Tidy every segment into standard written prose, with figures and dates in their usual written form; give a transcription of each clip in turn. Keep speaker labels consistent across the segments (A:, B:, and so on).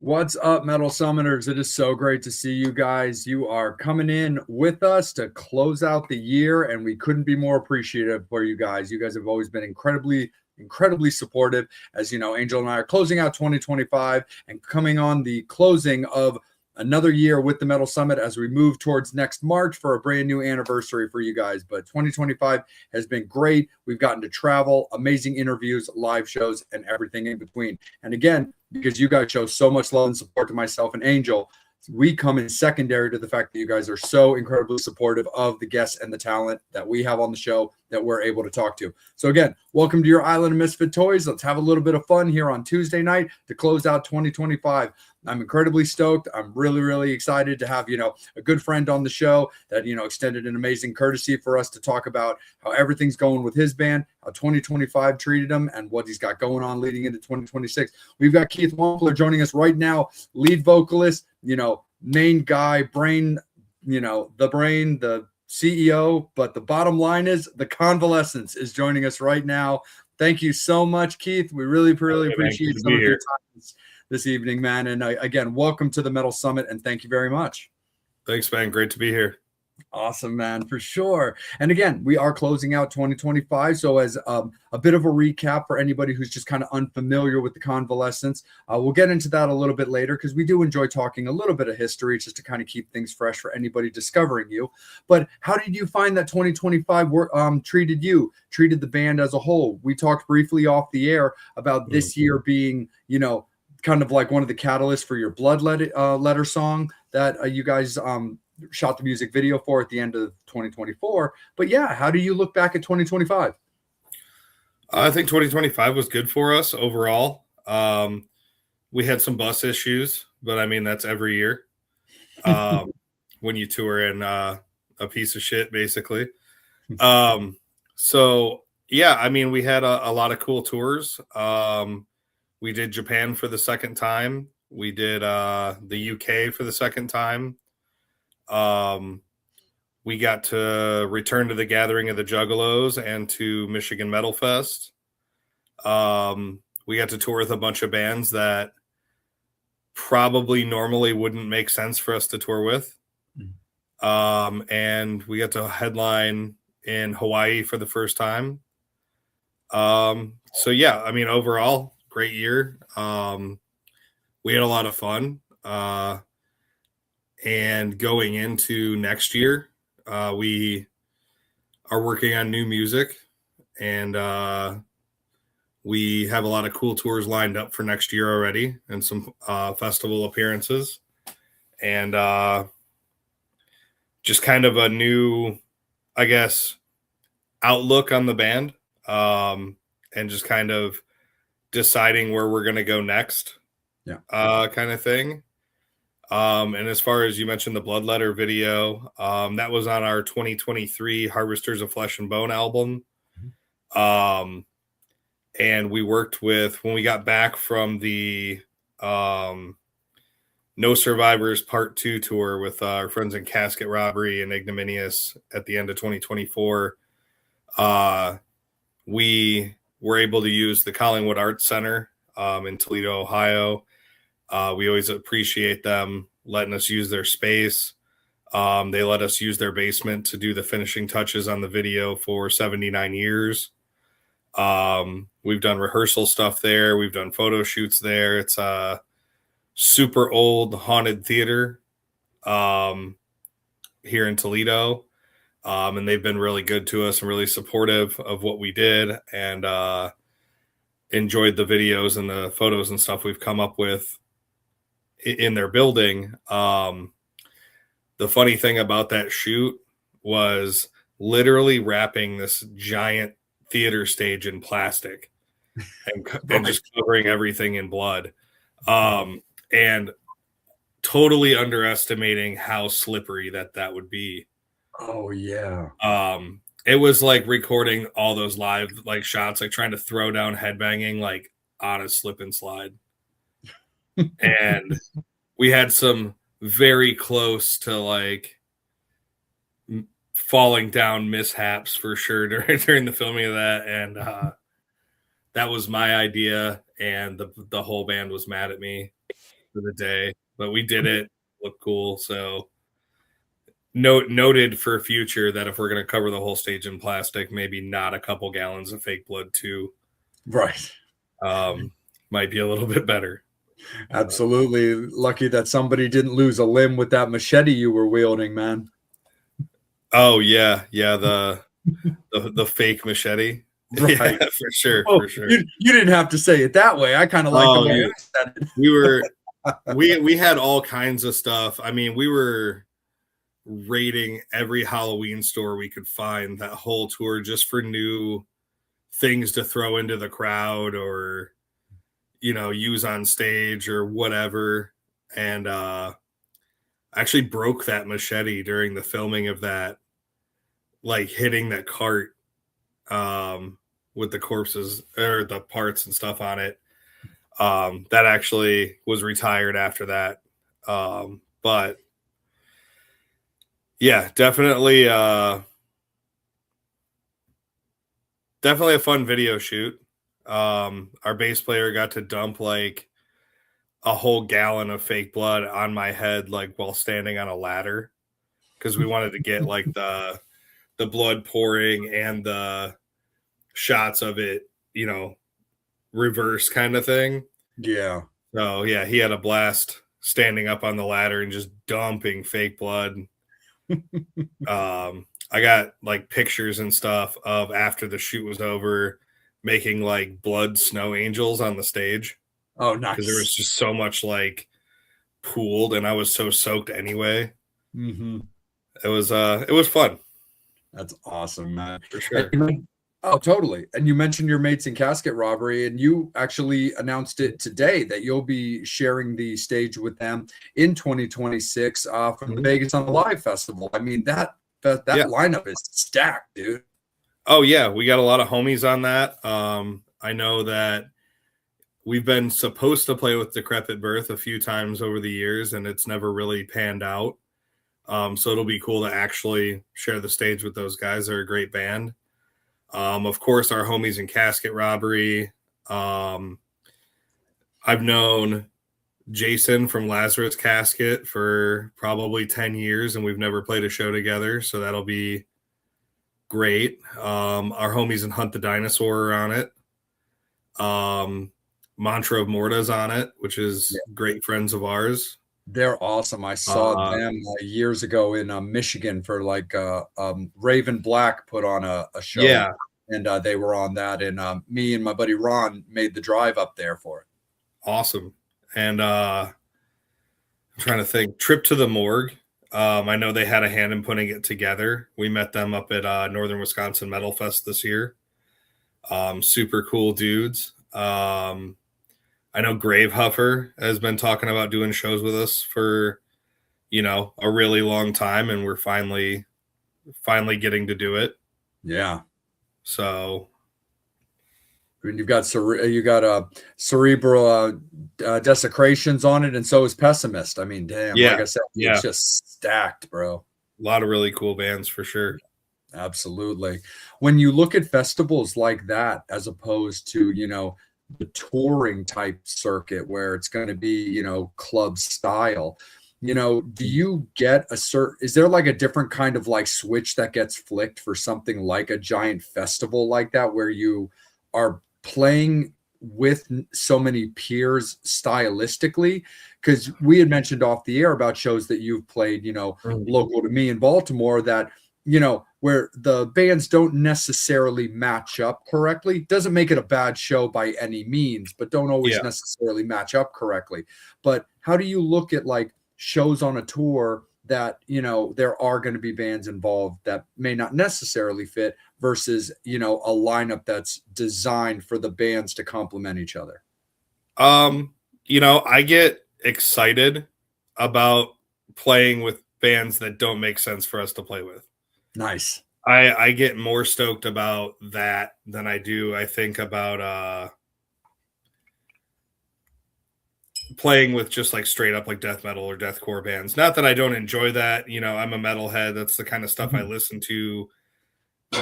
A: What's up, Metal Summoners? It is so great to see you guys. You are coming in with us to close out the year, and we couldn't be more appreciative for you guys. You guys have always been incredibly supportive. As you know, Angel and I are closing out 2025 and coming on the closing of another year with the Metal Summit as we move towards next March for a brand new anniversary for you guys. But 2025 has been great. We've gotten to travel, amazing interviews, live shows, and everything in between. And again, because you guys show so much love and support to myself and Angel, we come in secondary to the fact that you guys are so incredibly supportive of the guests and the talent that we have on the show that we're able to talk to. So again, welcome to your Island of Misfit Toys. Let's have a little bit of fun here on Tuesday night to close out 2025. I'm incredibly stoked. I'm really excited to have, a good friend on the show that, extended an amazing courtesy for us to talk about how everything's going with his band, how 2025 treated him, and what he's got going on leading into 2026. We've got Keith Wampler joining us right now, lead vocalist, main guy, brain, the brain, the CEO. But the bottom line is the Convalescence is joining us right now. Thank you so much, Keith. We really appreciate some of your time this evening, man. And again, welcome to the Metal Summit, and thank you very much.
B: Thanks, man. Great to be here.
A: Awesome, man, for sure. And again, we are closing out 2025. So as a bit of a recap for anybody who's just kind of unfamiliar with the Convalescence, we'll get into that a little bit later because we do enjoy talking a little bit of history just to kind of keep things fresh for anybody discovering you. But how did you find that 2025 treated the band as a whole? We talked briefly off the air about this year being, kind of like one of the catalysts for your Blood Letter song that you guys shot the music video for at the end of 2024. But yeah, how do you look back at 2025?
B: I think 2025 was good for us overall. We had some bus issues, but I mean, that's every year when you tour in a piece of shit, basically. So yeah, I mean, we had a lot of cool tours. We did Japan for the second time. We did the UK for the second time. We got to return to the Gathering of the Juggalos and to Michigan Metal Fest. We got to tour with a bunch of bands that probably normally wouldn't make sense for us to tour with. And we got to headline in Hawaii for the first time. So yeah, I mean, overall, great year. We had a lot of fun. And going into next year, we are working on new music, and we have a lot of cool tours lined up for next year already, and some festival appearances, and just kind of a new, I guess, outlook on the band, and just kind of deciding where we're going to go next, kind of thing. And as far as you mentioned, the Blood Letter video, that was on our 2023 Harvesters of Flesh and Bone album. And we worked with, when we got back from the No Survivors Part 2 tour with our friends in Casket Robbery and Ignominious at the end of 2024, we were able to use the Collingwood Arts Center in Toledo, Ohio. We always appreciate them letting us use their space. They let us use their basement to do the finishing touches on the video for 79 years. We've done rehearsal stuff there. We've done photo shoots there. It's a super old haunted theater here in Toledo. And they've been really good to us and really supportive of what we did, and enjoyed the videos and the photos and stuff we've come up with in their building. The funny thing about that shoot was literally wrapping this giant theater stage in plastic and just covering everything in blood, and totally underestimating how slippery that would be.
A: Oh yeah.
B: It was like recording all those live like shots, like trying to throw down headbanging like on a slip and slide. And we had some very close to like falling down mishaps for sure during the filming of that. And that was my idea, and the whole band was mad at me for the day, but we did it. Looked cool. So noted for future that if we're going to cover the whole stage in plastic, maybe not a couple gallons of fake blood too.
A: Right.
B: Might be a little bit better.
A: Absolutely. Lucky that somebody didn't lose a limb with that machete you were wielding, man.
B: Oh yeah. The fake machete. Right. Yeah, for sure.
A: Oh, for sure. You didn't have to say it that way. I kind of like the way you said it.
B: We had all kinds of stuff. I mean, we were raiding every Halloween store we could find that whole tour just for new things to throw into the crowd or, use on stage or whatever. And I actually broke that machete during the filming of that, like hitting that cart with the corpses or the parts and stuff on it. That actually was retired after that. But yeah, definitely a fun video shoot. Our bass player got to dump like a whole gallon of fake blood on my head, like while standing on a ladder, because we wanted to get like the blood pouring and the shots of it, reverse kind of thing.
A: Yeah.
B: So yeah, he had a blast standing up on the ladder and just dumping fake blood. I got like pictures and stuff of after the shoot was over, making like blood snow angels on the stage.
A: Oh, nice.
B: Because there was just so much like pooled, and I was so soaked anyway.
A: Mm-hmm.
B: It was fun.
A: That's awesome, man.
B: For sure.
A: Oh, totally. And you mentioned your Mates in Casket robbery, and you actually announced it today that you'll be sharing the stage with them in 2026 from the Vegas on the Live Festival. I mean, that lineup is stacked, dude.
B: Oh yeah, we got a lot of homies on that. I know that we've been supposed to play with Decrepit Birth a few times over the years, and it's never really panned out. So it'll be cool to actually share the stage with those guys. They're a great band. Of course, our homies in Casket Robbery. I've known Jason from Lazarus Casket for probably 10 years, and we've never played a show together, so that'll be great. Our homies in Hunt the Dinosaur are on it. Mantra of Morta's on it, which is great friends of ours.
A: They're awesome. I saw them years ago in Michigan for like Raven Black put on a show. Yeah. And they were on that. And me and my buddy Ron made the drive up there for it.
B: Awesome. And I'm trying to think. Trip to the Morgue. I know they had a hand in putting it together. We met them up at Northern Wisconsin Metal Fest this year. Super cool dudes. I know Grave Huffer has been talking about doing shows with us for, a really long time, and we're finally getting to do it.
A: Yeah.
B: So,
A: I mean, you got cerebral desecrations on it, and so is Pessimist. I mean, damn. Yeah. Like I said, it's just stacked, bro.
B: A lot of really cool bands for sure.
A: Absolutely. When you look at festivals like that, as opposed to, the touring type circuit where it's going to be, club style, do you get is there like a different kind of like switch that gets flicked for something like a giant festival like that, where you are playing with so many peers stylistically? because we had mentioned off the air about shows that you've played, local to me in Baltimore, that where the bands don't necessarily match up correctly. Doesn't make it a bad show by any means, but don't always necessarily match up correctly. But how do you look at like shows on a tour that, there are going to be bands involved that may not necessarily fit versus, a lineup that's designed for the bands to complement each other?
B: I get excited about playing with bands that don't make sense for us to play with.
A: Nice.
B: I get more stoked about that than I do, I think, about playing with just like straight up like death metal or deathcore bands. Not that I don't enjoy that. I'm a metalhead. That's the kind of stuff I listen to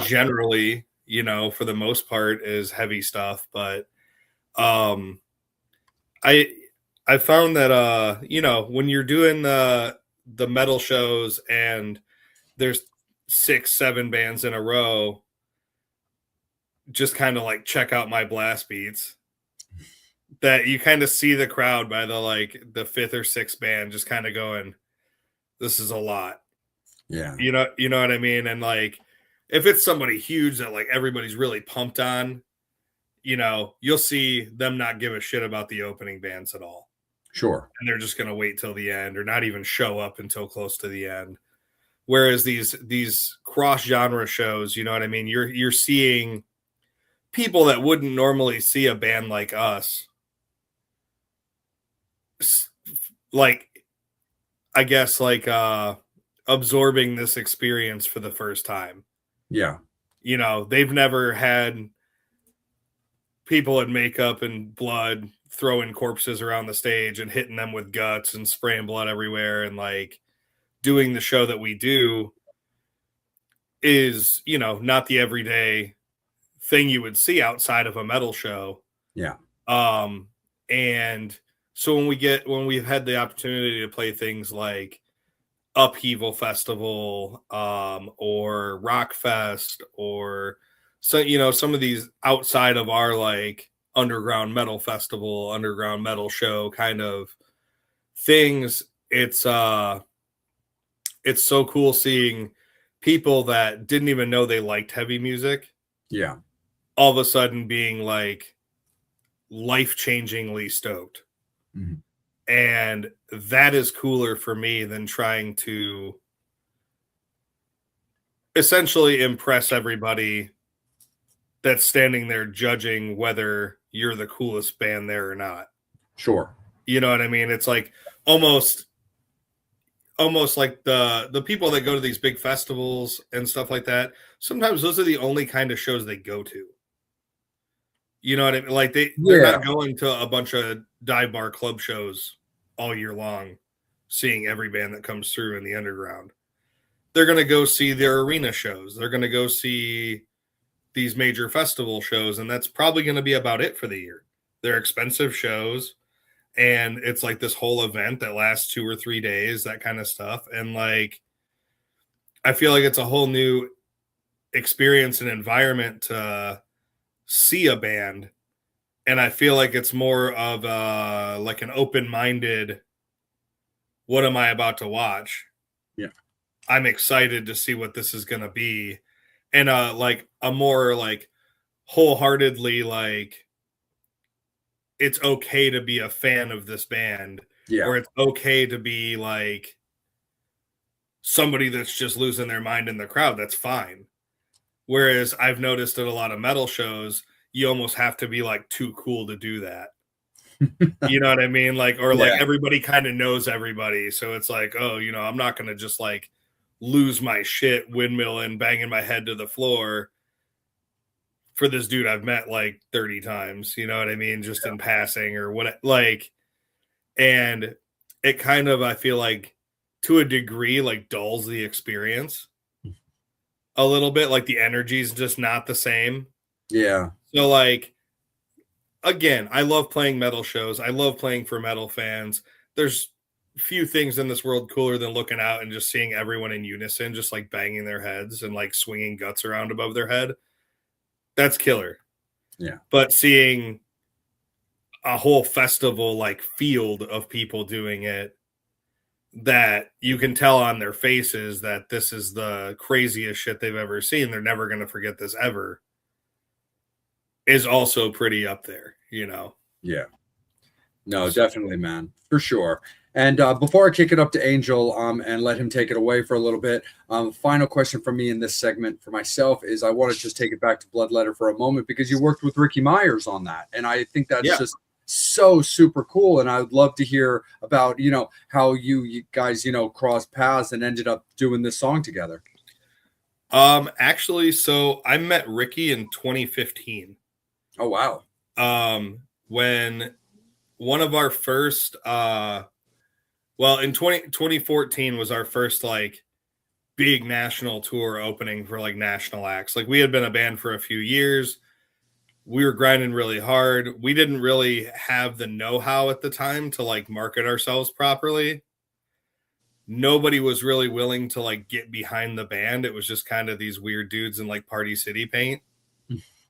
B: generally, for the most part, is heavy stuff. But I found that when you're doing the metal shows and there's 6-7 bands in a row, just kind of like check out my blast beats, that you kind of see the crowd by the fifth or sixth band just kind of going, this is a lot.
A: Yeah.
B: You know what I mean? And like, if it's somebody huge that like everybody's really pumped on, you'll see them not give a shit about the opening bands at all.
A: Sure.
B: And they're just going to wait till the end or not even show up until close to the end. Whereas these cross genre shows, you know what I mean? You're seeing people that wouldn't normally see a band like us, like, I guess, like absorbing this experience for the first time.
A: Yeah.
B: They've never had people in makeup and blood throwing corpses around the stage and hitting them with guts and spraying blood everywhere, and like doing the show that we do is, not the everyday thing you would see outside of a metal show.
A: Yeah.
B: And so when we've had the opportunity to play things like Upheaval Festival, or Rock Fest, or some of these outside of our like underground metal festival, underground metal show kind of things, it's so cool seeing people that didn't even know they liked heavy music.
A: Yeah.
B: All of a sudden being like life-changingly stoked.
A: Mm-hmm.
B: And that is cooler for me than trying to essentially impress everybody that's standing there judging whether you're the coolest band there or not.
A: Sure.
B: You know what I mean? It's like almost like the people that go to these big festivals and stuff like that, sometimes those are the only kind of shows they go to. You know what I mean? Like they're not going to a bunch of dive bar club shows all year long, seeing every band that comes through in the underground. They're going to go see their arena shows. They're going to go see these major festival shows, and that's probably going to be about it for the year. They're expensive shows, and it's like this whole event that lasts 2 or 3 days, that kind of stuff. And like, I feel like it's a whole new experience and environment to see a band. And I feel like it's more of like an open-minded, what am I about to watch?
A: Yeah.
B: I'm excited to see what this is going to be. And like a more like wholeheartedly, like, it's okay to be a fan of this band.
A: Yeah.
B: Or it's okay to be like somebody that's just losing their mind in the crowd. That's fine. Whereas I've noticed at a lot of metal shows, you almost have to be like too cool to do that. You know what I mean? Like, or like everybody kind of knows everybody. So it's like, oh, I'm not going to just like lose my shit windmilling, banging my head to the floor for this dude I've met like 30 times. You know what I mean? Just in passing or what, like, and it kind of, I feel like to a degree, like dulls the experience a little bit. Like the energy is just not the same.
A: Yeah.
B: So like, again, I love playing metal shows. I love playing for metal fans. There's few things in this world cooler than looking out and just seeing everyone in unison, just like banging their heads and like swinging guts around above their head. That's killer.
A: Yeah.
B: But seeing a whole festival like field of people doing it that you can tell on their faces that this is the craziest shit they've ever seen. They're never going to forget this ever, is also pretty up there, you know?
A: Yeah. No, definitely, man, for sure. And before I kick it up to Angel and let him take it away for a little bit, final question from me in this segment for myself is I want to just take it back to Bloodletter for a moment because you worked with Ricky Myers on that. And I think that's just so super cool. And I would love to hear about, you know, how you guys, you know, crossed paths and ended up doing this song together.
B: Actually, so I met Ricky in 2015.
A: Oh, wow.
B: When one of our first, in 2014 was our first like big national tour opening for like national acts. Like we had been a band for a few years. We were grinding really hard. We didn't really have the know-how at the time to like market ourselves properly. Nobody was really willing to like get behind the band. It was just kind of these weird dudes in like Party City paint.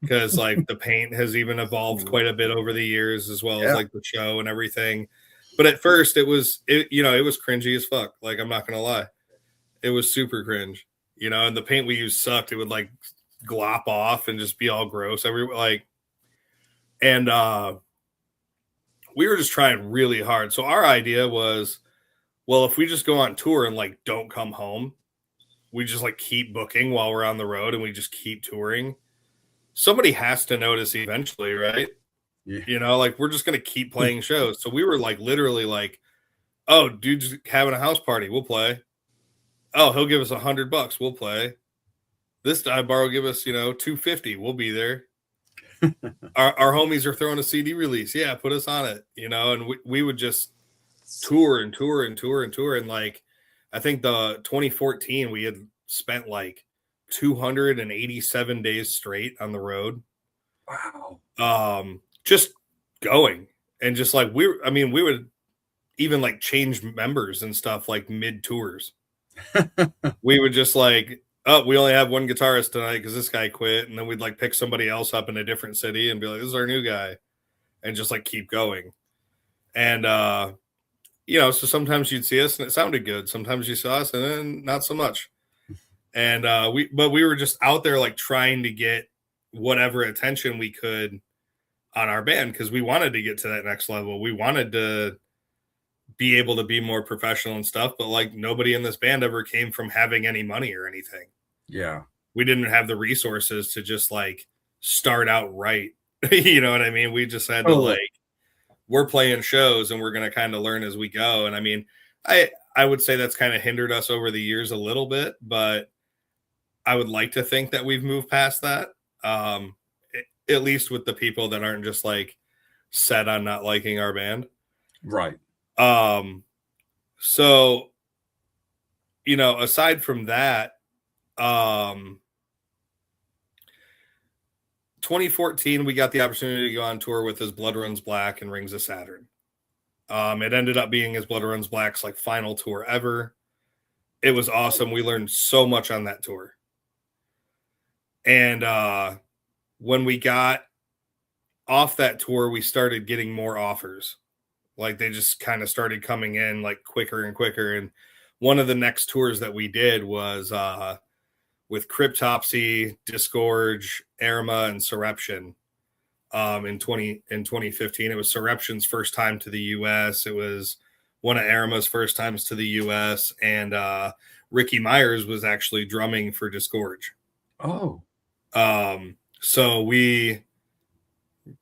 B: Because like the paint has even evolved quite a bit over the years, as well as like the show and everything. But at first it was cringy as fuck. Like, I'm not gonna lie, it was super cringe, you know. And the paint we used sucked. It would like glop off and just be all gross. We were just trying really hard. So our idea was, well, if we just go on tour and like don't come home, we just like keep booking while we're on the road and we just keep touring. Somebody has to notice eventually, right? Yeah. You know, like we're just going to keep playing shows. So we were like literally like, oh, dude's having a house party, we'll play. Oh, he'll give us $100, we'll play. This dive bar will give us, you know, $250, we'll be there. our homies are throwing a CD release. Yeah, put us on it, you know. And we would just tour and tour and tour and tour. And like, I think the 2014, we had spent like 287 days straight on the road.
A: Wow.
B: Just going and just like we would even like change members and stuff like mid tours. We would just like, oh, we only have one guitarist tonight because this guy quit, and then we'd like pick somebody else up in a different city and be like, this is our new guy, and just like keep going. And you know, so sometimes you'd see us and it sounded good. Sometimes you saw us and then not so much. And we were just out there like trying to get whatever attention we could on our band because we wanted to get to that next level. We wanted to be able to be more professional and stuff, but like nobody in this band ever came from having any money or anything.
A: Yeah.
B: We didn't have the resources to just like start out right. You know what I mean? We just had to like, we're playing shows and we're going to kind of learn as we go. And I mean, I would say that's kind of hindered us over the years a little bit, but I would like to think that we've moved past that. At least with the people that aren't just like set on not liking our band.
A: Right.
B: So, you know, aside from that, 2014, we got the opportunity to go on tour with his Blood Runs Black and Rings of Saturn. It ended up being his Blood Runs Black's like final tour ever. It was awesome. We learned so much on that tour. And when we got off that tour, we started getting more offers. Like they just kind of started coming in like quicker and quicker. And one of the next tours that we did was with Cryptopsy, Disgorge, Arma, and Surreption in 2015. It was Surreption's first time to the U.S. It was one of Arma's first times to the U.S. And Ricky Myers was actually drumming for Disgorge.
A: Oh.
B: So we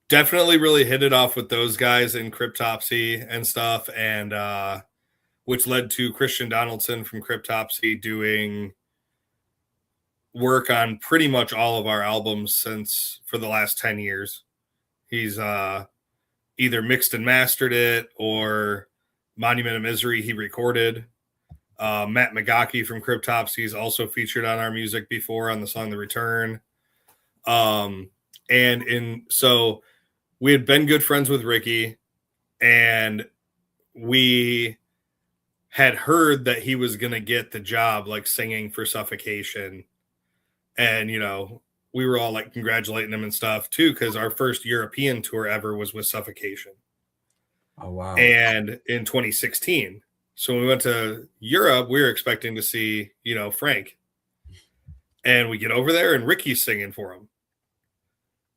B: definitely really hit it off with those guys in Cryptopsy and stuff, and which led to Christian Donaldson from Cryptopsy doing work on pretty much all of our albums for the last 10 years. He's either mixed and mastered it or Monument of Misery he recorded. Matt Magaki from Cryptopsy is also featured on our music before on the song The Return. So we had been good friends with Ricky, and we had heard that he was going to get the job like singing for Suffocation. And, you know, we were all like congratulating him and stuff too, because our first European tour ever was with Suffocation.
A: Oh, wow.
B: And in 2016. So when we went to Europe, we were expecting to see, Frank. And we get over there and Ricky's singing for him.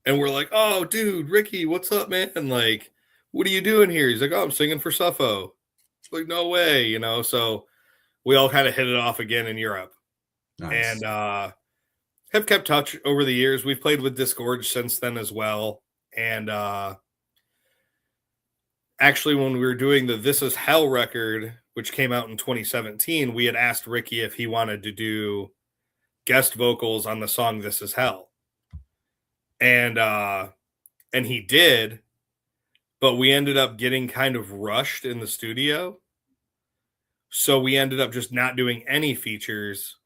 B: And we're like, oh, dude, Ricky, what's up, man? And like, what are you doing here? He's like, oh, I'm singing for Suffo. Like, no way, So we all kind of hit it off again in Europe.
A: Nice.
B: And have kept touch over the years. We've played with Disgorge since then as well. And actually, when we were doing the This Is Hell record, which came out in 2017, we had asked Ricky if he wanted to do guest vocals on the song This Is Hell. And he did, but we ended up getting kind of rushed in the studio. So we ended up just not doing any features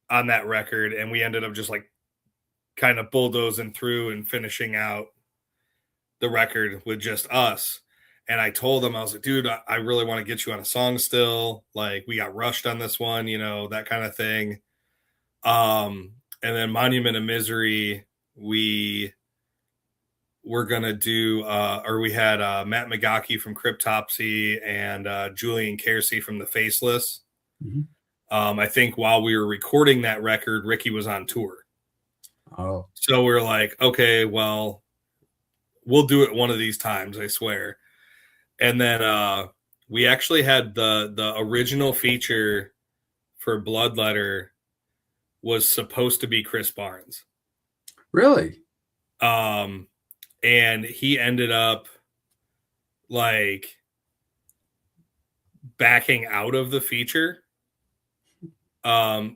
B: on that record, and we ended up just like kind of bulldozing through and finishing out the record with just us. And I told him, I was like, dude, I really want to get you on a song still. Like, we got rushed on this one, that kind of thing. And then Monument of Misery, we were going to do, or we had Matt Magaki from Cryptopsy and Julian Kersey from The Faceless.
A: Mm-hmm.
B: I think while we were recording that record, Ricky was on tour.
A: Oh.
B: So we were like, okay, well, we'll do it one of these times, I swear. And then we actually had the original feature for Bloodletter was supposed to be Chris Barnes.
A: Really?
B: And he ended up like backing out of the feature. No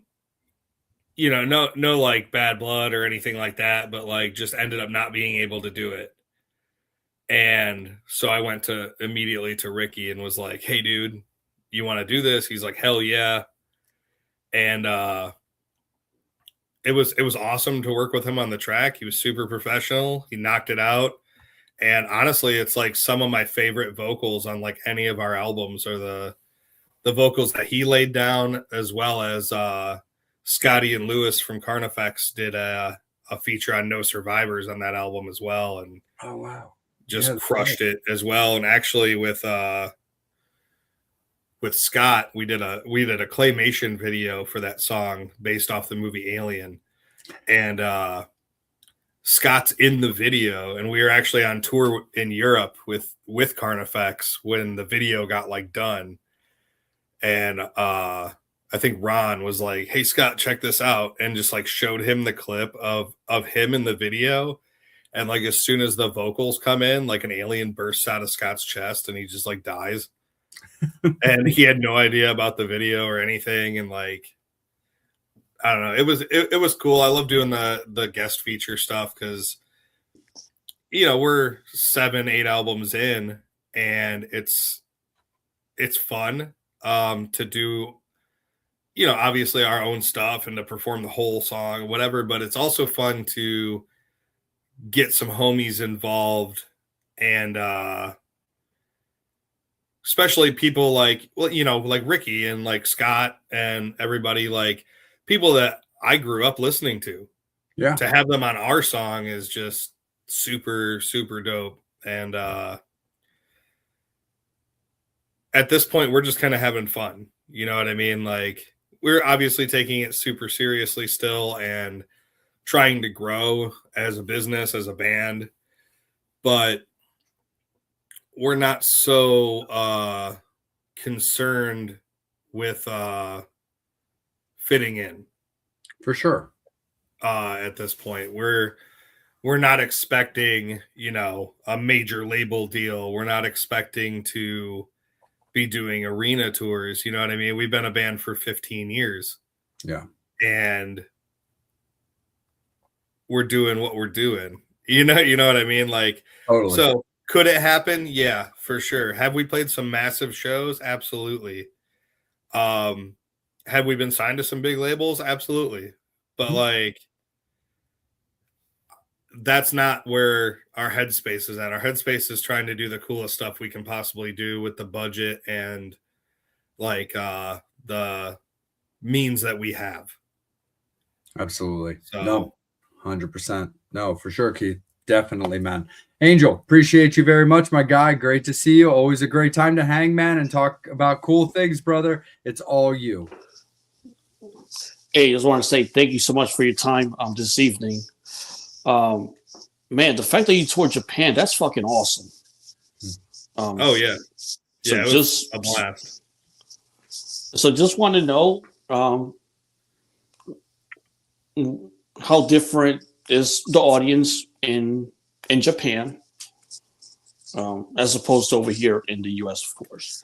B: like bad blood or anything like that, but like just ended up not being able to do it. And so I went immediately to Ricky and was like, hey dude, you want to do this? He's like, hell yeah. And it was awesome to work with him on the track. He was super professional. He knocked it out. And honestly, it's like some of my favorite vocals on like any of our albums are the vocals that he laid down, as well as Scotty and Lewis from Carnifex did a feature on No Survivors on that album as well. And
A: oh, wow.
B: Just crushed it as well. And actually with Scott, we did a claymation video for that song based off the movie Alien. And Scott's in the video, and we were actually on tour in Europe with Carnifex when the video got like done. And I think Ron was like, hey Scott, check this out, and just like showed him the clip of him in the video. And like as soon as the vocals come in, like an alien bursts out of Scott's chest and he just like dies. And he had no idea about the video or anything. And like, I don't know. It was cool. I love doing the guest feature stuff because, we're 7-8 albums in, and it's fun to do, obviously our own stuff and to perform the whole song or whatever. But it's also fun to get some homies involved, and especially people like, well, like Ricky and like Scott and everybody, like people that I grew up listening to.
A: Yeah.
B: To have them on our song is just super, super dope. And at this point, we're just kind of having fun. You know what I mean? Like, we're obviously taking it super seriously still and trying to grow as a business, as a band, but we're not so concerned with fitting in.
A: For sure.
B: At this point, we're not expecting, a major label deal. We're not expecting to be doing arena tours. You know what I mean? We've been a band for 15 years.
A: Yeah.
B: And we're doing what we're doing. You know what I mean? Like, totally. So could it happen? Yeah, for sure. Have we played some massive shows? Absolutely. Have we been signed to some big labels? Absolutely. But like, that's not where our headspace is at. Our headspace is trying to do the coolest stuff we can possibly do with the budget and like the means that we have.
A: Absolutely.
B: So,
A: no, 100%. No, for sure, Keith. Definitely, man. Angel, appreciate you very much, my guy. Great to see you. Always a great time to hang, man, and talk about cool things, brother. It's all you.
C: Hey, I just want to say thank you so much for your time this evening. Man, the fact that you toured Japan, that's fucking awesome.
B: Oh, yeah.
C: So
B: Yeah, it was a blast.
C: So just want to know how different is the audience in Japan as opposed to over here in the US, of course.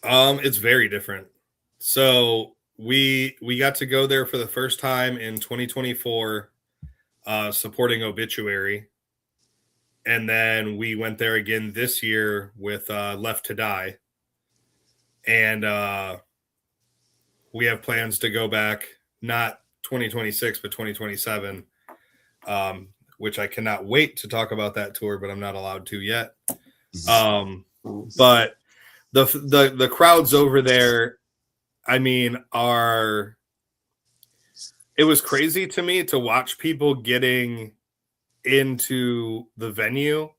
B: It's very different. So we got to go there for the first time in 2024, supporting Obituary, and then we went there again this year with Left to Die, and we have plans to go back, not 2026 but 2027, which I cannot wait to talk about that tour, but I'm not allowed to yet. But the crowds over there, I mean, it was crazy to me to watch people getting into the venue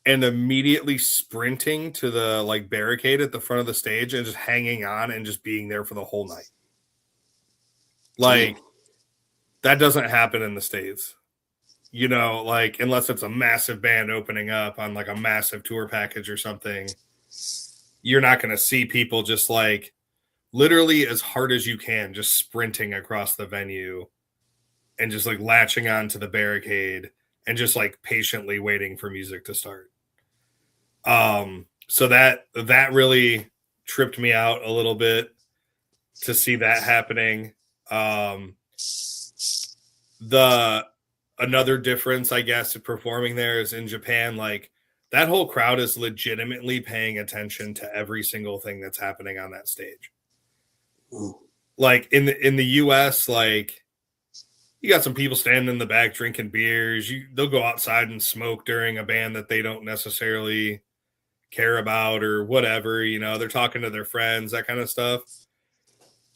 B: and immediately sprinting to the like barricade at the front of the stage and just hanging on and just being there for the whole night. Like, that doesn't happen in the States, you know, like, unless it's a massive band opening up on like a massive tour package or something. You're not going to see people just like literally as hard as you can, just sprinting across the venue and just like latching onto the barricade and just like patiently waiting for music to start. So that really tripped me out a little bit to see that happening. Another difference, I guess, of performing there is in Japan, like that whole crowd is legitimately paying attention to every single thing that's happening on that stage. Like in the US, like you got some people standing in the back drinking beers. They'll go outside and smoke during a band that they don't necessarily care about or whatever, you know, they're talking to their friends, that kind of stuff.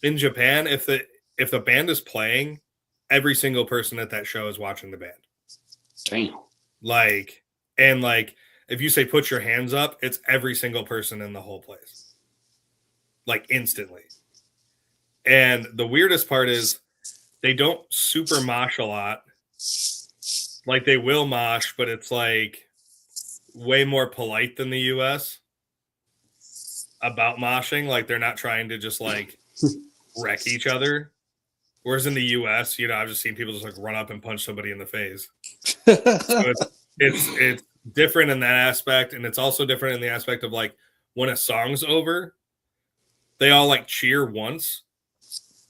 B: In Japan, if the band is playing, every single person at that show is watching the band.
C: Damn.
B: Like, and like, if you say put your hands up, it's every single person in the whole place. Like, instantly. And the weirdest part is they don't super mosh a lot. Like, they will mosh, but it's like way more polite than the US about moshing. Like, they're not trying to just like wreck each other. Whereas in the US, you know, I've just seen people just like run up and punch somebody in the face. So it's different in that aspect. And it's also different in the aspect of like when a song's over, they all like cheer once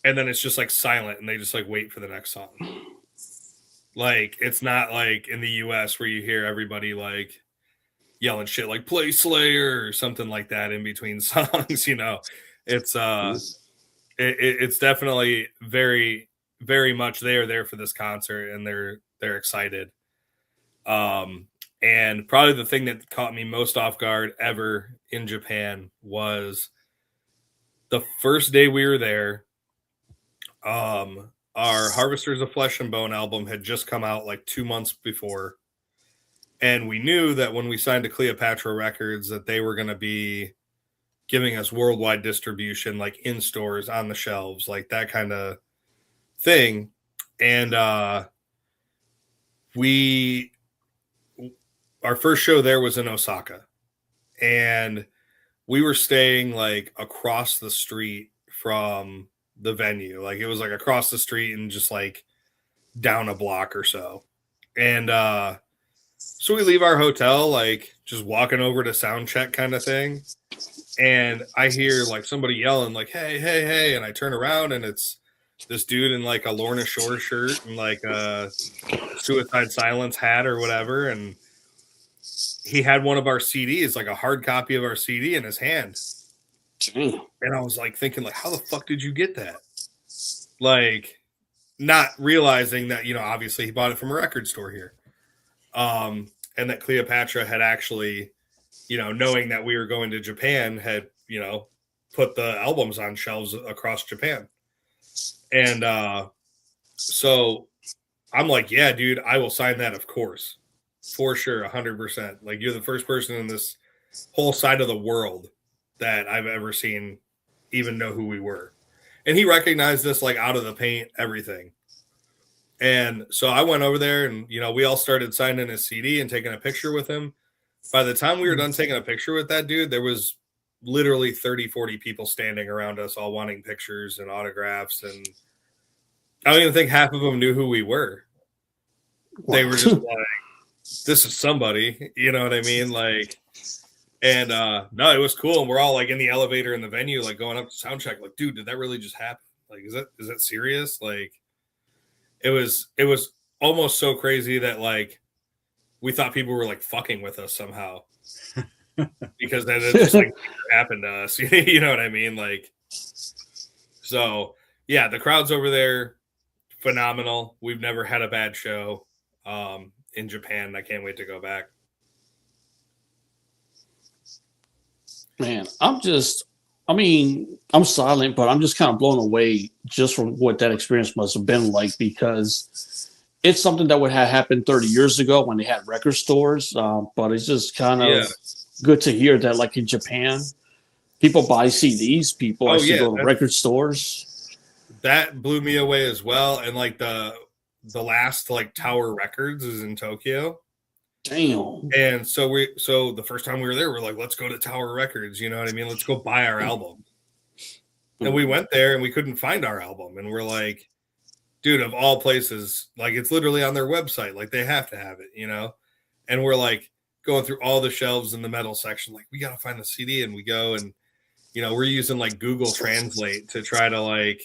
B: and then it's just like silent and they just like wait for the next song. Like, it's not like in the US where you hear everybody like yelling shit like play Slayer or something like that in between songs, you know. It's it's definitely very, very much they are there for this concert and they're excited. And probably the thing that caught me most off guard ever in Japan was the first day we were there. Our Harvesters of Flesh and Bone album had just come out like 2 months before. And we knew that when we signed to Cleopatra Records that they were going to be giving us worldwide distribution, like in stores, on the shelves, like that kind of thing. And our first show there was in Osaka. And we were staying like across the street from the venue. Like it was like across the street and just like down a block or so. And so we leave our hotel, like just walking over to sound check kind of thing. And I hear like somebody yelling like, hey, hey, hey. And I turn around and it's this dude in like a Lorna Shore shirt and like a Suicide Silence hat or whatever. And he had one of our CDs, like a hard copy of our CD in his hand. And I was like thinking like, how the fuck did you get that? Like not realizing that, you know, obviously he bought it from a record store here. And that Cleopatra had actually, you know, knowing that we were going to Japan, had, you know, put the albums on shelves across Japan. And so I'm like, yeah, dude, I will sign that, of course. For sure, 100%. Like, you're the first person in this whole side of the world that I've ever seen even know who we were. And he recognized us, like, out of the paint, everything. And so I went over there and, you know, we all started signing his CD and taking a picture with him. By the time we were done taking a picture with that dude, there was literally 30, 40 people standing around us all wanting pictures and autographs. And I don't even think half of them knew who we were. They were just like, this is somebody, you know what I mean? Like, and no, it was cool. And we're all like in the elevator in the venue, like going up to sound check, like, dude, did that really just happen? Like, is that serious? Like, it was almost so crazy that like we thought people were like fucking with us somehow because that just like happened to us. You know what I mean? Like, so yeah, the crowds over there, phenomenal. We've never had a bad show in Japan. I can't wait to go back.
C: Man, I'm silent, but I'm just kind of blown away just from what that experience must have been like, because it's something that would have happened 30 years ago when they had record stores. But it's just kind of good to hear that, like in Japan, people buy CDs, people actually go to record stores.
B: That blew me away as well. And like the last like Tower Records is in Tokyo.
C: Damn.
B: And so the first time we were there, we're like, let's go to Tower Records. You know what I mean? Let's go buy our album. And we went there and we couldn't find our album. And we're like, dude, of all places, like it's literally on their website. Like they have to have it, you know? And we're like going through all the shelves in the metal section. Like, we got to find the CD. And we go and, you know, we're using like Google Translate to try to like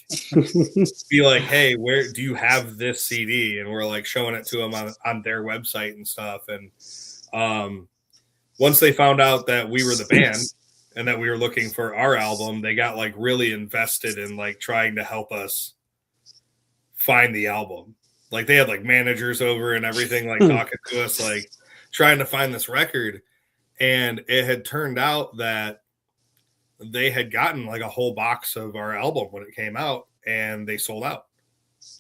B: be like, hey, where do you have this CD? And we're like showing it to them on their website and stuff. And once they found out that we were the band and that we were looking for our album, they got like really invested in like trying to help us find the album. Like they had like managers over and everything, like talking to us, like trying to find this record. And it had turned out that they had gotten like a whole box of our album when it came out, and they sold out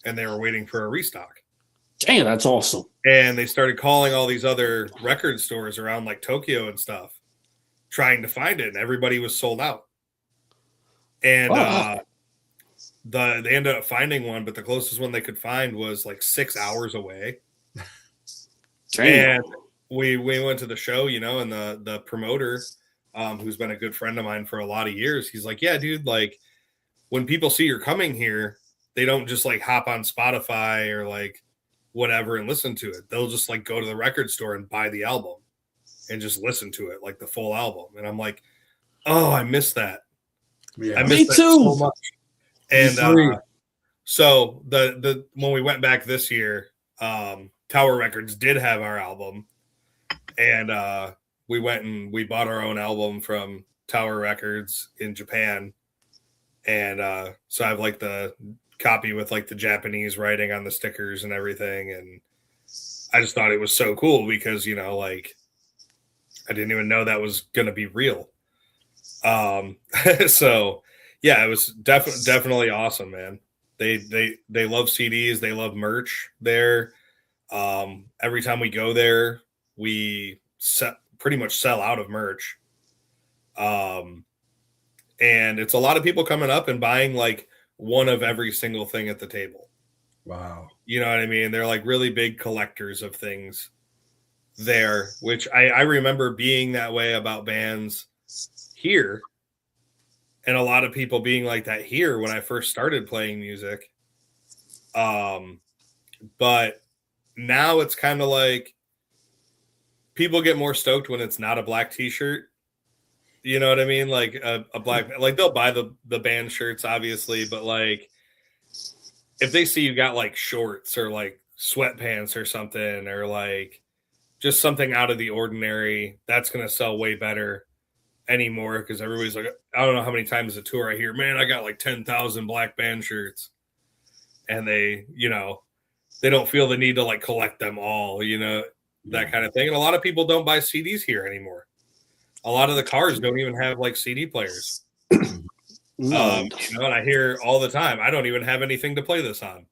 B: and they were waiting for a restock.
C: Dang, that's awesome.
B: And they started calling all these other record stores around like Tokyo and stuff, trying to find it. And everybody was sold out. And they ended up finding one, but the closest one they could find was like 6 hours away.
C: Damn.
B: And we went to the show, you know, and the promoter, who's been a good friend of mine for a lot of years, he's like, yeah, dude, like when people see you're coming here, they don't just like hop on Spotify or like whatever and listen to it. They'll just like go to the record store and buy the album and just listen to it, like the full album. And I'm like, oh, I miss that.
C: Yeah.
B: I miss that so much. And so the when we went back this year, Tower Records did have our album, and we went and we bought our own album from Tower Records in Japan. And so I have like the copy with like the Japanese writing on the stickers and everything. And I just thought it was so cool because, you know, like I didn't even know that was going to be real. So yeah, it was definitely awesome, man. They love CDs. They love merch there. Every time we go there, we pretty much sell out of merch. And it's a lot of people coming up and buying like one of every single thing at the table.
A: Wow.
B: You know what I mean? They're like really big collectors of things there, which I remember being that way about bands here. And a lot of people being like that here when I first started playing music. But now it's kind of like people get more stoked when it's not a black t-shirt. You know what I mean? Like a black, like they'll buy the band shirts, obviously, but like if they see you got like shorts or like sweatpants or something, or like just something out of the ordinary, that's going to sell way better anymore. Because everybody's like, I don't know how many times a tour I hear, man, I got like 10,000 black band shirts, and they, you know, they don't feel the need to like collect them all, you know, that kind of thing. And a lot of people don't buy CDs here anymore. A lot of the cars don't even have like CD players. You know, and I hear all the time, I don't even have anything to play this on.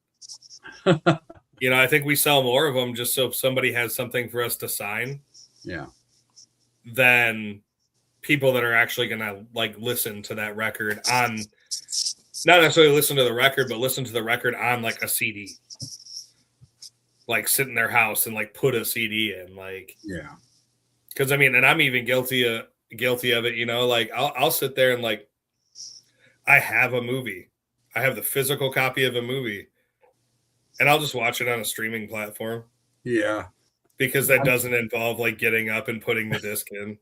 B: You know, I think we sell more of them just so if somebody has something for us to sign.
A: Yeah.
B: Than people that are actually going to like listen to that record on, not necessarily listen to the record, but listen to the record on like a CD. Like sit in their house and like put a CD in, like,
A: yeah.
B: Because I mean, and I'm even guilty of it. You know, like I'll sit there and like, I have a movie, I have the physical copy of a movie, and I'll just watch it on a streaming platform.
A: Yeah,
B: because that doesn't involve like getting up and putting the disc in.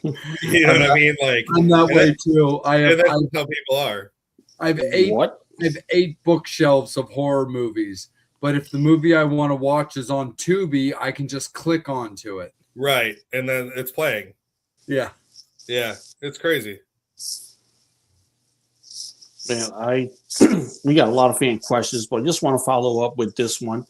B: You know what I mean? Like
A: I'm that way too.
B: That's how people are.
A: I have 8 bookshelves of horror movies. But if the movie I want to watch is on Tubi, I can just click onto it.
B: Right. And then it's playing.
A: Yeah.
B: Yeah. It's crazy.
C: Man, we got a lot of fan questions, but I just want to follow up with this one.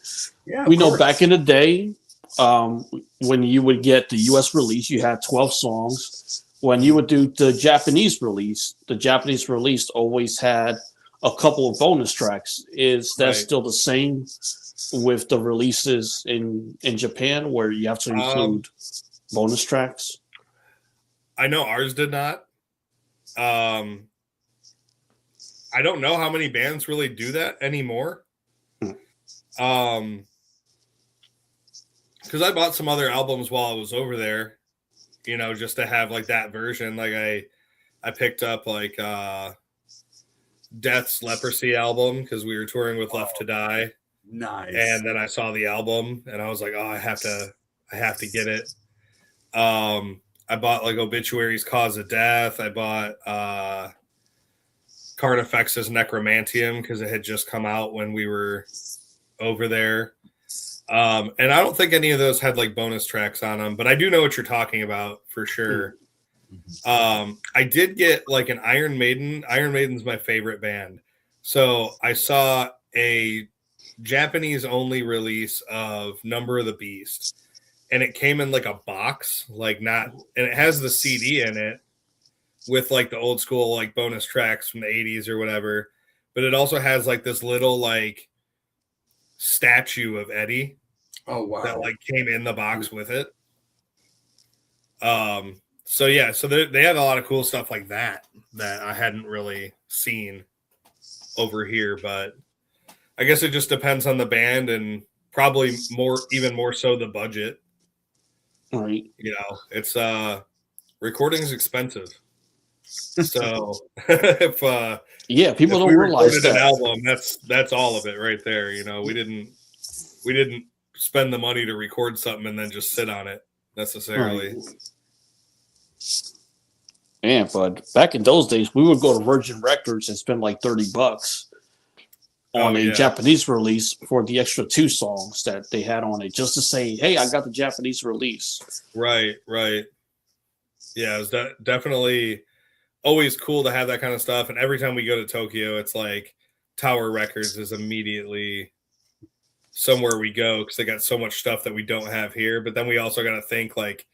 A: Yeah.
C: We know back in the day, when you would get the US release, you had 12 songs. When you would do the Japanese release always had a couple of bonus tracks. Is that still the same with the releases in Japan, where you have to include bonus tracks?
B: I know ours did not. I don't know how many bands really do that anymore. Because I bought some other albums while I was over there, you know, just to have like that version. Like I picked up like Death's Leprosy album because we were touring with Left to Die.
A: Nice.
B: And then I saw the album and I was like, oh, I have to get it. I bought like Obituary's Cause of Death. I bought Carnifex's Necromantium because it had just come out when we were over there. And I don't think any of those had like bonus tracks on them, but I do know what you're talking about for sure. I did get like an Iron Maiden. Iron Maiden's my favorite band. So I saw a Japanese only release of Number of the Beast, and it came in like a box, like not, and it has the CD in it with like the old school like bonus tracks from the 80s or whatever, but it also has like this little like statue of Eddie.
A: Oh wow.
B: That like came in the box with it. So yeah, so they had a lot of cool stuff like that I hadn't really seen over here, but I guess it just depends on the band and probably even more so the budget.
C: Right.
B: You know, it's recording's expensive. So if
C: people don't realize that
B: an album, that's all of it right there. You know, we didn't spend the money to record something and then just sit on it necessarily.
C: Right. Yeah, but back in those days, we would go to Virgin Records and spend like $30 on a Japanese release for the extra 2 songs that they had on it, just to say, "Hey, I got the Japanese release."
B: Right. Yeah, it's definitely always cool to have that kind of stuff. And every time we go to Tokyo, it's like Tower Records is immediately somewhere we go because they got so much stuff that we don't have here. But then we also got to think like,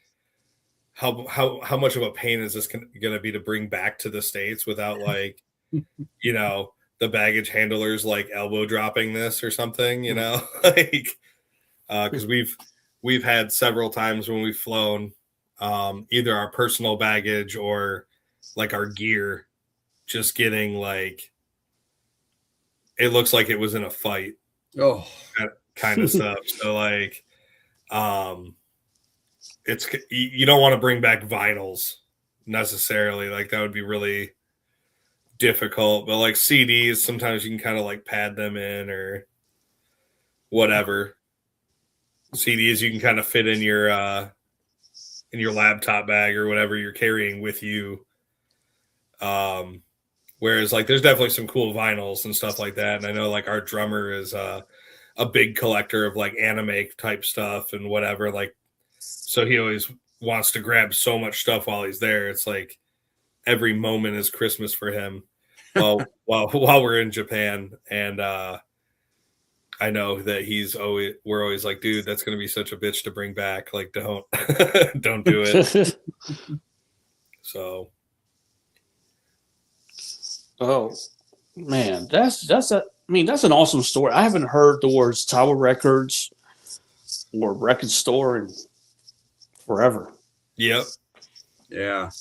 B: how much of a pain is this going to be to bring back to the States without like, you know, the baggage handlers like elbow dropping this or something, you know, like because we've had several times when we've flown either our personal baggage or like our gear just getting like, it looks like it was in a fight.
A: Oh,
B: kind of stuff. So like, it's, you don't want to bring back vinyls necessarily. Like that would be really difficult, but like CDs, sometimes you can kind of like pad them in or whatever. CDs you can kind of fit in your laptop bag or whatever you're carrying with you. Whereas like there's definitely some cool vinyls and stuff like that. And I know like our drummer is a big collector of like anime type stuff and whatever. Like, so he always wants to grab so much stuff while he's there. It's like every moment is Christmas for him while we're in Japan. And I know that we're always like, dude, that's going to be such a bitch to bring back. Like, don't do it. So.
C: Oh man, that's I mean, that's an awesome story. I haven't heard the words Tower Records or record store in forever.
B: Yep.
A: Yeah.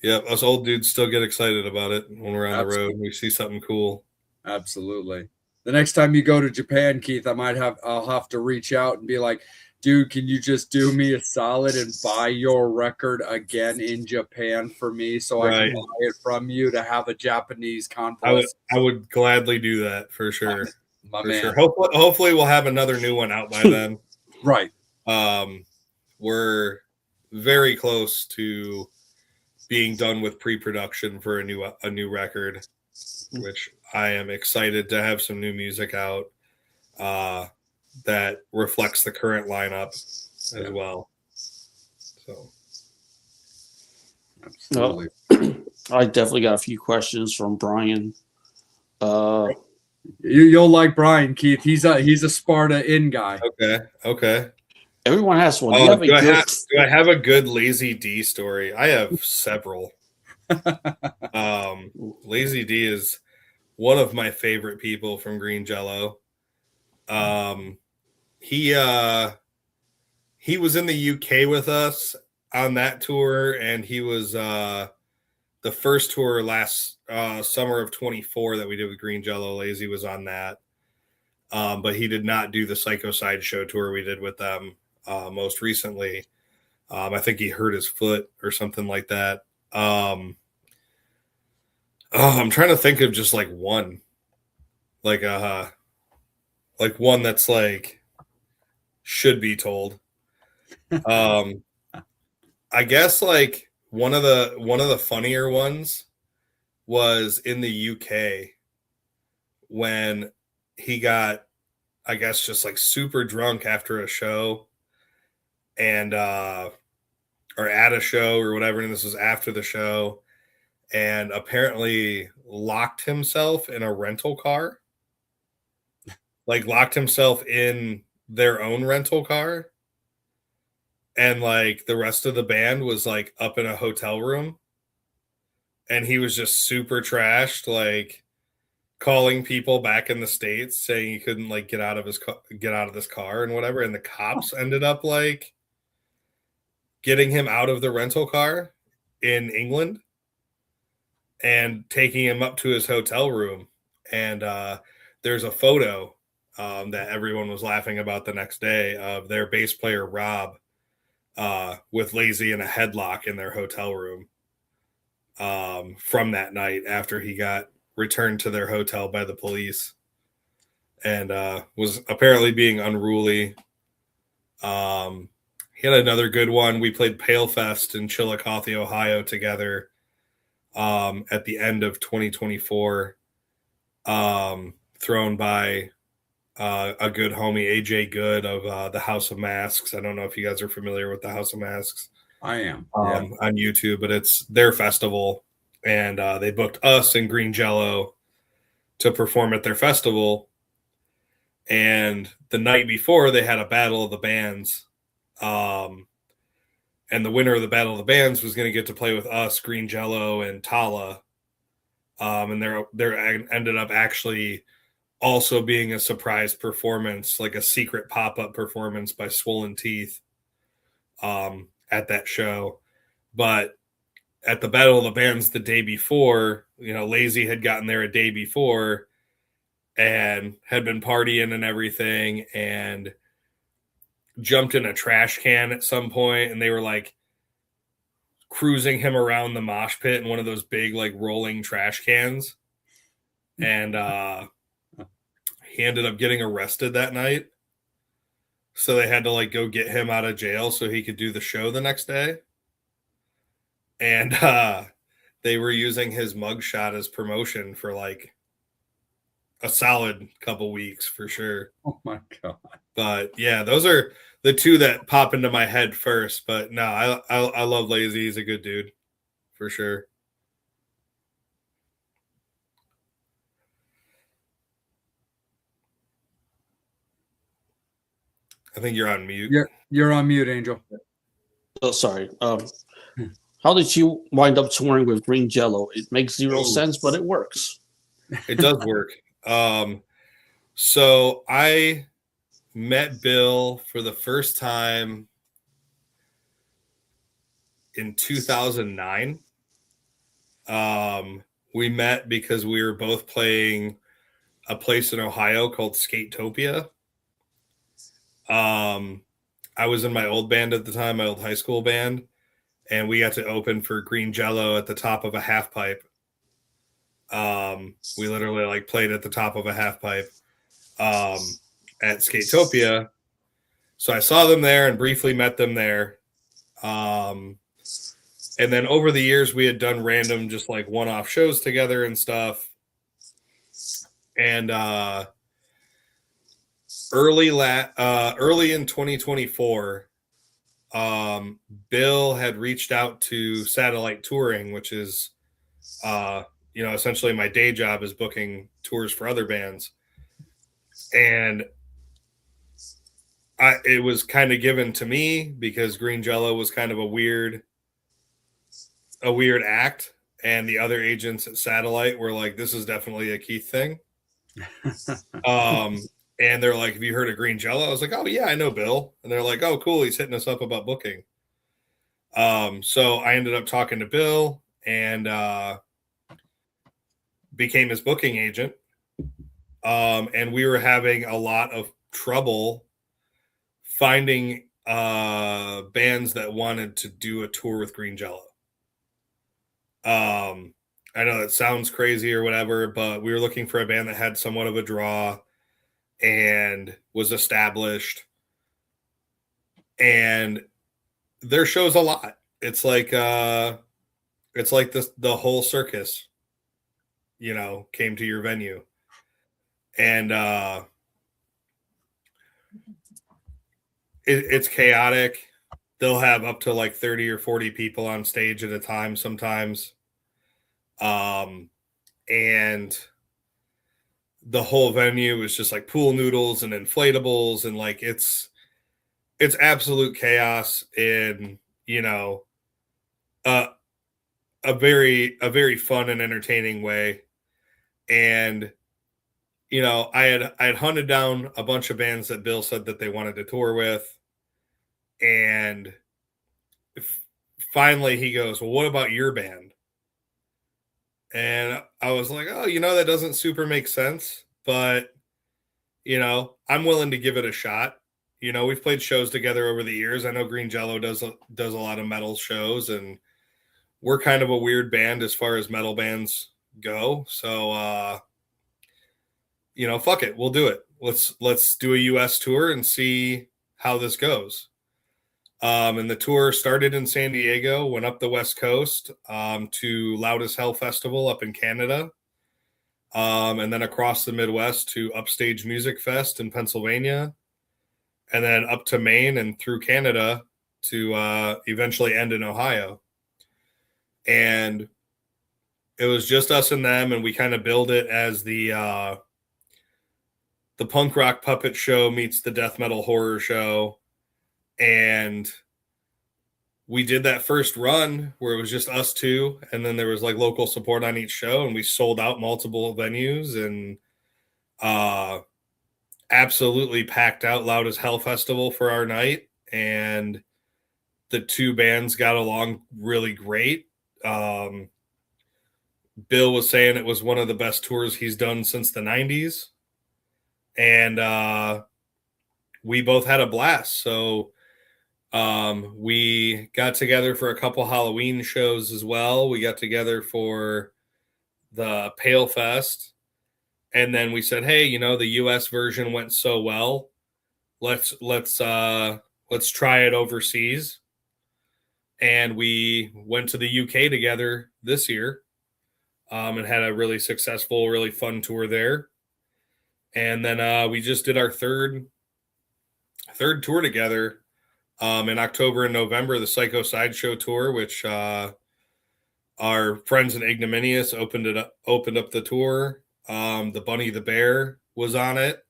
B: Yep. Us old dudes still get excited about it when we're on the road and we see something cool.
A: Absolutely. The next time you go to Japan, Keith, I'll have to reach out and be like, dude, can you just do me a solid and buy your record again in Japan for me so I can buy it from you to have a Japanese Convalescence?
B: I would gladly do that for sure.
A: My man.
B: Sure. Hopefully we'll have another new one out by then.
A: Right.
B: We're very close to being done with pre-production for a new record, which I am excited to have some new music out that reflects the current lineup as well. So,
A: absolutely.
C: I definitely got a few questions from Brian.
A: You'll like Brian, Keith. He's a Sparta in guy.
B: Okay.
C: Everyone has one.
B: Do I have a good Lazy D story? I have several. Lazy D is one of my favorite people from Green Jello. He was in the UK with us on that tour, and he was the first tour last summer of 24 that we did with Green Jello. Lazy was on that, but he did not do the Psycho Sideshow tour we did with them most recently. I think he hurt his foot or something like that. I'm trying to think of just like one, like one that's like should be told. I guess like one of the funnier ones was in the UK when he got, I guess, just like super drunk after a show and or at a show or whatever, and this was after the show, and apparently locked himself in a rental car, like locked himself in their own rental car, and like the rest of the band was like up in a hotel room, and he was just super trashed, like calling people back in the States saying he couldn't like get out of this car and whatever, and the cops ended up like getting him out of the rental car in England and taking him up to his hotel room. And there's a photo that everyone was laughing about the next day of their bass player, Rob, with Lazy in a headlock in their hotel room from that night after he got returned to their hotel by the police and was apparently being unruly. He had another good one. We played Pale Fest in Chillicothe, Ohio together at the end of 2024, thrown by a good homie, AJ Good of the House of Masks. I don't know if you guys are familiar with the House of Masks.
A: I am.
B: On YouTube, but it's their festival, and they booked us and Green Jello to perform at their festival. And the night before, they had a battle of the bands. And the winner of the Battle of the Bands was going to get to play with us, Green Jello, and Tala. And there ended up actually also being a surprise performance, like a secret pop-up performance by Swollen Teeth at that show. But at the Battle of the Bands the day before, Lazy had gotten there a day before and had been partying and everything, and jumped in a trash can at some point, and they were like cruising him around the mosh pit in one of those big like rolling trash cans, and he ended up getting arrested that night, so they had to like go get him out of jail so he could do the show the next day. And they were using his mugshot as promotion for like a solid couple weeks for sure.
A: Oh my God.
B: But yeah, those are the two that pop into my head first. But no, I love Lazy. He's a good dude for sure. I think you're on mute.
A: You're on mute, Angel.
C: Oh, sorry. How did you wind up touring with Green Jello? It makes zero sense, but it works.
B: It does work. So I met Bill for the first time in 2009. We met because we were both playing a place in Ohio called Skatopia. I was in my old band at the time, my old high school band, and we got to open for Green Jello at the top of a half pipe. We literally like played at the top of a half pipe at Skatopia. So I saw them there and briefly met them there. And then over the years, we had done random, just like one-off shows together and stuff. And early in 2024, Bill had reached out to Satellite Touring, which is, essentially my day job is booking tours for other bands. And it was kind of given to me because Green Jello was kind of a weird act. And the other agents at Satellite were like, this is definitely a Keith thing. And they're like, have you heard of Green Jello? I was like, oh yeah, I know Bill. And they're like, oh cool, he's hitting us up about booking. So I ended up talking to Bill and became his booking agent. And we were having a lot of trouble finding bands that wanted to do a tour with Green Jello. I know that sounds crazy or whatever, but we were looking for a band that had somewhat of a draw and was established. And their show's a lot. It's like the whole circus, came to your venue. And it's chaotic. They'll have up to like 30 or 40 people on stage at a time sometimes. And the whole venue is just like pool noodles and inflatables, and like it's absolute chaos in, a very fun and entertaining way. And I had hunted down a bunch of bands that Bill said that they wanted to tour with. And finally he goes, well, what about your band? And I was like, oh, that doesn't super make sense, but I'm willing to give it a shot. We've played shows together over the years. I know Green Jello does a lot of metal shows, and we're kind of a weird band as far as metal bands go. So, fuck it. We'll do it. Let's do a US tour and see how this goes. And the tour started in San Diego, went up the West Coast to Loud as Hell Festival up in Canada. And then across the Midwest to Upstage Music Fest in Pennsylvania. And then up to Maine and through Canada to eventually end in Ohio. And it was just us and them, and we kind of billed it as the punk rock puppet show meets the death metal horror show. And we did that first run where it was just us two, and then there was like local support on each show, and we sold out multiple venues and absolutely packed out Loud as Hell Festival for our night. And the two bands got along really great. Bill was saying it was one of the best tours he's done since the 90s. And we both had a blast. So we got together for a couple Halloween shows as well. We got together for the Pale Fest. And then we said, hey, the US version went so well. Let's try it overseas. And we went to the UK together this year and had a really successful, really fun tour there. And then we just did our third tour together in October and November, the Psycho Sideshow tour, which our friends in Ignominious opened up the tour. The Bunny the Bear was on it.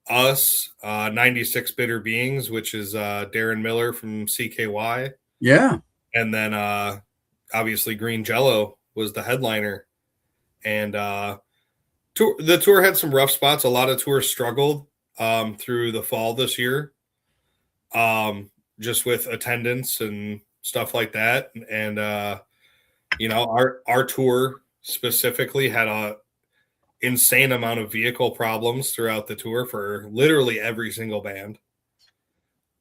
B: Us, 96 Bitter Beings, which is Darren Miller from CKY.
A: Yeah.
B: And then obviously Green Jello was the headliner. And The tour had some rough spots. A lot of tours struggled through the fall this year, just with attendance and stuff like that. And our tour specifically had a insane amount of vehicle problems throughout the tour for literally every single band.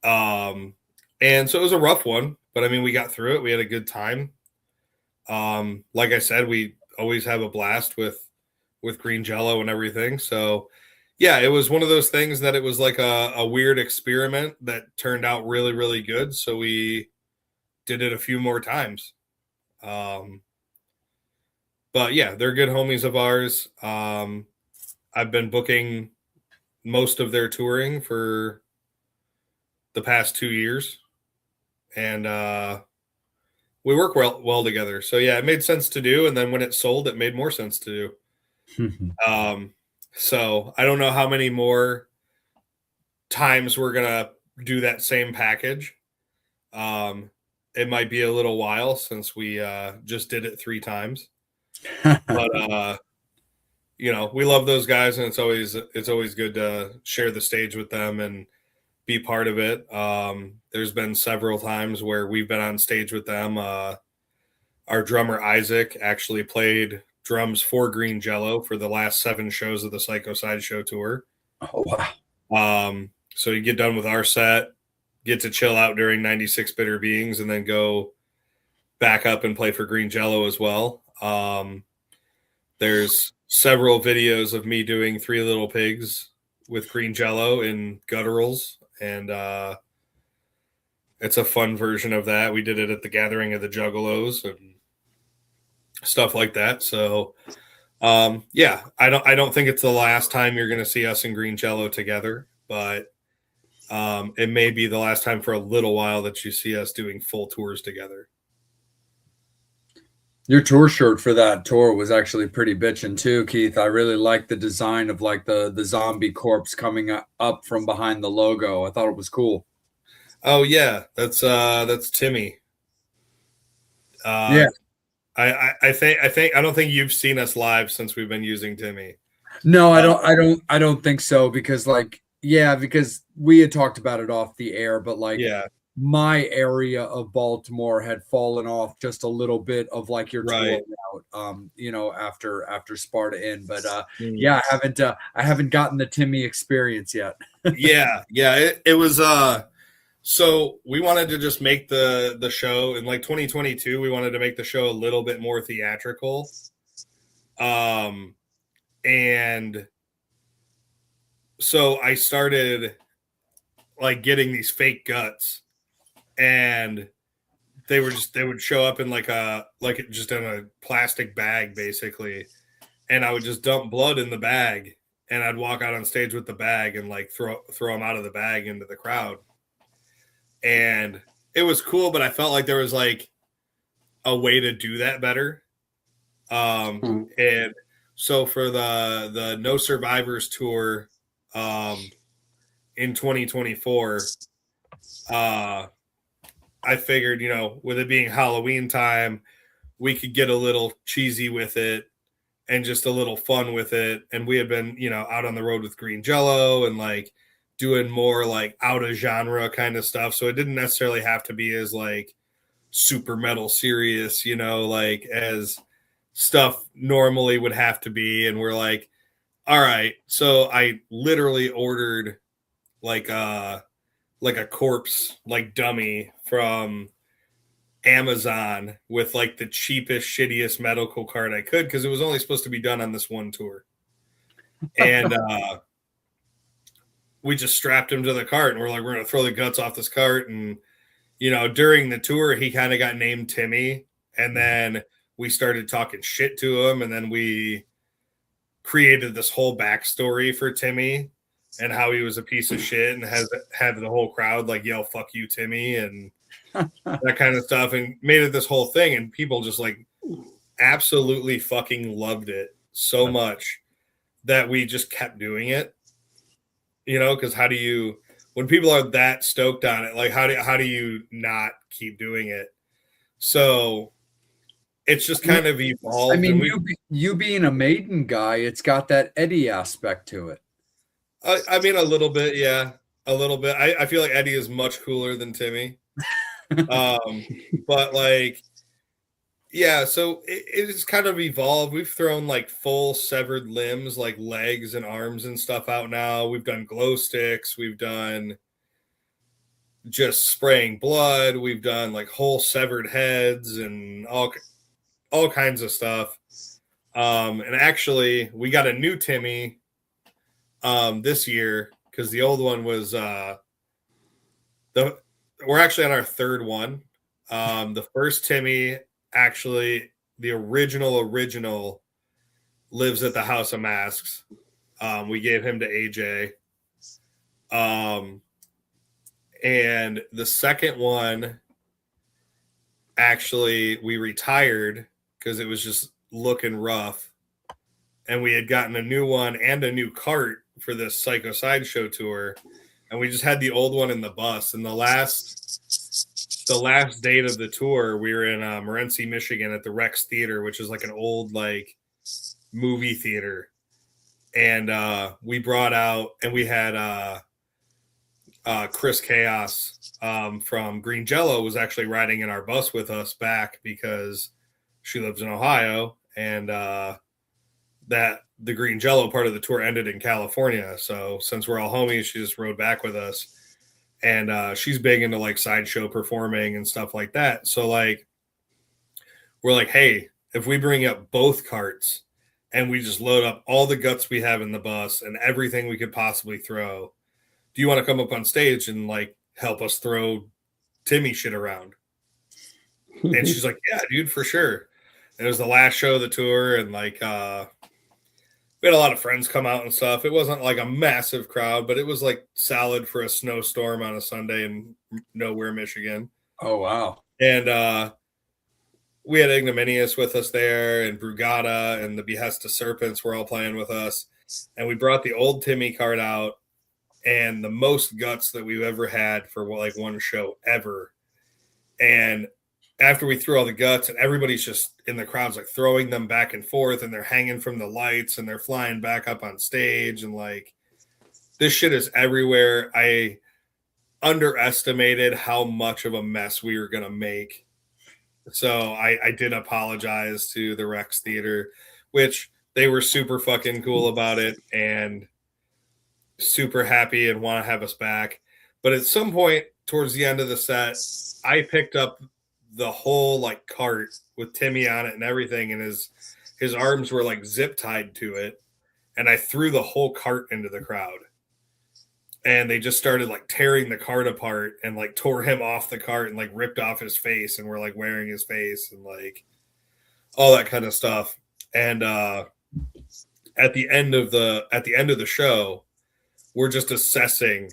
B: And so it was a rough one, but I mean, we got through it. We had a good time. Like I said, we always have a blast with Green Jello and everything. So yeah, it was one of those things that it was like a weird experiment that turned out really, really good. So we did it a few more times. But yeah, they're good homies of ours. I've been booking most of their touring for the past 2 years, and we work well together. So yeah, it made sense to do. And then when it sold, it made more sense to do. So I don't know how many more times we're gonna do that same package. It might be a little while since we just did it 3 times. But we love those guys, and it's always good to share the stage with them and be part of it. There's been several times where we've been on stage with them. Our drummer Isaac actually played drums for Green Jello for the last 7 shows of the Psycho Sideshow tour.
A: Oh wow!
B: So you get done with our set, get to chill out during 96 Bitter Beings, and then go back up and play for Green Jello as well. There's several videos of me doing 3 Little Pigs with Green Jello in gutturals, and it's a fun version of that. We did it at the Gathering of the Juggalos and stuff like that. So yeah, I don't think it's the last time you're going to see us in Green Jello together, but it may be the last time for a little while that you see us doing full tours together.
A: Your tour shirt for that tour was actually pretty bitchin' too, Keith. I really liked the design of like the zombie corpse coming up from behind the logo. I thought it was cool.
B: Oh yeah, that's Timmy.
A: Yeah.
B: I don't think you've seen us live since we've been using Timmy.
A: No, I don't think so, because because we had talked about it off the air, but my area of Baltimore had fallen off just a little bit of like your tour route, after Sparta in, but yeah, I haven't gotten the Timmy experience yet.
B: yeah, it was so we wanted to just make the show in like 2022. We wanted to make the show a little bit more theatrical, and so I started like getting these fake guts, and they would show up in just in a plastic bag basically, and I would just dump blood in the bag, and I'd walk out on stage with the bag and like throw them out of the bag into the crowd. And it was cool, but I felt like there was like a way to do that better. And so for the No Survivors tour in 2024, I figured, with it being Halloween time, we could get a little cheesy with it and just a little fun with it. And we had been, out on the road with Green Jello and like doing more like out of genre kind of stuff. So it didn't necessarily have to be as like super metal serious, like as stuff normally would have to be. And we're like, all right. So I literally ordered like a corpse, like dummy from Amazon with like the cheapest, shittiest medical card I could, because it was only supposed to be done on this one tour. And we just strapped him to the cart, and we're like, we're going to throw the guts off this cart. And, during the tour, he kind of got named Timmy. And then we started talking shit to him. And then we created this whole backstory for Timmy and how he was a piece of shit and had the whole crowd like yell, "Fuck you, Timmy," and that kind of stuff, and made it this whole thing. And people just like absolutely fucking loved it so much that we just kept doing it. Because when people are that stoked on it, like how do you not keep doing it? So it's just kind of evolved.
A: I mean, you being a Maiden guy, it's got that Eddie aspect to it.
B: I mean, a little bit, yeah, a little bit. I feel like Eddie is much cooler than Timmy. But like, yeah, so it's kind of evolved. We've thrown like full severed limbs, like legs and arms and stuff out now. We've done glow sticks. We've done just spraying blood. We've done like whole severed heads and all kinds of stuff. And actually, we got a new Timmy this year because the old one was we're actually on our third one. The first Timmy, actually, the original lives at the House of Masks. We gave him to AJ. And the second one, actually, we retired because it was just looking rough. And we had gotten a new one and a new cart for this Psycho Sideshow tour. And we just had the old one in the bus. And the last date of the tour, we were in Morenci, Michigan at the Rex Theater, which is like an old like movie theater. And we brought out, and we had Chris Chaos from Green Jello was actually riding in our bus with us back because she lives in Ohio, and that the Green Jello part of the tour ended in California. So since we're all homies, she just rode back with us. And she's big into like sideshow performing and stuff like that. So like, we're like, hey, if we bring up both carts and we just load up all the guts we have in the bus and everything we could possibly throw, do you want to come up on stage and like help us throw Timmy shit around? And she's like, yeah, dude, for sure. And it was the last show of the tour, and like we had a lot of friends come out and stuff. It wasn't like a massive crowd, but it was like solid for a snowstorm on a Sunday in nowhere, Michigan.
A: Oh, wow.
B: And we had Ignominious with us there, and Brugada and the Behest of Serpents were all playing with us. And we brought the old Timmy card out, and the most guts that we've ever had for like one show ever. And after we threw all the guts, and everybody's just in the crowds like throwing them back and forth, and they're hanging from the lights and they're flying back up on stage, and like this shit is everywhere. I underestimated how much of a mess we were gonna make. So I did apologize to the Rex Theater, which they were super fucking cool about it and super happy and want to have us back. But at some point towards the end of the set, I picked up the whole like cart with Timmy on it and everything, and his arms were like zip tied to it, and I threw the whole cart into the crowd, and they just started like tearing the cart apart and like tore him off the cart and like ripped off his face, and were like wearing his face and like all that kind of stuff. And at the end of the show, we're just assessing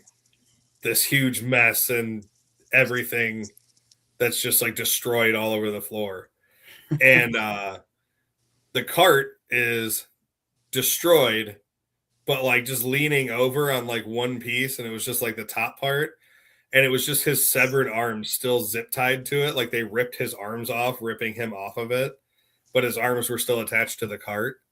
B: this huge mess and everything that's just like destroyed all over the floor. And the cart is destroyed, but like just leaning over on like one piece, and it was just like the top part, and it was just his severed arms still zip tied to it. Like they ripped his arms off, ripping him off of it, but his arms were still attached to the cart.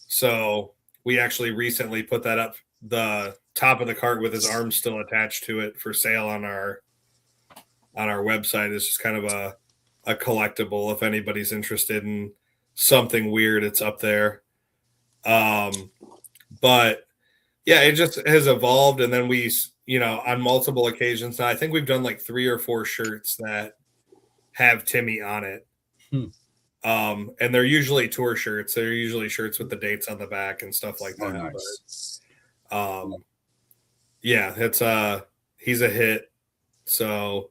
B: So we actually recently put that up, the top of the cart with his arms still attached to it, for sale on our website. It's just kind of a collectible. If anybody's interested in something weird, it's up there. But yeah, it just has evolved. And then we, on multiple occasions now, I think we've done like 3 or 4 shirts that have Timmy on it. And they're usually tour shirts. They're usually shirts with the dates on the back and stuff like that. Oh, nice. But, yeah, he's a hit. So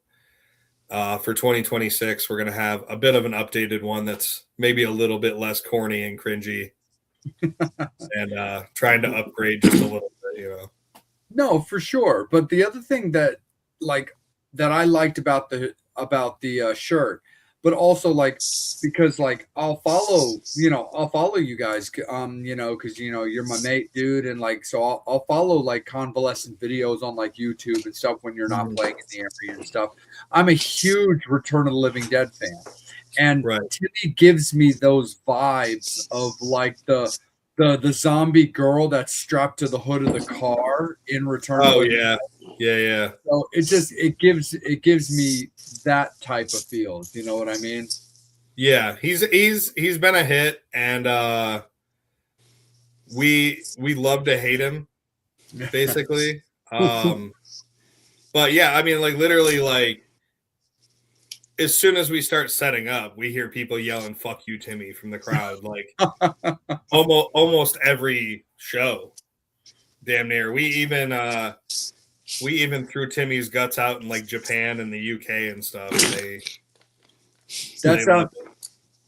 B: for 2026, we're going to have a bit of an updated one that's maybe a little bit less corny and cringy, and trying to upgrade just a little bit,
A: No, for sure. But the other thing that I liked about the shirt, but also like, because like I'll follow you guys, because you're my mate, dude, and like, so I'll follow like Convalescent videos on like YouTube and stuff when you're not playing in the area and stuff. I'm a huge Return of the Living Dead fan, And Timmy gives me those vibes of like the zombie girl that's strapped to the hood of the car in Return.
B: Oh yeah.
A: So it gives me that type of feel. You know what I mean?
B: Yeah, he's been a hit, and we love to hate him, basically. But yeah, I mean, like literally, like as soon as we start setting up, we hear people yelling "fuck you, Timmy" from the crowd, like almost every show, damn near. We even threw Timmy's guts out in like Japan and the UK and stuff.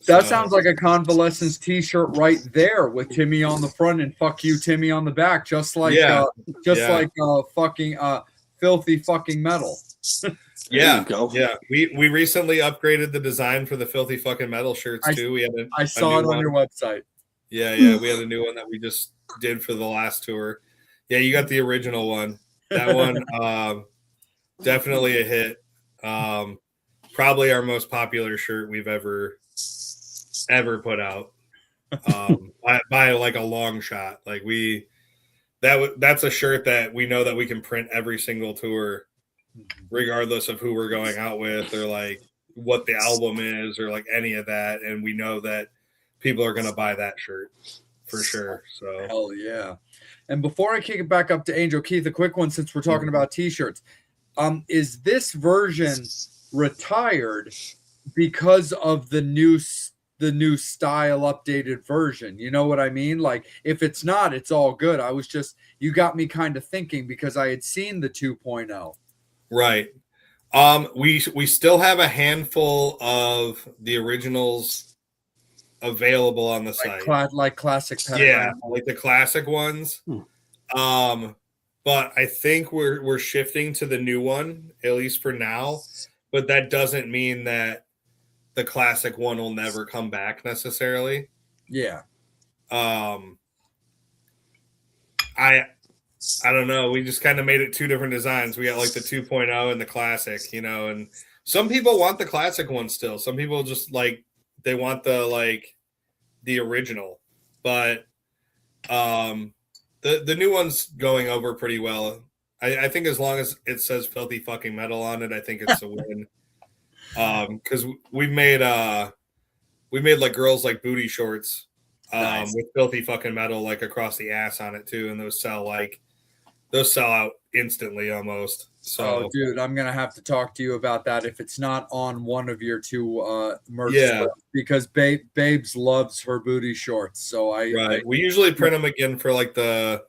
A: That sounds like a Convalescence T-shirt right there with Timmy on the front and "fuck you, Timmy" on the back, just like fucking filthy fucking metal.
B: Yeah. We recently upgraded the design for the filthy fucking metal shirts too.
A: I saw it on your website.
B: Yeah. We had a new one that we just did for the last tour. Yeah, you got the original one. That one, definitely a hit. Probably our most popular shirt we've ever put out. By like a long shot. Like that's a shirt that we know that we can print every single tour, regardless of who we're going out with or like what the album is or like any of that. And we know that people are going to buy that shirt for sure. So
A: hell yeah. And before I kick it back up to Angel, Keith, a quick one since we're talking about T-shirts. Is this version retired because of the new style updated version? You know what I mean? Like if it's not, it's all good. You got me kind of thinking because I had seen the 2.0.
B: Right. We still have a handful of the originals available on the site.
A: Like classic
B: Pentagram. Yeah, like the classic ones. But I think we're shifting to the new one, at least for now. But that doesn't mean that the classic one will never come back necessarily.
A: Yeah.
B: I don't know. We just kind of made it two different designs. We got like the 2.0 and the classic, and some people want the classic one still. Some people just like they want the original. But the new one's going over pretty well. I think as long as it says filthy fucking metal on it, I think it's a win. Because we made like girls like booty shorts with filthy fucking metal like across the ass on it too, and those sell out instantly almost. So
A: dude, I'm gonna have to talk to you about that if it's not on one of your two merch stores, because Babes loves her booty shorts. So
B: we usually print them again for like the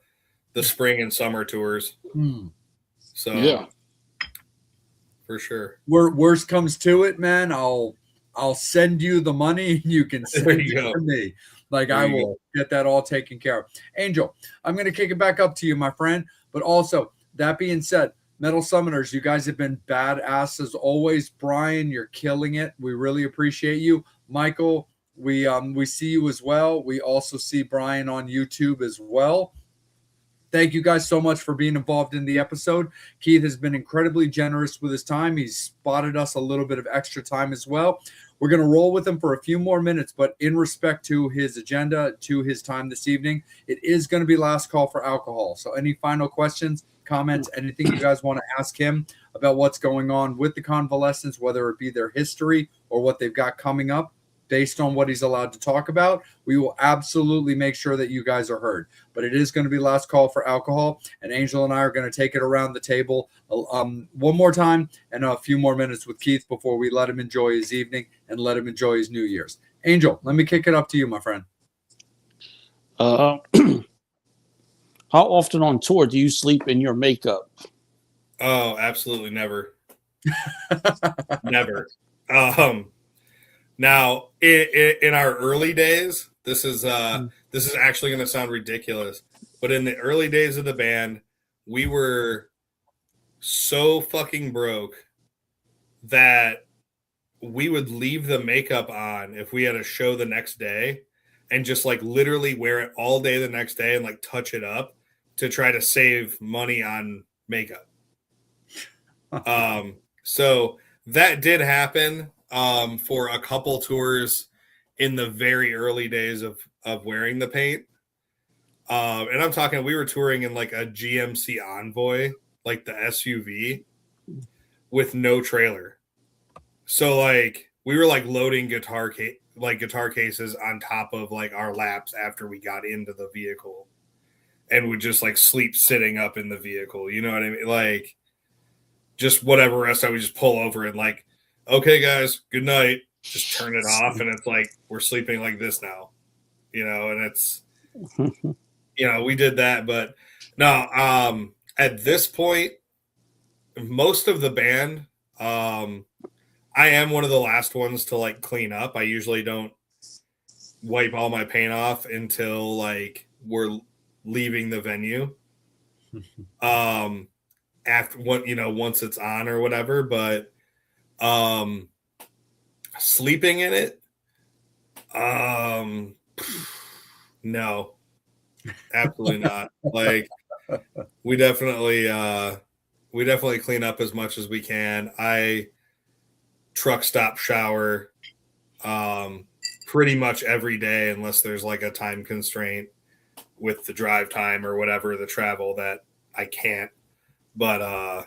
B: spring and summer tours. So yeah, for sure.
A: Worst comes to it, man, I'll send you the money and you can send it to me. Like I will get that all taken care of. Angel, I'm going to kick it back up to you, my friend. But also, that being said, Metal Summoners, you guys have been badass as always. Brian, you're killing it. We really appreciate you. Michael, we see you as well. We also see Brian on YouTube as well. Thank you guys so much for being involved in the episode. Keith has been incredibly generous with his time. He's spotted us a little bit of extra time as well. We're going to roll with him for a few more minutes, but in respect to his agenda, to his time this evening, it is going to be last call for alcohol. So any final questions, comments, anything you guys want to ask him about what's going on with the Convalescence, whether it be their history or what they've got coming up, based on what he's allowed to talk about, we will absolutely make sure that you guys are heard. But it is going to be last call for alcohol, and Angel and I are going to take it around the table one more time and a few more minutes with Keith before we let him enjoy his evening and let him enjoy his New Year's. Angel, let me kick it up to you, my friend.
C: How often on tour do you sleep in your makeup?
B: Oh, absolutely never. Never. Now, in our early days, this is actually going to sound ridiculous, but in the early days of the band, we were so fucking broke that we would leave the makeup on if we had a show the next day and just like literally wear it all day the next day and like touch it up to try to save money on makeup. So that did happen. for a couple tours in the very early days of wearing the paint. And I'm talking, we were touring in like a GMC Envoy, like the SUV, with no trailer. So like we were like loading guitar cases on top of like our laps after we got into the vehicle, and would just like sleep sitting up in the vehicle. You know what I mean? Like just whatever rest, I would just pull over and like, okay, guys, good night. Just turn it off, and it's like we're sleeping like this now, you know. And it's, you know, we did that, but no. At this point, most of the band, I am one of the last ones to like clean up. I usually don't wipe all my paint off until like we're leaving the venue. After what, you know, once it's on or whatever, but sleeping in it, no, absolutely not. Like we definitely clean up as much as we can. I truck stop shower pretty much every day unless there's like a time constraint with the drive time or whatever, the travel that I can't. But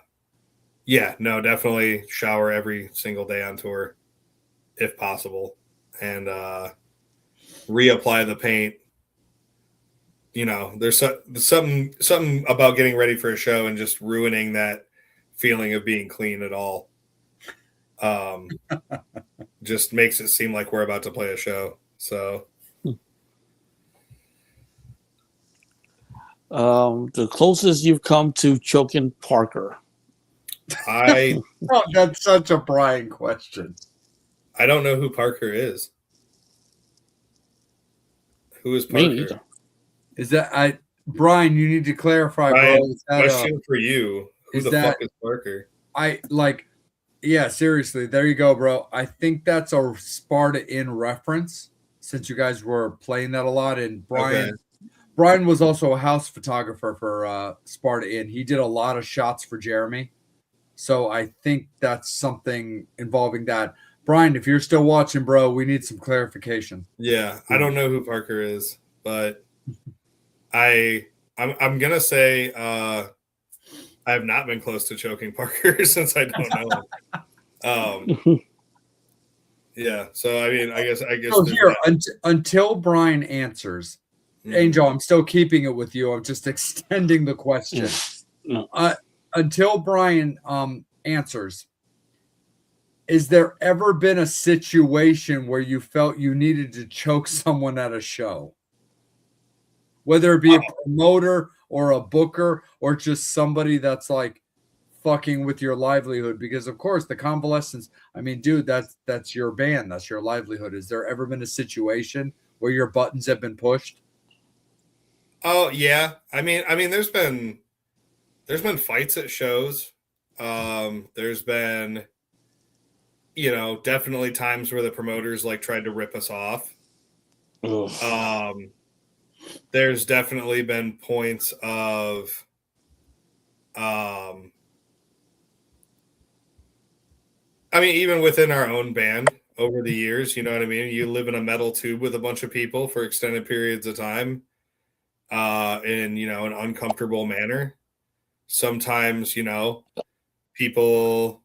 B: yeah, no, definitely shower every single day on tour if possible, and reapply the paint. You know, there's something about getting ready for a show and just ruining that feeling of being clean at all. Just makes it seem like we're about to play a show. So
C: the closest you've come to choking Parker.
B: oh,
A: that's such a Brian question.
B: I don't know who Parker is. Who is Parker?
C: Me neither.
A: Is that Brian? You need to clarify,
B: Brian,
A: bro. Is that,
B: question for you: Who the fuck is Parker?
A: Yeah, seriously. There you go, bro. I think that's a Sparta Inn reference, since you guys were playing that a lot. And Brian was also a house photographer for Sparta Inn. He did a lot of shots for Jeremy. So I think that's something involving that. Brian, if you're still watching, bro, we need some clarification.
B: Yeah, I don't know who Parker is, but I'm gonna say I have not been close to choking Parker since I don't know. Yeah, so I mean, I guess.
A: So here, until Brian answers, Angel, I'm still keeping it with you. I'm just extending the question. Until Brian answers, is there ever been a situation where you felt you needed to choke someone at a show? Whether it be a promoter or a booker or just somebody that's like fucking with your livelihood, because of course the Convalescence, I mean, dude, that's your band, that's your livelihood. Has there ever been a situation where your buttons have been pushed?
B: Oh yeah, I mean, there's been fights at shows. There's been, you know, definitely times where the promoters like tried to rip us off. There's definitely been points of I mean, even within our own band over the years, you know what I mean? You live in a metal tube with a bunch of people for extended periods of time in, you know, an uncomfortable manner. Sometimes, you know, people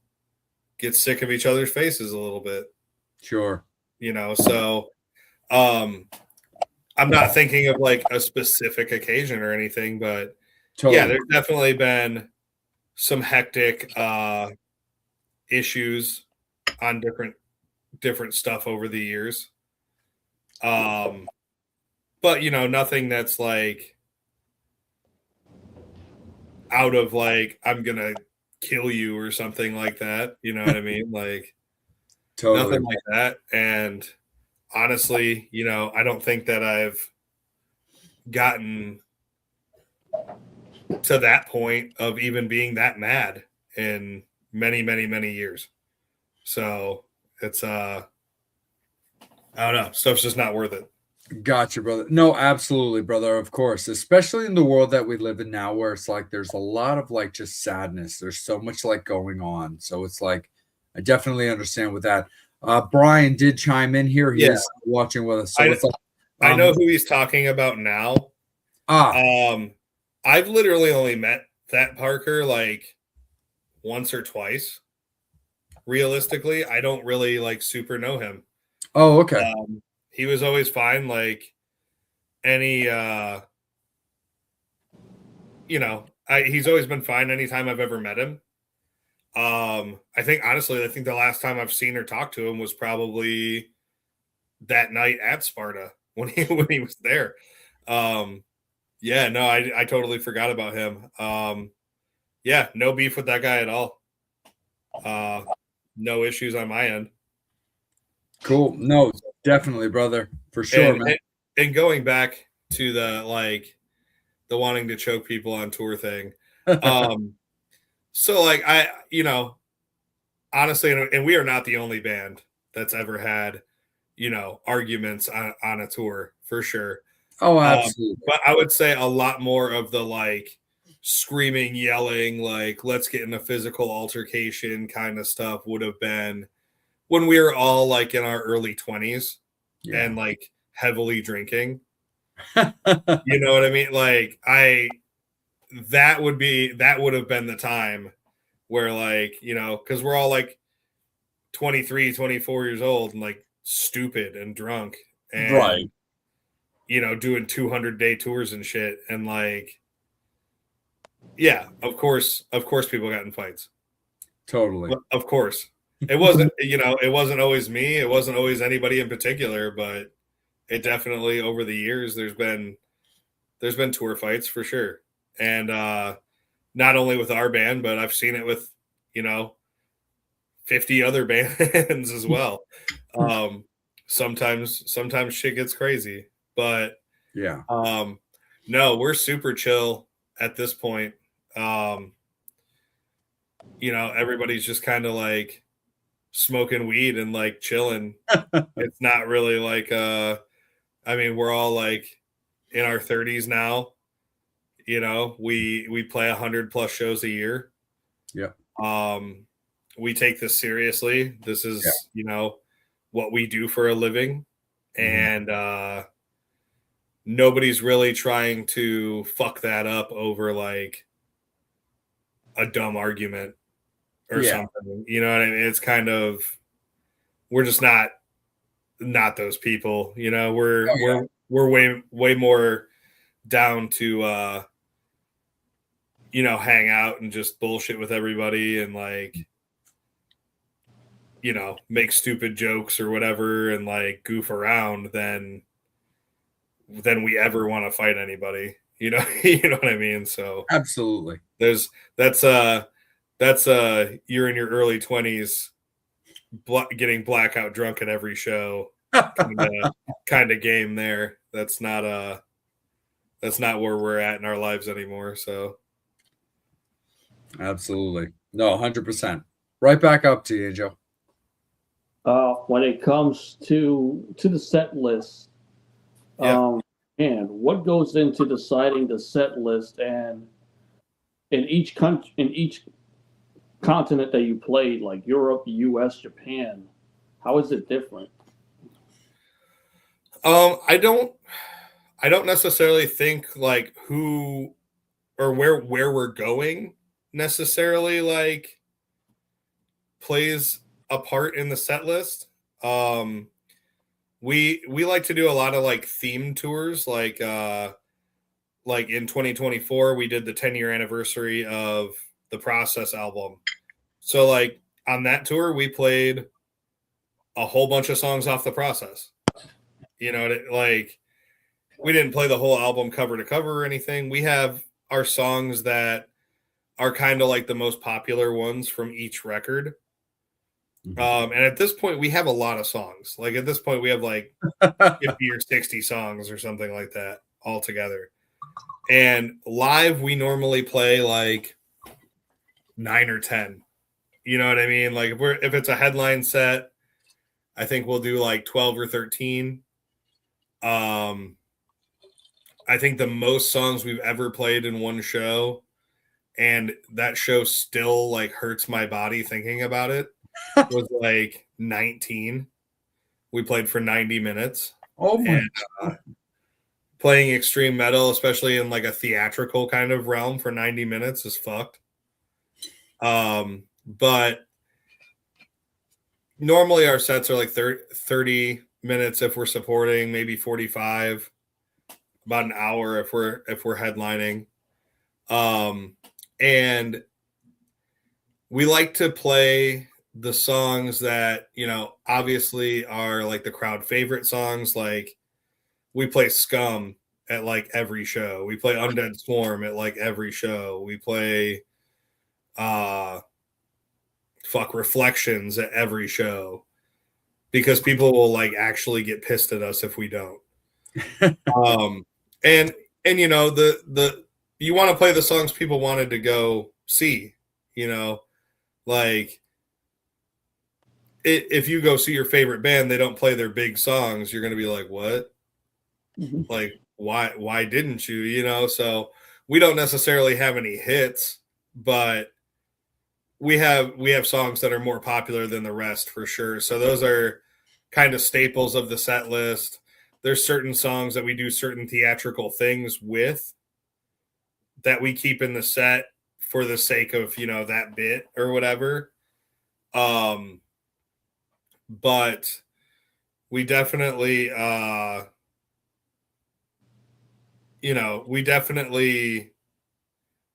B: get sick of each other's faces a little bit.
A: Sure.
B: You know, so I'm not thinking of like a specific occasion or anything, but totally. Yeah, there's definitely been some hectic issues on different stuff over the years. But you know, nothing that's like out of like I'm gonna kill you or something like that. You know what I mean? Like totally. Nothing like that. And honestly, you know, I don't think that I've gotten to that point of even being that mad in many, many, many years. So it's I don't know, stuff's just not worth it.
A: Gotcha, brother. No, absolutely, brother. Of course, especially in the world that we live in now, where it's like there's a lot of like just sadness. There's so much like going on. So it's like I definitely understand with that. Brian did chime in here. He
B: Yeah.
A: is watching with us. So
B: I know who he's talking about now. I've literally only met that Parker like once or twice. Realistically, I don't really like super know him.
A: Oh, okay.
B: He was always fine. Like any, he's always been fine anytime I've ever met him. I think the last time I've seen or talked to him was probably that night at Sparta when he was there. I totally forgot about him. No beef with that guy at all. No issues on my end.
A: Cool. No, definitely, brother, for sure, man.
B: And going back to the wanting to choke people on tour thing. So like honestly, and we are not the only band that's ever had, arguments on a tour for sure.
A: Oh, absolutely.
B: But I would say a lot more of the like screaming, yelling, like let's get in a physical altercation kind of stuff would have been when we were all like in our early 20s and like heavily drinking. You know what I mean? Like that would have been the time where like, because we're all like 23, 24 years old and like stupid and drunk and
C: Right.
B: Doing 200-day tours and shit. And like, of course people got in fights.
A: Totally.
B: Of course. It wasn't, it wasn't always me. It wasn't always anybody in particular, but it definitely over the years, there's been tour fights for sure. And not only with our band, but I've seen it with, 50 other bands as well. Sometimes shit gets crazy, but no, we're super chill at this point. Everybody's just kind of like smoking weed and like chilling. It's not really like we're all like in our 30s now. We play 100+ shows a year. We take this seriously. This is what we do for a living. And nobody's really trying to fuck that up over like a dumb argument or something. You know what I mean? It's kind of, we're just not those people. We're way more down to hang out and just bullshit with everybody and like make stupid jokes or whatever and like goof around than we ever want to fight anybody. You know what I mean? So
A: absolutely.
B: That's you're in your early 20s getting blackout drunk at every show kind of game there. That's not where we're at in our lives anymore. So
A: absolutely. No, 100%. Right back up to you, Joe.
C: When it comes to the set list, and what goes into deciding the set list, and in each country, in each continent that you played, like Europe, US, Japan, how is it different?
B: I don't necessarily think like who or where we're going necessarily like plays a part in the set list. We like to do a lot of like theme tours, like in 2024 we did the 10-year anniversary of the Process album. So like on that tour we played a whole bunch of songs off the Process. Like we didn't play the whole album cover to cover or anything. We have our songs that are kind of like the most popular ones from each record. And at this point, we have a lot of songs. Like at this point, we have like 50 or 60 songs or something like that all together. And live, we normally play like 9 or 10. You know what I mean? Like if it's a headline set, I think we'll do like 12 or 13. I think the most songs we've ever played in one show, and that show still like hurts my body thinking about it, was like 19. We played for 90 minutes.
A: Oh my
B: God. Playing extreme metal, especially in like a theatrical kind of realm for 90 minutes is fucked. But normally our sets are like 30 minutes if we're supporting, maybe 45, about an hour if we're headlining. And we like to play the songs that, you know, obviously are like the crowd favorite songs. Like we play Scum at like every show. We play Undead Swarm at like every show. We play Reflections at every show because people will like actually get pissed at us if we don't. And you know, the you want to play the songs people wanted to go see, you know, like if you go see your favorite band, they don't play their big songs, you're going to be like, what? Mm-hmm. Like, why didn't you, you know? So we don't necessarily have any hits, but we have songs that are more popular than the rest for sure. So those are kind of staples of the set list. There's certain songs that we do certain theatrical things with that we keep in the set for the sake of, you know, that bit or whatever. But we definitely, we definitely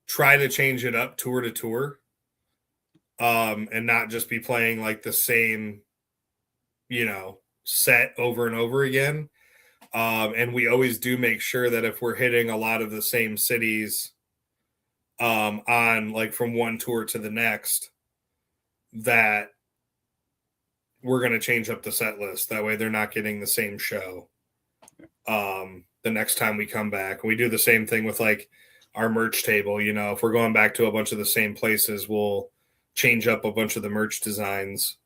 B: try to change it up tour to tour, and not just be playing like the same, you know, set over and over again. And we always do make sure that if we're hitting a lot of the same cities, on like from one tour to the next, that we're going to change up the set list. That way they're not getting the same show the next time we come back. We do the same thing with like our merch table. You know, if we're going back to a bunch of the same places, we'll change up a bunch of the merch designs.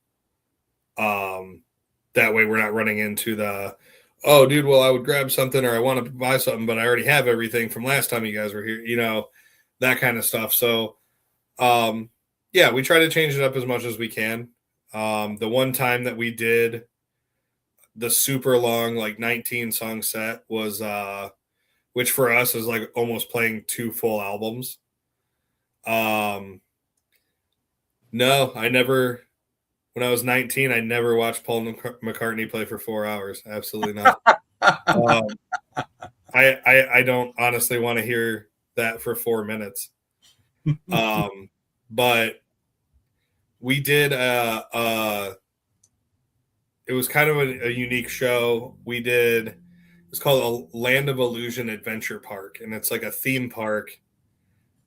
B: That way we're not running into the, oh, dude, well, I would grab something or I want to buy something, but I already have everything from last time you guys were here, you know, that kind of stuff. So, yeah, we try to change it up as much as we can. The one time that we did the super long, like 19 song set was, which for us is like almost playing 2 full albums. No, I never, when I was 19, I never watched Paul McCartney play for 4 hours. Absolutely not. I don't honestly want to hear that for 4 minutes. But we did it was kind of a unique show. We did, it's called a Land of Illusion Adventure Park, and it's like a theme park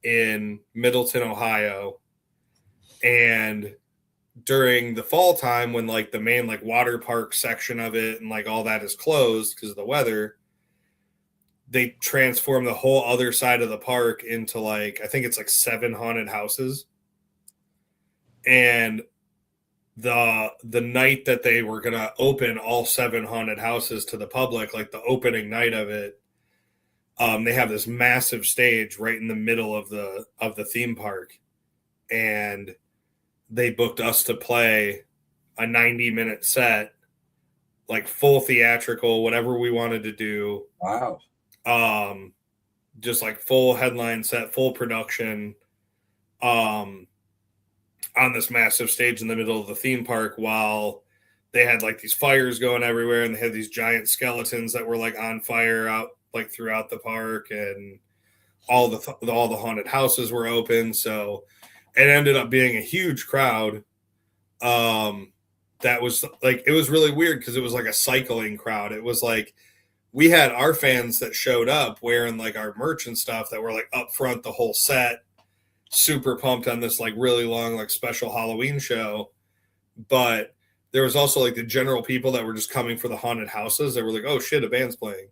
B: in Middleton, Ohio. And during the fall time, when like the main like water park section of it and like all that is closed because of the weather, they transform the whole other side of the park into like, I think it's like 7 haunted houses. And the night that they were going to open all 7 haunted houses to the public, like the opening night of it, they have this massive stage right in the middle of the theme park. And they booked us to play a 90-minute set, like full theatrical, whatever we wanted to do.
A: Wow.
B: Just like full headline set, full production, on this massive stage in the middle of the theme park, while they had like these fires going everywhere and they had these giant skeletons that were like on fire out like throughout the park, and all the haunted houses were open. So it ended up being a huge crowd. That was like, it was really weird because it was like a cycling crowd. It was like, we had our fans that showed up wearing like our merch and stuff that were like up front the whole set, super pumped on this like really long like special Halloween show. But there was also like the general people that were just coming for the haunted houses that were like, oh shit, a band's playing.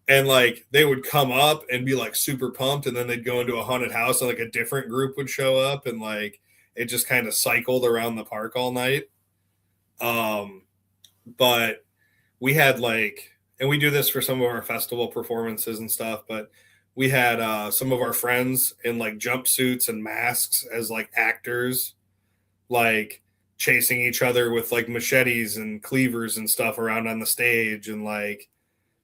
B: and like they would come up and be like super pumped, and then they'd go into a haunted house and like a different group would show up, and like it just kind of cycled around the park all night. But we had like, and we do this for some of our festival performances and stuff, but we had some of our friends in like jumpsuits and masks as like actors, like chasing each other with like machetes and cleavers and stuff around on the stage and like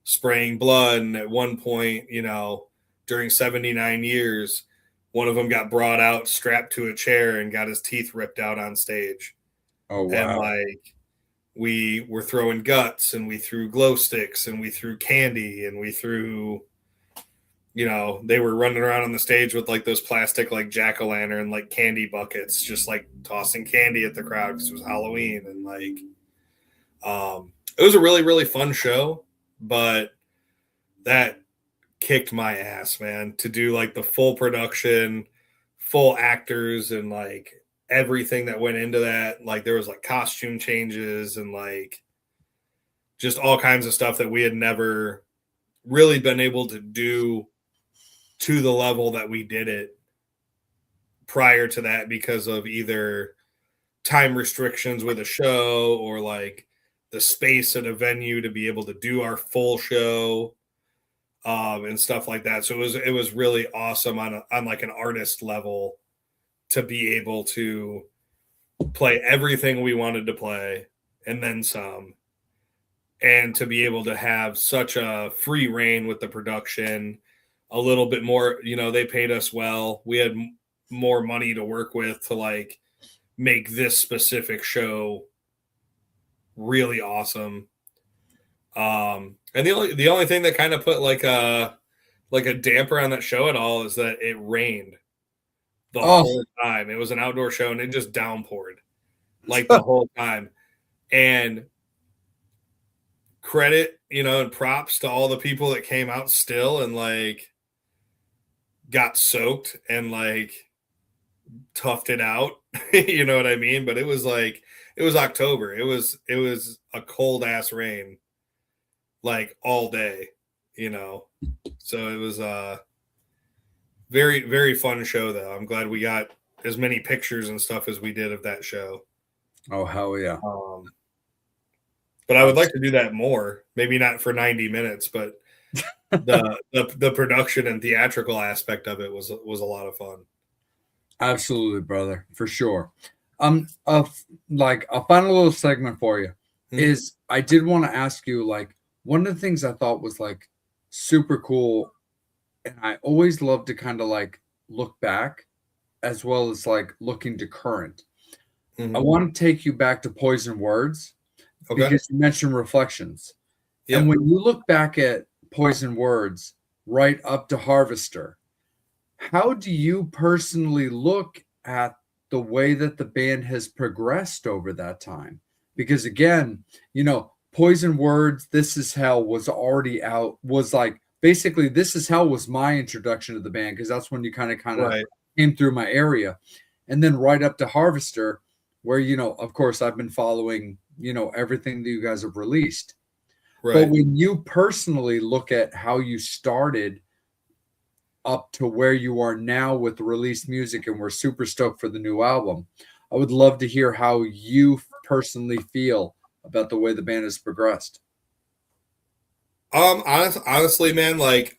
B: spraying blood. And at one point, you know, during 79 years, one of them got brought out, strapped to a chair, and got his teeth ripped out on stage.
A: Oh, wow.
B: And like, we were throwing guts, and we threw glow sticks, and we threw candy, and we threw, you know, they were running around on the stage with like those plastic like jack-o'-lantern like candy buckets, just like tossing candy at the crowd because it was Halloween. And like, it was a really, really fun show, but that kicked my ass, man, to do like the full production, full actors, and like everything that went into that. Like there was like costume changes and like just all kinds of stuff that we had never really been able to do to the level that we did it prior to that, because of either time restrictions with a show or like the space at a venue to be able to do our full show, and stuff like that. So it was really awesome on like an artist level to be able to play everything we wanted to play and then some, and to be able to have such a free reign with the production, a little bit more, you know, they paid us well. We had more money to work with to like make this specific show really awesome. And the only thing that kind of put like a damper on that show at all is that it rained the whole time. It was an outdoor show and it just downpoured like the whole time. And credit, you know, and props to all the people that came out still and like got soaked and like toughed it out. You know what I mean? But it was like, it was October. It was a cold ass rain like all day, you know. So it was a very, very fun show though. I'm glad we got as many pictures and stuff as we did of that show.
A: Oh, hell yeah.
B: But I would like to do that more. Maybe not for 90 minutes, but the production and theatrical aspect of it was a lot of fun.
A: Absolutely, brother, for sure. Like a final little segment for you is I did want to ask you, like, one of the things I thought was like super cool, and I always love to kind of like look back as well as like looking to current. I want to take you back to Poison Words because you mentioned Reflections. Yep. And when you look back at Poison Words right up to Harvester, how do you personally look at the way that the band has progressed over that time? Because again, you know, Poison Words, This Is Hell was already out, was like basically This Is Hell was my introduction to the band because that's when you kind of right. came through my area. And then right up to Harvester, where, you know, of course, I've been following, you know, everything that you guys have released. Right. But when you personally look at how you started up to where you are now with the released music, and we're super stoked for the new album, I would love to hear how you personally feel about the way the band has progressed.
B: Honestly, man, like,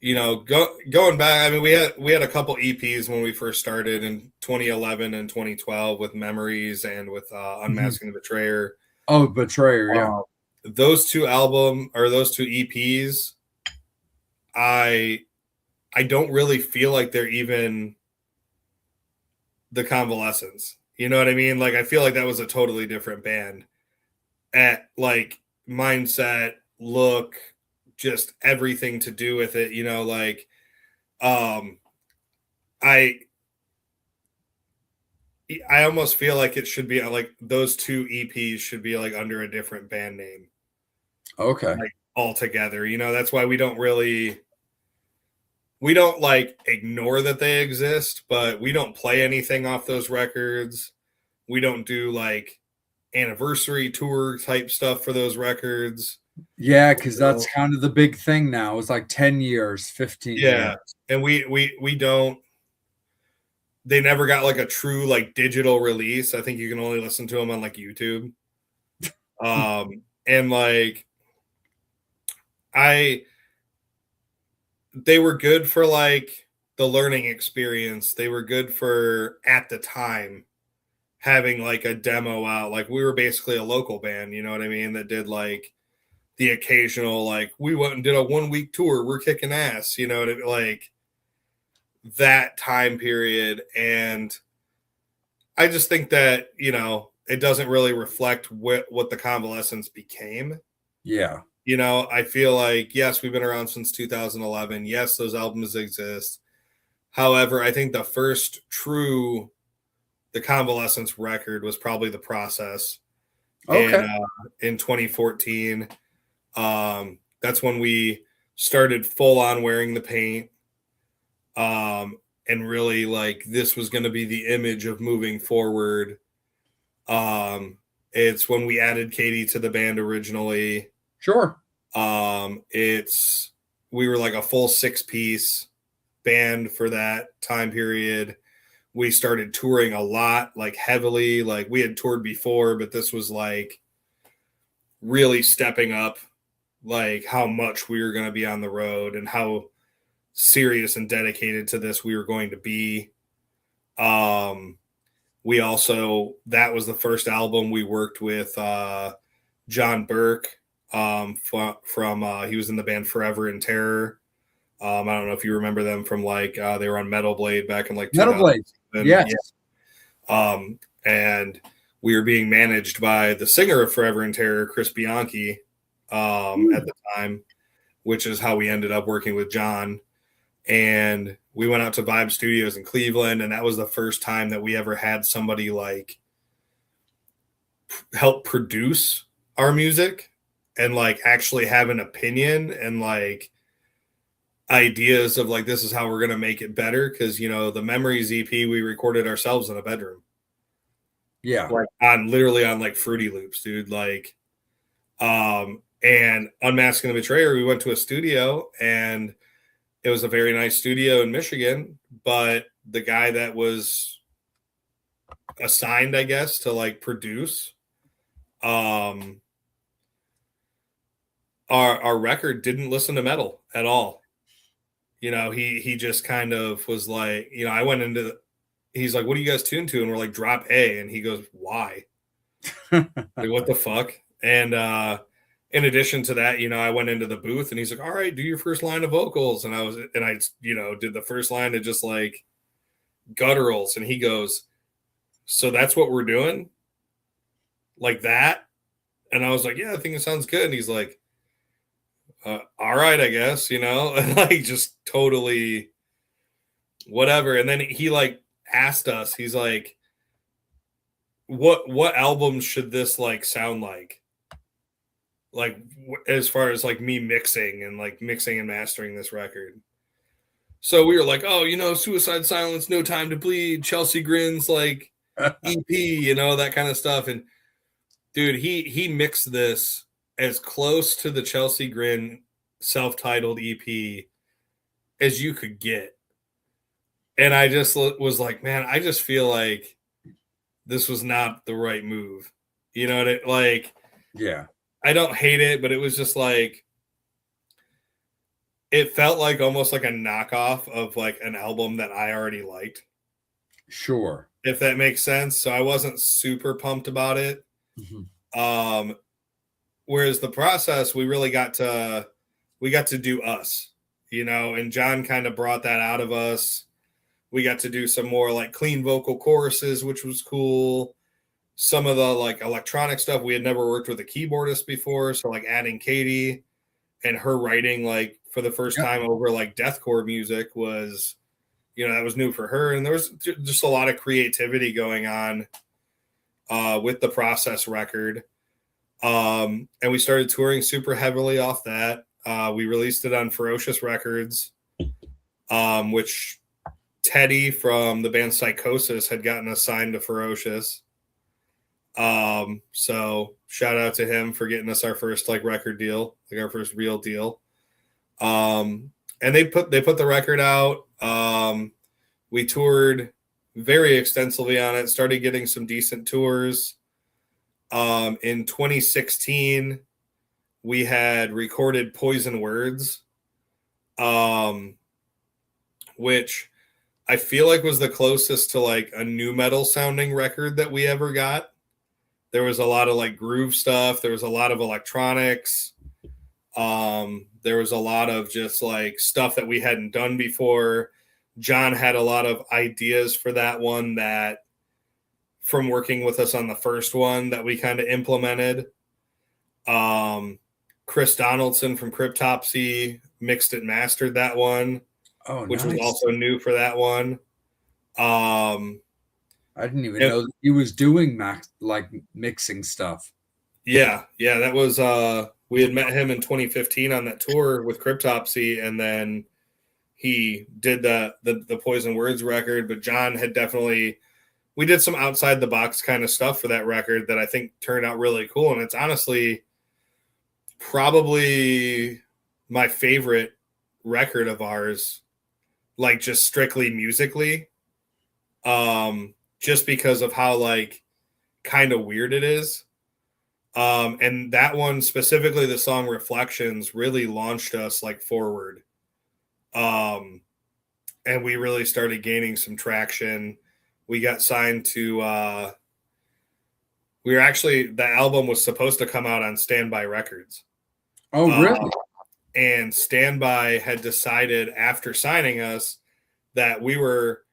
B: you know, going back, I mean, we had a couple EPs when we first started in 2011 and 2012 with Memories and with Unmasking the Betrayer.
A: Oh, Betrayer, yeah.
B: Those two EPs, I don't really feel like they're even the Convalescence. You know what I mean? Like, I feel like that was a totally different band at like mindset, look, just everything to do with it, you know, like, I almost feel like it should be like those two EPs should be like under a different band name.
A: Okay.
B: Like altogether, you know, that's why we don't like ignore that they exist, but we don't play anything off those records. We don't do like anniversary tour type stuff for those records.
A: Yeah, because that's kind of the big thing now. It's like 10 years, 15 years.
B: And we don't, they never got like a true like digital release. I think you can only listen to them on like YouTube. And like they were good for like the learning experience. They were good for, at the time, having like a demo out. Like we were basically a local band, you know what I mean, that did like the occasional, like we went and did a 1 week tour, we're kicking ass, you know, like that time period. And I just think that, you know, it doesn't really reflect what the Convalescence became.
A: Yeah.
B: You know, I feel like, yes, we've been around since 2011. Yes, those albums exist. However, I think the first true The Convalescence record was probably The Process.
A: Okay.
B: In 2014. That's when we started full on wearing the paint. And really like this was going to be the image of moving forward. It's when we added Katie to the band originally.
A: Sure.
B: We were like a full 6-piece band for that time period. We started touring a lot, like heavily. Like we had toured before, but this was like really stepping up, like how much we were going to be on the road and how serious and dedicated to this we were going to be. We also, that was the first album we worked with John Burke from he was in the band Forever in Terror. I don't know if you remember them from like they were on Metal Blade back in like
A: Metal Blade. Yes.
B: Yeah. And we were being managed by the singer of Forever in Terror, Chris Bianchi, at the time, which is how we ended up working with John. And we went out to Vibe Studios in Cleveland, and that was the first time that we ever had somebody like help produce our music and like actually have an opinion and like ideas of like, this is how we're going to make it better. Cause you know, the Memories EP, we recorded ourselves in a bedroom.
A: Yeah.
B: Like literally on like Fruity Loops, dude. Like, and Unmasking the Betrayer, we went to a studio and it was a very nice studio in Michigan, but the guy that was assigned, I guess, to like produce, our record didn't listen to metal at all. You know, he just kind of was like, you know, I went into, he's like, what do you guys tune to? And we're like, drop A. And he goes, why? Like, what the fuck? And in addition to that, you know, I went into the booth and he's like, all right, do your first line of vocals. And I, you know, did the first line of just like gutturals. And he goes, so that's what we're doing? Like that? And I was like, yeah, I think it sounds good. And he's like, all right, I guess, you know, and like just totally whatever. And then he like asked us, he's like, what albums should this like sound like as far as like me mixing and mastering this record? So we were like, oh, you know, Suicide Silence, No Time to Bleed, Chelsea Grin's like EP, you know, that kind of stuff. And dude, he mixed this as close to the Chelsea Grin self-titled EP as you could get. And I just was like, man, I just feel like this was not the right move. You know what it like?
A: Yeah.
B: I don't hate it, but it was just like, it felt like almost like a knockoff of like an album that I already liked.
A: Sure.
B: If that makes sense. So I wasn't super pumped about it. Mm-hmm. Whereas The Process, we really got to do us, you know, and John kind of brought that out of us. We got to do some more like clean vocal choruses, which was cool. Some of the like electronic stuff, we had never worked with a keyboardist before. So like adding Katie and her writing like for the first time over like deathcore music was, you know, that was new for her. And there was just a lot of creativity going on with the Process record. And we started touring super heavily off that. We released it on Ferocious Records, which Teddy from the band Psychosis had gotten assigned to Ferocious. So shout out to him for getting us our first like record deal, like our first real deal. And they put the record out. We toured very extensively on it, started getting some decent tours. In 2016, we had recorded Poison Words, which I feel like was the closest to like a new metal sounding record that we ever got. There was a lot of like groove stuff. There was a lot of electronics. There was a lot of just like stuff that we hadn't done before. John had a lot of ideas for that one that from working with us on the first one that we kind of implemented. Chris Donaldson from Cryptopsy mixed and mastered that one, which was also new for that one.
A: I didn't even know that he was doing mixing stuff.
B: Yeah, that was we had met him in 2015 on that tour with Cryptopsy, and then he did the Poison Words record. But John had we did some outside the box kind of stuff for that record that I think turned out really cool, and it's honestly probably my favorite record of ours, like just strictly musically, just because of how like kind of weird it is. And that one specifically, the song Reflections, really launched us like forward. And we really started gaining some traction. We got signed to the album was supposed to come out on Standby Records.
A: Oh, really?
B: And Standby had decided after signing us that they were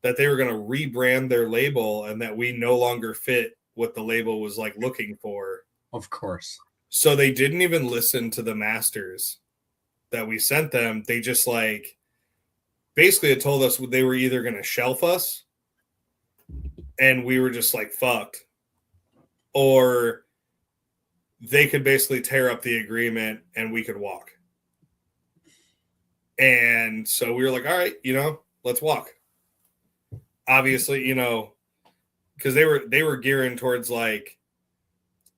B: going to rebrand their label and that we no longer fit what the label was like looking for.
A: Of course.
B: So they didn't even listen to the masters that we sent them. They just like basically had told us they were either going to shelf us and we were just like fucked, or they could basically tear up the agreement and we could walk. And so we were like, all right, let's walk. Obviously, because they were gearing towards like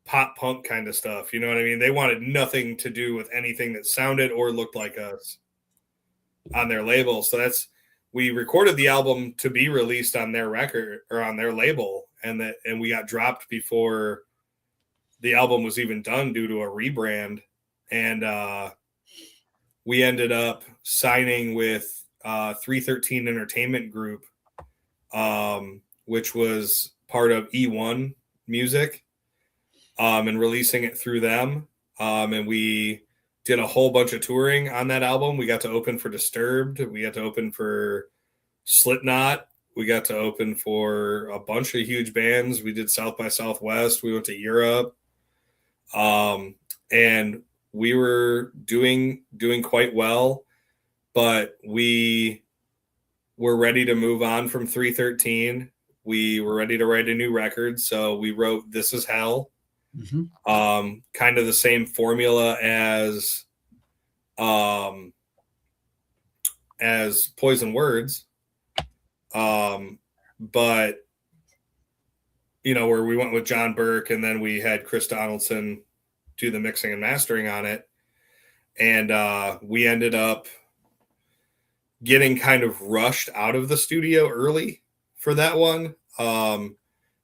B: pop punk kind of stuff. You know what I mean? They wanted nothing to do with anything that sounded or looked like us on their label. So we recorded the album to be released on their record or on their label. And we got dropped before the album was even done due to a rebrand. And we ended up signing with 313 Entertainment Group, which was part of E1 Music, and releasing it through them. And we did a whole bunch of touring on that album. We got to open for Disturbed. We got to open for Slipknot. We got to open for a bunch of huge bands. We did South by Southwest. We went to Europe. And we were doing quite well, but we were ready to move on from 313. We were ready to write a new record. So we wrote This Is Hell. Mm-hmm. Kind of the same formula as Poison Words. But where we went with John Burke and then we had Chris Donaldson do the mixing and mastering on it. And we ended up getting kind of rushed out of the studio early for that one.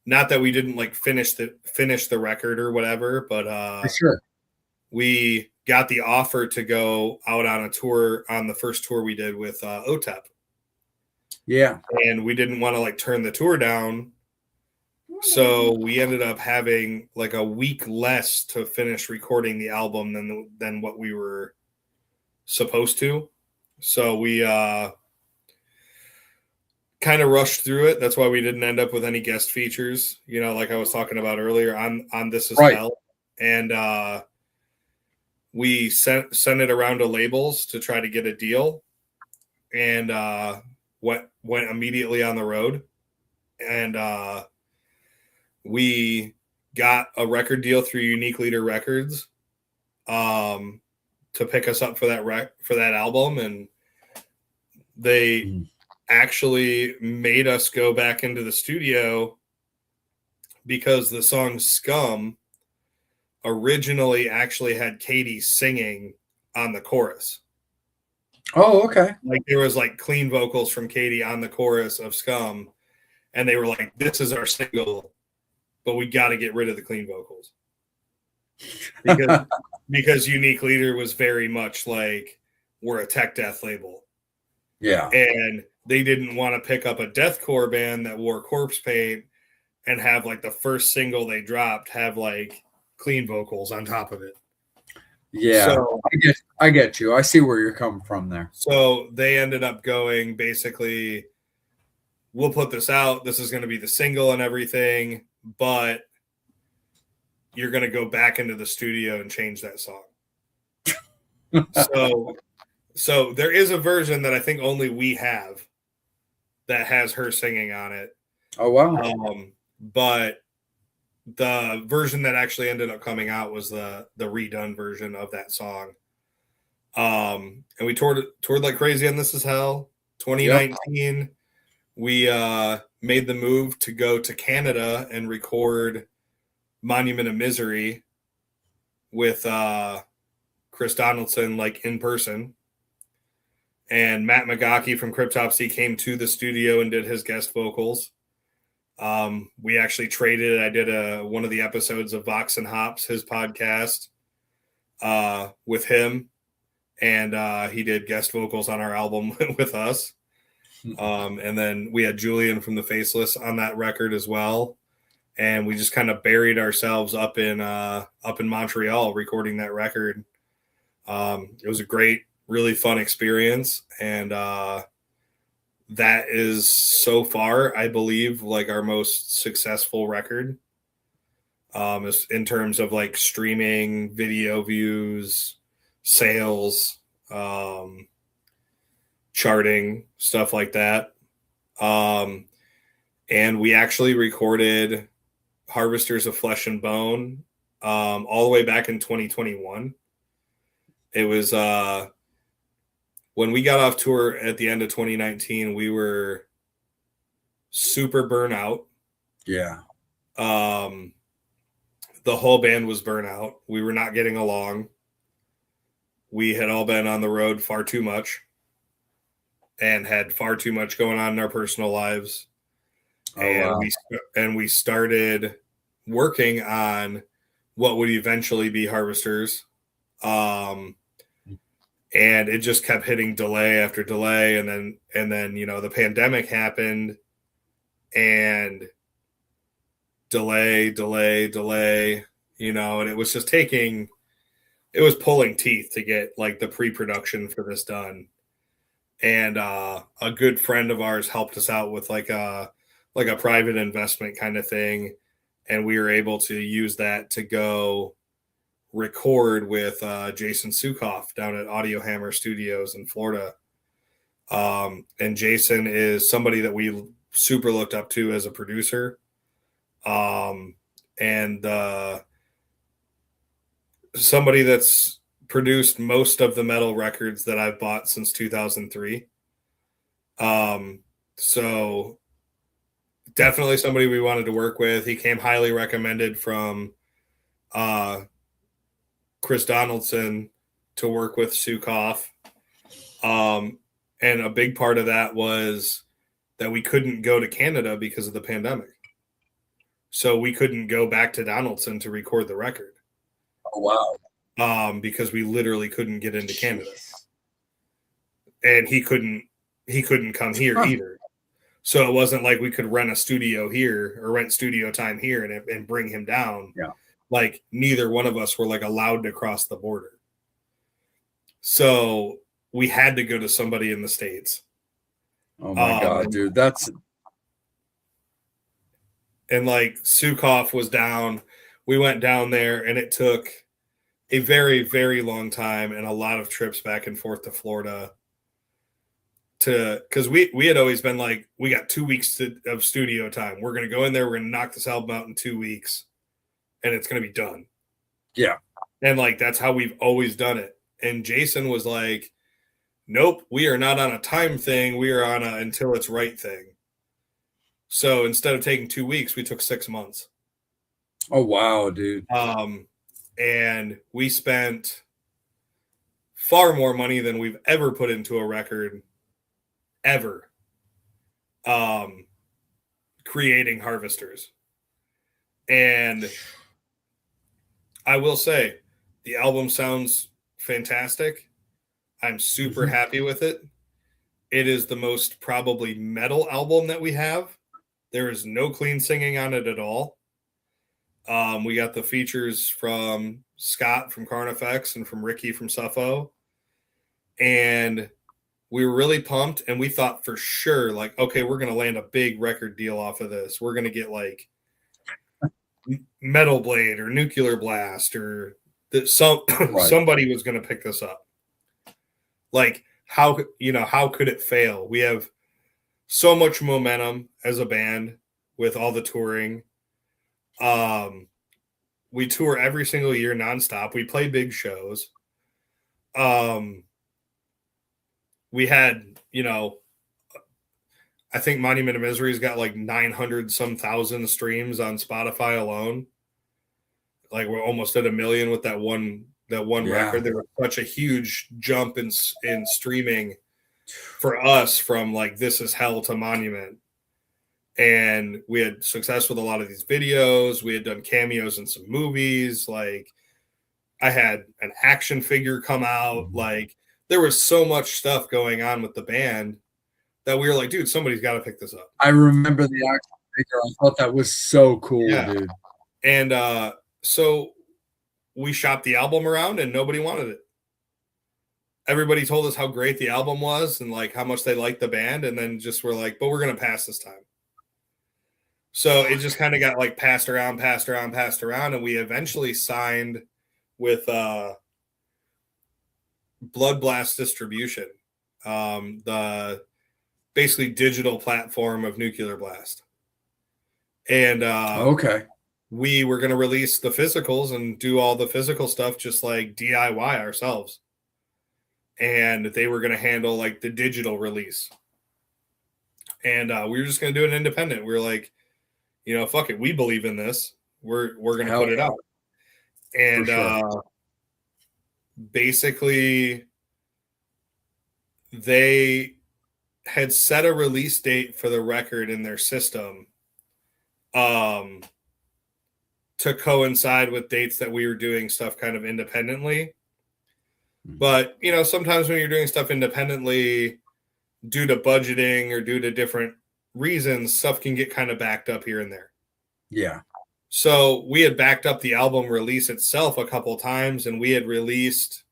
B: Not that we didn't like finish the record or whatever, but
A: for sure.
B: We got the offer to go out on a tour on the first tour we did with OTEP.
A: Yeah.
B: And we didn't want to like turn the tour down. So we ended up having like a week less to finish recording the album than what we were supposed to. So we kind of rushed through it. That's why we didn't end up with any guest features, like I was talking about earlier on This Is Hell. And we sent it around to labels to try to get a deal, and went immediately on the road. And we got a record deal through Unique Leader Records to pick us up for that album, and they actually made us go back into the studio because the song Scum originally actually had Katie singing on the chorus.
A: Oh, okay.
B: Like there was like clean vocals from Katie on the chorus of Scum, and they were like, this is our single, but we got to get rid of the clean vocals. Because Unique Leader was very much like, we're a tech death label.
A: Yeah.
B: And they didn't want to pick up a deathcore band that wore corpse paint and have like the first single they dropped have like clean vocals on top of it.
A: Yeah.
B: So,
A: I get you. I see where you're coming from there.
B: So they ended up going basically, we'll put this out. This is going to be the single and everything, but you're going to go back into the studio and change that song. So there is a version that I think only we have that has her singing on it.
A: Oh, wow.
B: But the version that actually ended up coming out was the redone version of that song. And we toured like crazy on This Is Hell. 2019, yep. We made the move to go to Canada and record Monument of Misery with Chris Donaldson, like in person. And Matt McGockey from Cryptopsy came to the studio and did his guest vocals. We actually traded. I did one of the episodes of Vox and Hops, his podcast, with him. And he did guest vocals on our album with us. And then we had Julian from The Faceless on that record as well. And we just kind of buried ourselves up in Montreal recording that record. It was a great, really fun experience. And that is so far, I believe, like our most successful record. In terms of like streaming, video views, sales, charting, stuff like that. And we actually recorded Harvesters of Flesh and Bone all the way back in 2021. It was when we got off tour at the end of 2019, we were super burnout.
A: Yeah.
B: The whole band was burnout. We were not getting along. We had all been on the road far too much and had far too much going on in our personal lives. And we started working on what would eventually be Harvesters. And it just kept hitting delay after delay. And then, you know, the pandemic happened and delay, you know, and it was just it was pulling teeth to get like the pre-production for this done. And a good friend of ours helped us out with like a private investment kind of thing. And we were able to use that to go record with Jason Sukoff down at Audio Hammer Studios in Florida. And Jason is somebody that we super looked up to as a producer. And somebody that's produced most of the metal records that I've bought since 2003. So definitely somebody we wanted to work with. He came highly recommended from Chris Donaldson to work with Sukoff. And a big part of that was that we couldn't go to Canada because of the pandemic. So we couldn't go back to Donaldson to record the record.
A: Oh, wow.
B: Because we literally couldn't get into Canada. And he couldn't come here either. So it wasn't like we could rent a studio here or rent studio time here and bring him down.
A: Yeah.
B: Like neither one of us were like allowed to cross the border. So we had to go to somebody in the States.
A: Oh my God, dude.
B: And like Sukoff was down. We went down there and it took a very, very long time and a lot of trips back and forth to Florida because we had always been like, we got 2 weeks of studio time. We're going to go in there. We're going to knock this album out in 2 weeks and it's going to be done.
A: Yeah.
B: And like, that's how we've always done it. And Jason was like, nope, we are not on a time thing. We are on a until it's right thing. So instead of taking 2 weeks, we took 6 months.
A: Oh, wow, dude.
B: And we spent far more money than we've ever put into a record ever. Creating Harvesters. And I will say the album sounds fantastic. I'm super happy with it. it is the most probably metal album that we have. There is no clean singing on it at all. We got the features from Scott from Carnifex and from Ricky from Suffo. And we were really pumped, and we thought for sure, like, okay, we're going to land a big record deal off of this. We're going to get like Metal Blade or Nuclear Blast or somebody was going to pick this up. Like, how could it fail? We have so much momentum as a band with all the touring. We tour every single year nonstop. We play big shows. We had, I think Monument of Misery's got like 900 some thousand streams on Spotify alone. Like we're almost at 1 million with that one record. There was such a huge jump in streaming for us from like This Is Hell to Monument. And we had success with a lot of these videos. We had done cameos in some movies. Like I had an action figure come out. Like there was so much stuff going on with the band that we were like, dude, somebody's got to pick this up.
A: I remember the action figure. I thought that was so cool, dude.
B: And so we shopped the album around and nobody wanted it. Everybody told us how great the album was and like how much they liked the band. And then just were like, but we're going to pass this time. So it just kind of got like passed around. And we eventually signed with Blood Blast Distribution, the basically digital platform of Nuclear Blast. And we were going to release the physicals and do all the physical stuff just like DIY ourselves. And they were going to handle like the digital release. And we were just going to do it independent. We were like, fuck it. We believe in this. We're going to put it out. And basically they had set a release date for the record in their system to coincide with dates that we were doing stuff kind of independently. But, sometimes when you're doing stuff independently due to budgeting or due to different reasons, stuff can get kind of backed up here and there.
A: Yeah.
B: So we had backed up the album release itself a couple times, and we had released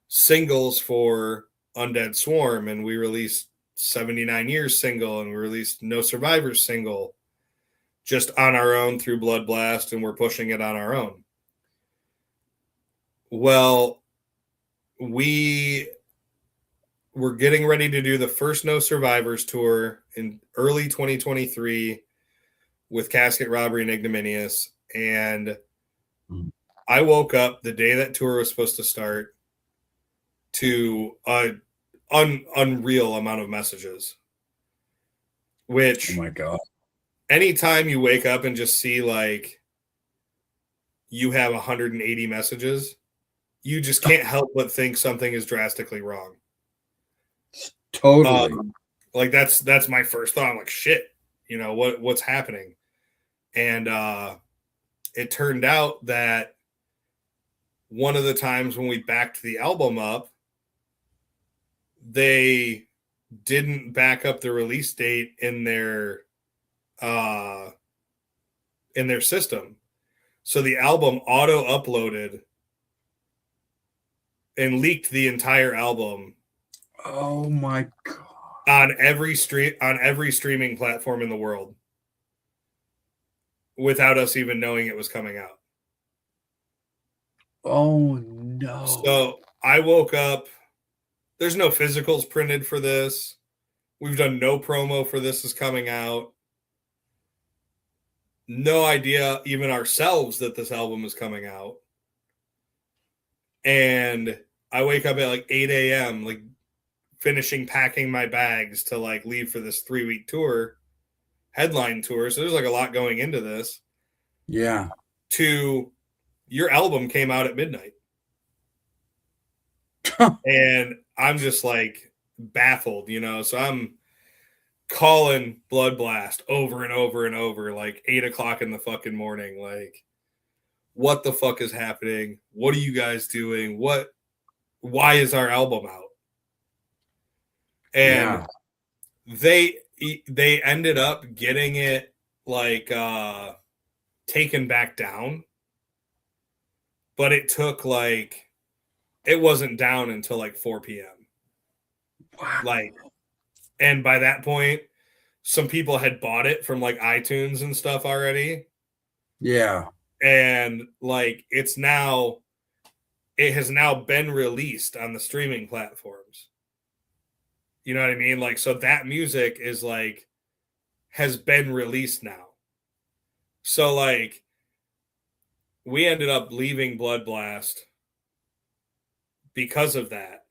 B: singles for Undead Swarm, and we released 79 Years single, and we released No Survivors single just on our own through Blood Blast, and we're pushing it on our own. Well, we were getting ready to do the first No Survivors tour in early 2023 with Casket, Robbery, and Ignominious. And I woke up the day that tour was supposed to start to an unreal amount of messages. Which,
A: oh my God,
B: anytime you wake up and just see like you have 180 messages, you just can't help but think something is drastically wrong.
A: Totally.
B: Like that's my first thought. I'm like, shit, what's happening? And it turned out that one of the times when we backed the album up, they didn't back up the release date in their system. So the album auto uploaded and leaked the entire album.
A: Oh my God.
B: On every streaming platform in the world without us even knowing it was coming out.
A: Oh no.
B: So I woke up. There's no physicals printed for this. We've done no promo for this is coming out. No idea even ourselves that this album is coming out. And I wake up at like 8 a.m. like finishing packing my bags to like leave for this 3-week tour, headline tour. So there's like a lot going into this.
A: Yeah.
B: To your album came out at midnight. And I'm just like baffled, so I'm calling Blood Blast over and over and over, like 8 o'clock in the fucking morning. Like, what the fuck is happening? What are you guys doing? Why is our album out? And they ended up getting it like taken back down, but it took like, it wasn't down until like 4 p.m.
A: Wow.
B: Like, and by that point, some people had bought it from like iTunes and stuff already.
A: Yeah.
B: And like, it has now been released on the streaming platforms. You know what I mean? Like, so that music is like, has been released now. So like, we ended up leaving Blood Blast because of that.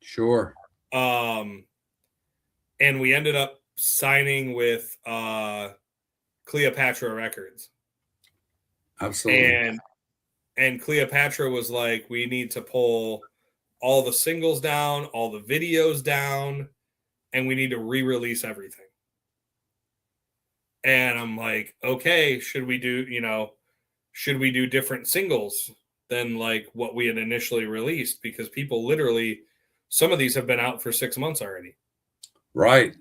A: Sure.
B: And we ended up signing with Cleopatra Records.
A: Absolutely.
B: And Cleopatra was like, we need to pull all the singles down, all the videos down, and we need to re-release everything. And I'm like, okay, should we do different singles than like what we had initially released? Because people literally, some of these have been out for 6 months already.
A: Right.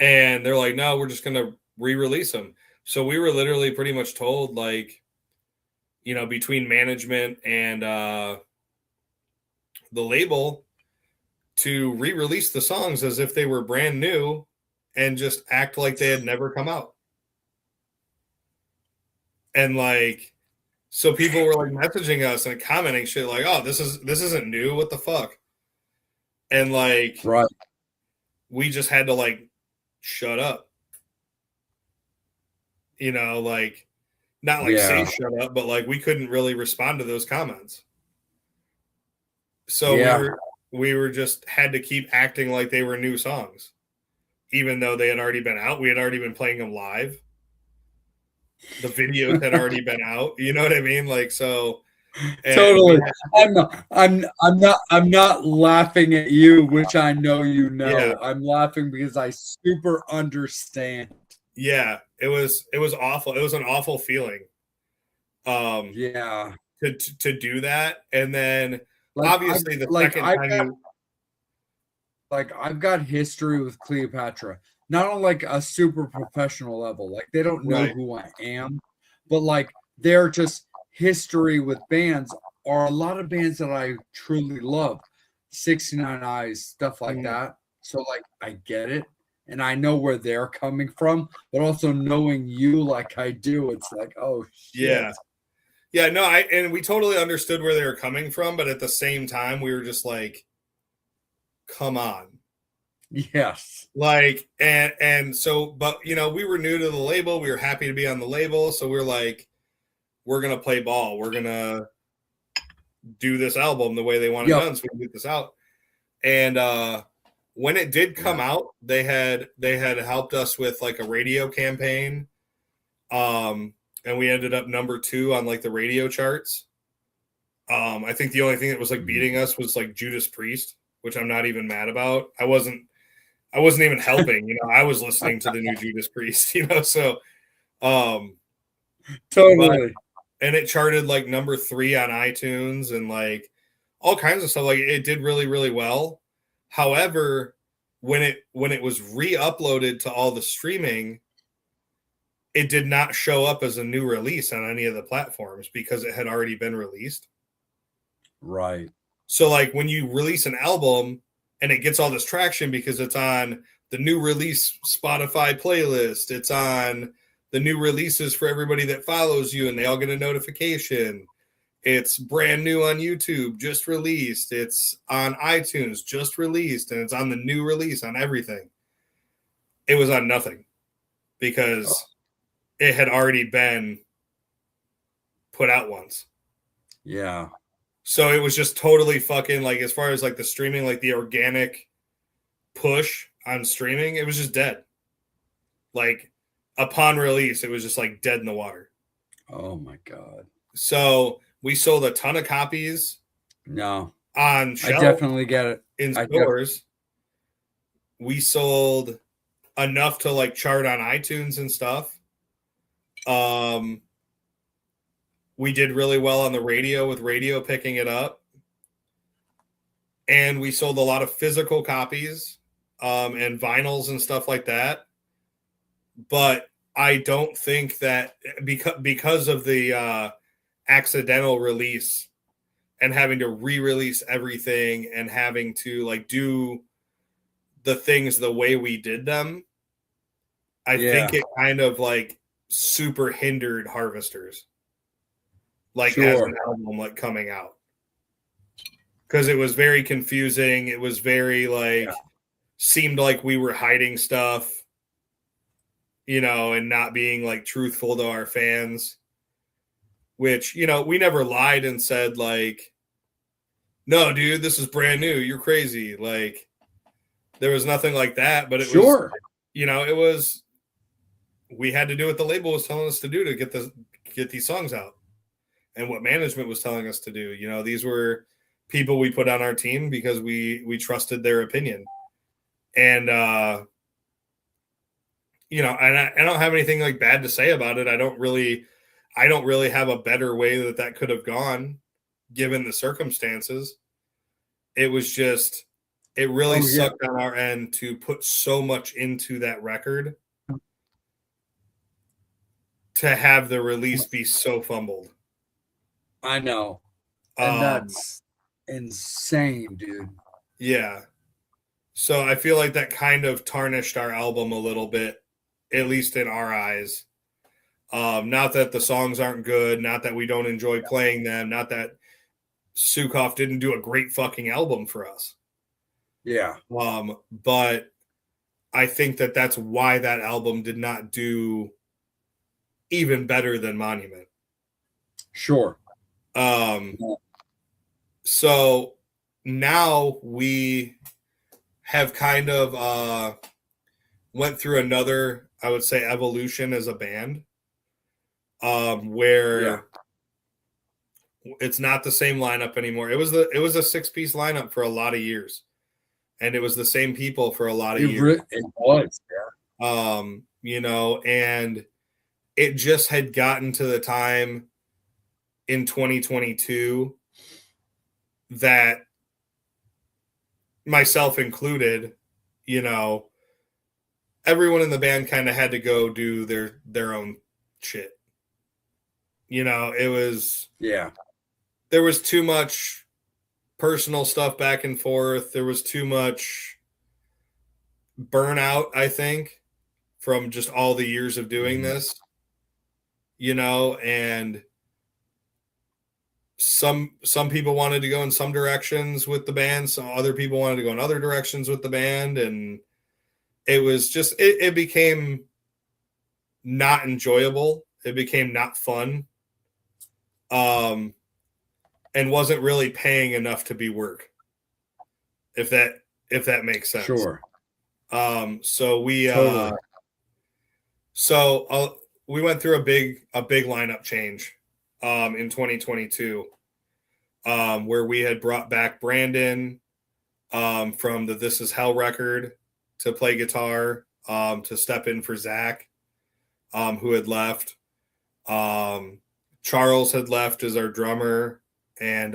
B: And they're like, no, we're just going to re-release them. So we were literally pretty much told, like, you know, between management and the label, to re-release the songs as if they were brand new and just act like they had never come out. And like, so people were like messaging us and commenting shit like, oh, this isn't new. What the fuck? And like,
A: right.
B: We just had to like shut up. You know, like, not like say shut up, but like we couldn't really respond to those comments. So we were just had to keep acting like they were new songs, even though they had already been out. We had already been playing them live. The videos had already been out. You know what I mean? Like, so
A: totally. I'm not laughing at you, which I know you know. Yeah. I'm laughing because I super understand.
B: Yeah, it was awful. It was an awful feeling.
A: Yeah.
B: To do that, and then like, obviously the second time
A: I've got history with Cleopatra, not on like a super professional level. Like they don't know who I am, but like they're just history with bands are a lot of bands that I truly love. 69 Eyes, stuff like that. So like I get it. And I know where they're coming from, but also knowing you like I do, it's like, oh shit.
B: Yeah, no, and we totally understood where they were coming from, but at the same time, we were just like, come on.
A: Yes.
B: Like, and so, but you know, we were new to the label. We were happy to be on the label. So we're like, we're going to play ball. We're going to do this album the way they want it done. So we can get this out. And when it did come out, they had helped us with like a radio campaign. And we ended up number 2 on like the radio charts. I think the only thing that was like beating us was like Judas Priest, which I'm not even mad about. I wasn't even helping, you know, I was listening to the new Judas Priest, you know, so
A: totally.
B: And it charted like number 3 on iTunes and like all kinds of stuff. Like it did really, really well. However, when it was re-uploaded to all the streaming, it did not show up as a new release on any of the platforms because it had already been released.
A: Right.
B: So like when you release an album and it gets all this traction because it's on the new release Spotify playlist, it's on the new releases for everybody that follows you and they all get a notification. It's brand new on YouTube, just released. It's on iTunes, just released. And it's on the new release on everything. It was on nothing because it had already been put out once.
A: Yeah.
B: So it was just totally fucking like, as far as like the streaming, like the organic push on streaming, it was just dead. Like upon release, it was just like dead in the water.
A: Oh my God.
B: So we sold a ton of copies.
A: No.
B: On shelf.
A: I definitely get it.
B: In stores. We sold enough to like chart on iTunes and stuff. We did really well on the radio with radio picking it up. and we sold a lot of physical copies and vinyls and stuff like that. But I don't think that because of the accidental release and having to re-release everything and having to like do the things the way we did them, I think it kind of like super hindered Harvesters, like as an album like coming out, because it was very confusing. It was very like seemed like we were hiding stuff, you know, and not being like truthful to our fans, which, you know, we never lied and said like, no, dude, this is brand new, you're crazy. Like there was nothing like that, but it was, you know, it was, we had to do what the label was telling us to do to get these songs out, and what management was telling us to do. You know, these were people we put on our team because we trusted their opinion. And you know, and I don't have anything like bad to say about it. I don't really have a better way that could have gone given the circumstances. It was just, it really sucked on our end to put so much into that record to have the release be so fumbled.
A: I know. And that's insane, dude.
B: Yeah. So I feel like that kind of tarnished our album a little bit, at least in our eyes. Not that the songs aren't good, not that we don't enjoy playing them, not that Sukoff didn't do a great fucking album for us.
A: Yeah.
B: But I think that's why that album did not do even better than Monument.
A: Sure.
B: So now we have kind of went through another, I would say, evolution as a band, where it's not the same lineup anymore. It was a 6-piece lineup for a lot of years, and it was the same people for a lot of years.
A: It was,
B: you know, and it just had gotten to the time in 2022 that, myself included, you know, everyone in the band kind of had to go do their own shit. You know, it was, there was too much personal stuff back and forth. There was too much burnout, I think, from just all the years of doing this, you know, and some people wanted to go in some directions with the band. Some other people wanted to go in other directions with the band. And it was just, it became not enjoyable. It became not fun. And wasn't really paying enough to be work. If that makes sense.
A: Sure.
B: So we,
A: totally.
B: We went through a big lineup change in 2022, where we had brought back Brandon from the This Is Hell record to play guitar, to step in for Zach, who had left. Charles had left as our drummer, and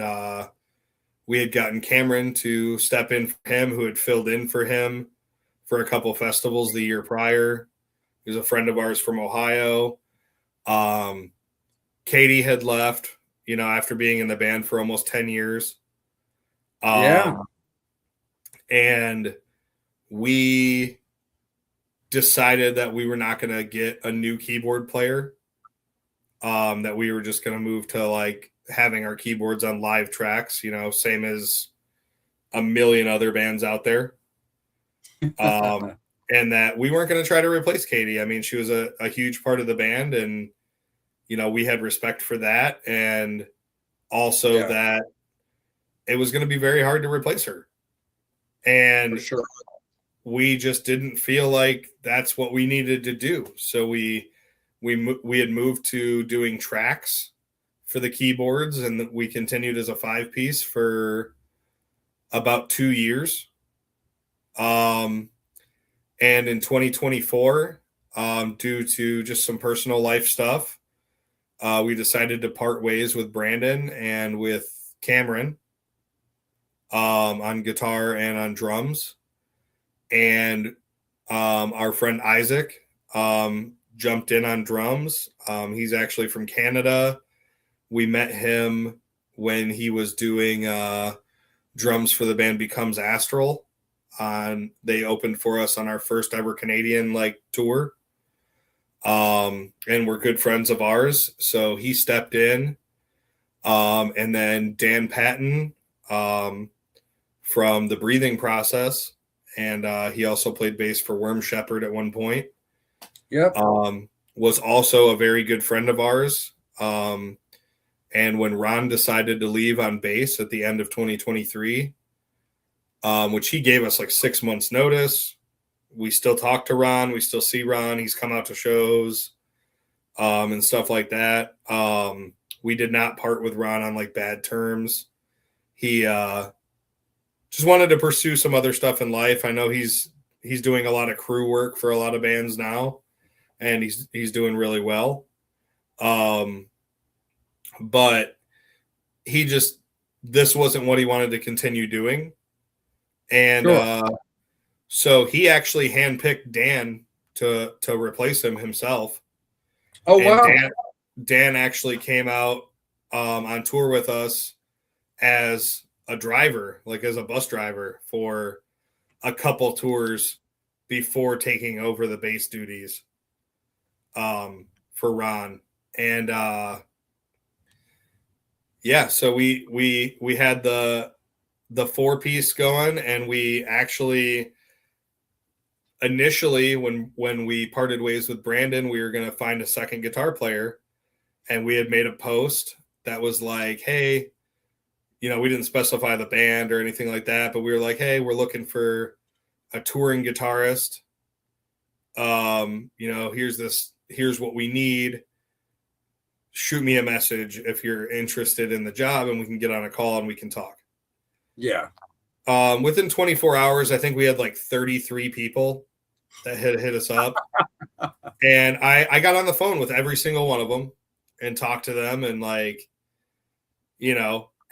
B: we had gotten Cameron to step in for him, who had filled in for him for a couple festivals the year prior. He was a friend of ours from Ohio. Katie had left, you know, after being in the band for almost 10 years. And we decided that we were not going to get a new keyboard player, that we were just going to move to like having our keyboards on live tracks, you know, same as a million other bands out there. And that we weren't going to try to replace Katie. I mean, she was a huge part of the band, and, you know, we had respect for that. And also that it was going to be very hard to replace her. And we just didn't feel like that's what we needed to do. So we had moved to doing tracks for the keyboards, and we continued as a 5-piece for about 2 years. And in 2024, due to just some personal life stuff, we decided to part ways with Brandon and with Cameron. on guitar and on drums. And our friend Isaac jumped in on drums. He's actually from Canada. We met him when he was doing drums for the band Becomes Astral. They opened for us on our first ever Canadian tour. And we're good friends of ours. So he stepped in. And then Dan Patton from The Breathing Process. And he also played bass for Worm Shepherd at one point.
A: Yep.
B: Was also a very good friend of ours. And when Ron decided to leave on bass at the end of 2023, which he gave us 6 months notice, we still talk to Ron. We still see Ron. He's come out to shows and stuff like that. We did not part with Ron on bad terms. He just wanted to pursue some other stuff in life. I know he's doing a lot of crew work for a lot of bands now, and he's doing really well. But this wasn't what he wanted to continue doing. And
A: Sure.
B: So he actually handpicked Dan to replace him himself.
A: Oh,
B: and
A: wow.
B: Dan actually came out on tour with us as a driver, as a bus driver for a couple tours before taking over the bass duties for Ron. And so we had the 4-piece going, and we actually initially when we parted ways with Brandon, we were going to find a second guitar player, and we had made a post that was hey, we didn't specify the band or anything like that, but we were hey, we're looking for a touring guitarist. Here's what we need. Shoot me a message if you're interested in the job, and we can get on a call and we can talk.
A: Yeah.
B: Within 24 hours, I think we had 33 people that had hit us up. And I got on the phone with every single one of them and talked to them and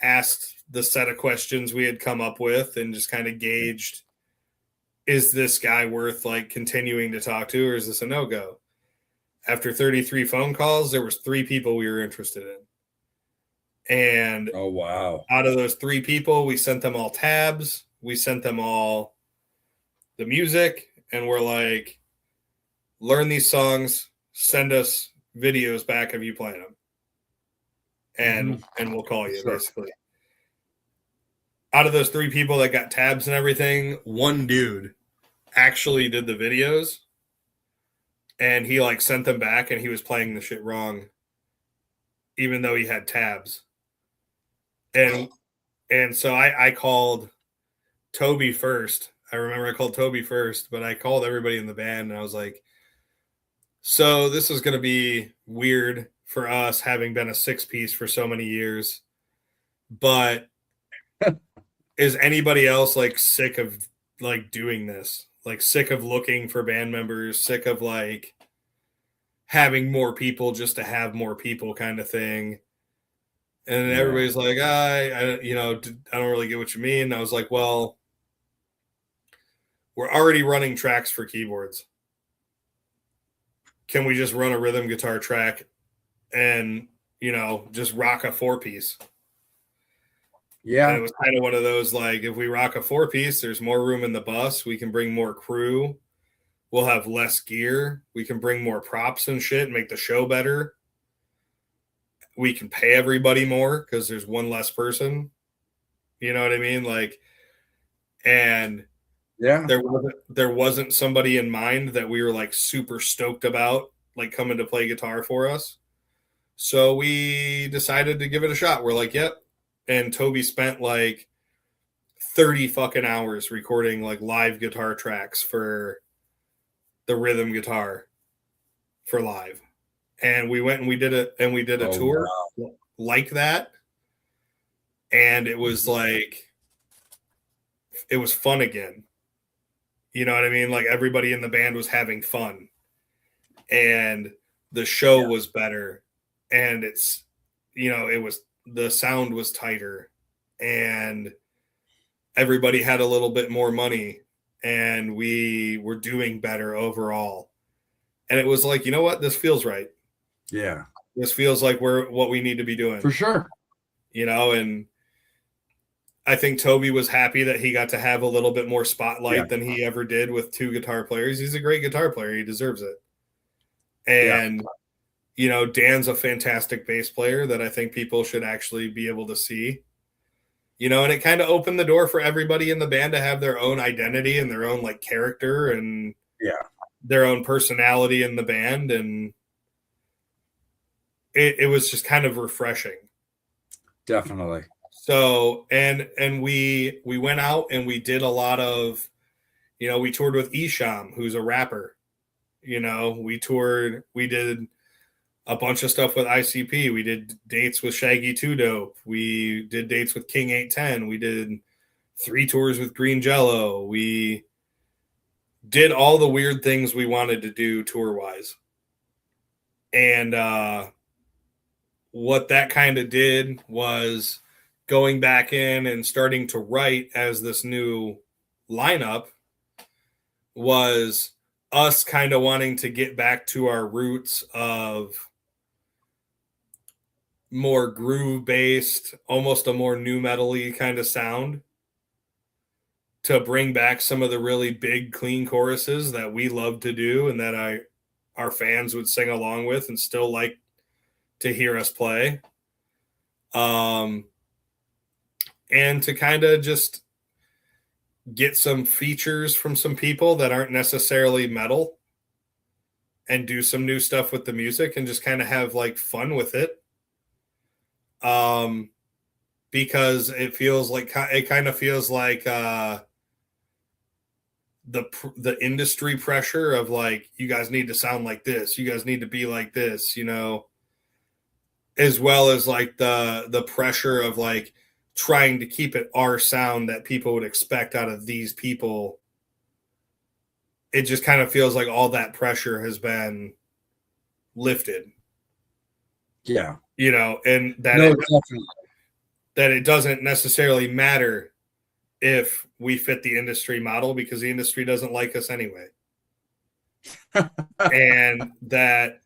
B: asked the set of questions we had come up with and just kind of gauged, is this guy worth continuing to talk to, or is this a no-go? After 33 phone calls, there was 3 people we were interested in. And
A: oh, wow.
B: Out of those 3 people, we sent them all tabs. We sent them all the music, and we're learn these songs, send us videos back of you playing them. And we'll call you, basically. Out of those 3 people that got tabs and everything, one dude actually did the videos, and he sent them back, and he was playing the shit wrong, even though he had tabs. And so I called Toby first. I remember I called Toby first, but I called everybody in the band, and I was so this is going to be weird for us, having been a 6-piece for so many years, but is anybody else sick of doing this? Sick of looking for band members, sick of having more people just to have more people kind of thing. And then everybody's I don't really get what you mean. And I was well, we're already running tracks for keyboards. Can we just run a rhythm guitar track and, just rock a 4-piece?
A: Yeah.
B: And it was kind of one of those, if we rock a 4-piece, there's more room in the bus. We can bring more crew. We'll have less gear. We can bring more props and shit and make the show better. We can pay everybody more because there's one less person. You know what I mean? And
A: yeah,
B: there wasn't somebody in mind that we were super stoked about coming to play guitar for us. So we decided to give it a shot. We're yep. And Toby spent 30 fucking hours recording live guitar tracks for the rhythm guitar for live. And we went and we did a tour like that. And it was it was fun again. You know what I mean? Everybody in the band was having fun, and the show was better, and it's, it was, the sound was tighter, and everybody had a little bit more money and we were doing better overall. And it was like, you know what? This feels right.
A: Yeah.
B: This feels like we're what we need to be doing.
A: For sure.
B: And I think Toby was happy that he got to have a little bit more spotlight than he ever did with 2 guitar players. He's a great guitar player. He deserves it. And, Dan's a fantastic bass player that I think people should actually be able to see. And it kind of opened the door for everybody in the band to have their own identity and their own like character and their own personality in the band. And it was just kind of refreshing.
A: Definitely.
B: So, and we went out and we did a lot of, we toured with Isham, who's a rapper. We did a bunch of stuff with ICP. We did dates with Shaggy 2 Dope. We did dates with King 810. We did 3 tours with Green Jello. We did all the weird things we wanted to do tour-wise. And what that kind of did was going back in and starting to write as this new lineup was us kind of wanting to get back to our roots of more groove based, almost a more nu metal-y kind of sound, to bring back some of the really big clean choruses that we love to do and that our fans would sing along with and still like to hear us play. And to kind of just get some features from some people that aren't necessarily metal and do some new stuff with the music and just kind of have like fun with it. Because it kind of feels like the industry pressure of like, you guys need to sound like this, you guys need to be like this, as well as like the pressure of like trying to keep it our sound that people would expect out of these people. It just kind of feels like all that pressure has been lifted.
A: Yeah.
B: And that it doesn't necessarily matter if we fit the industry model because the industry doesn't like us anyway. And that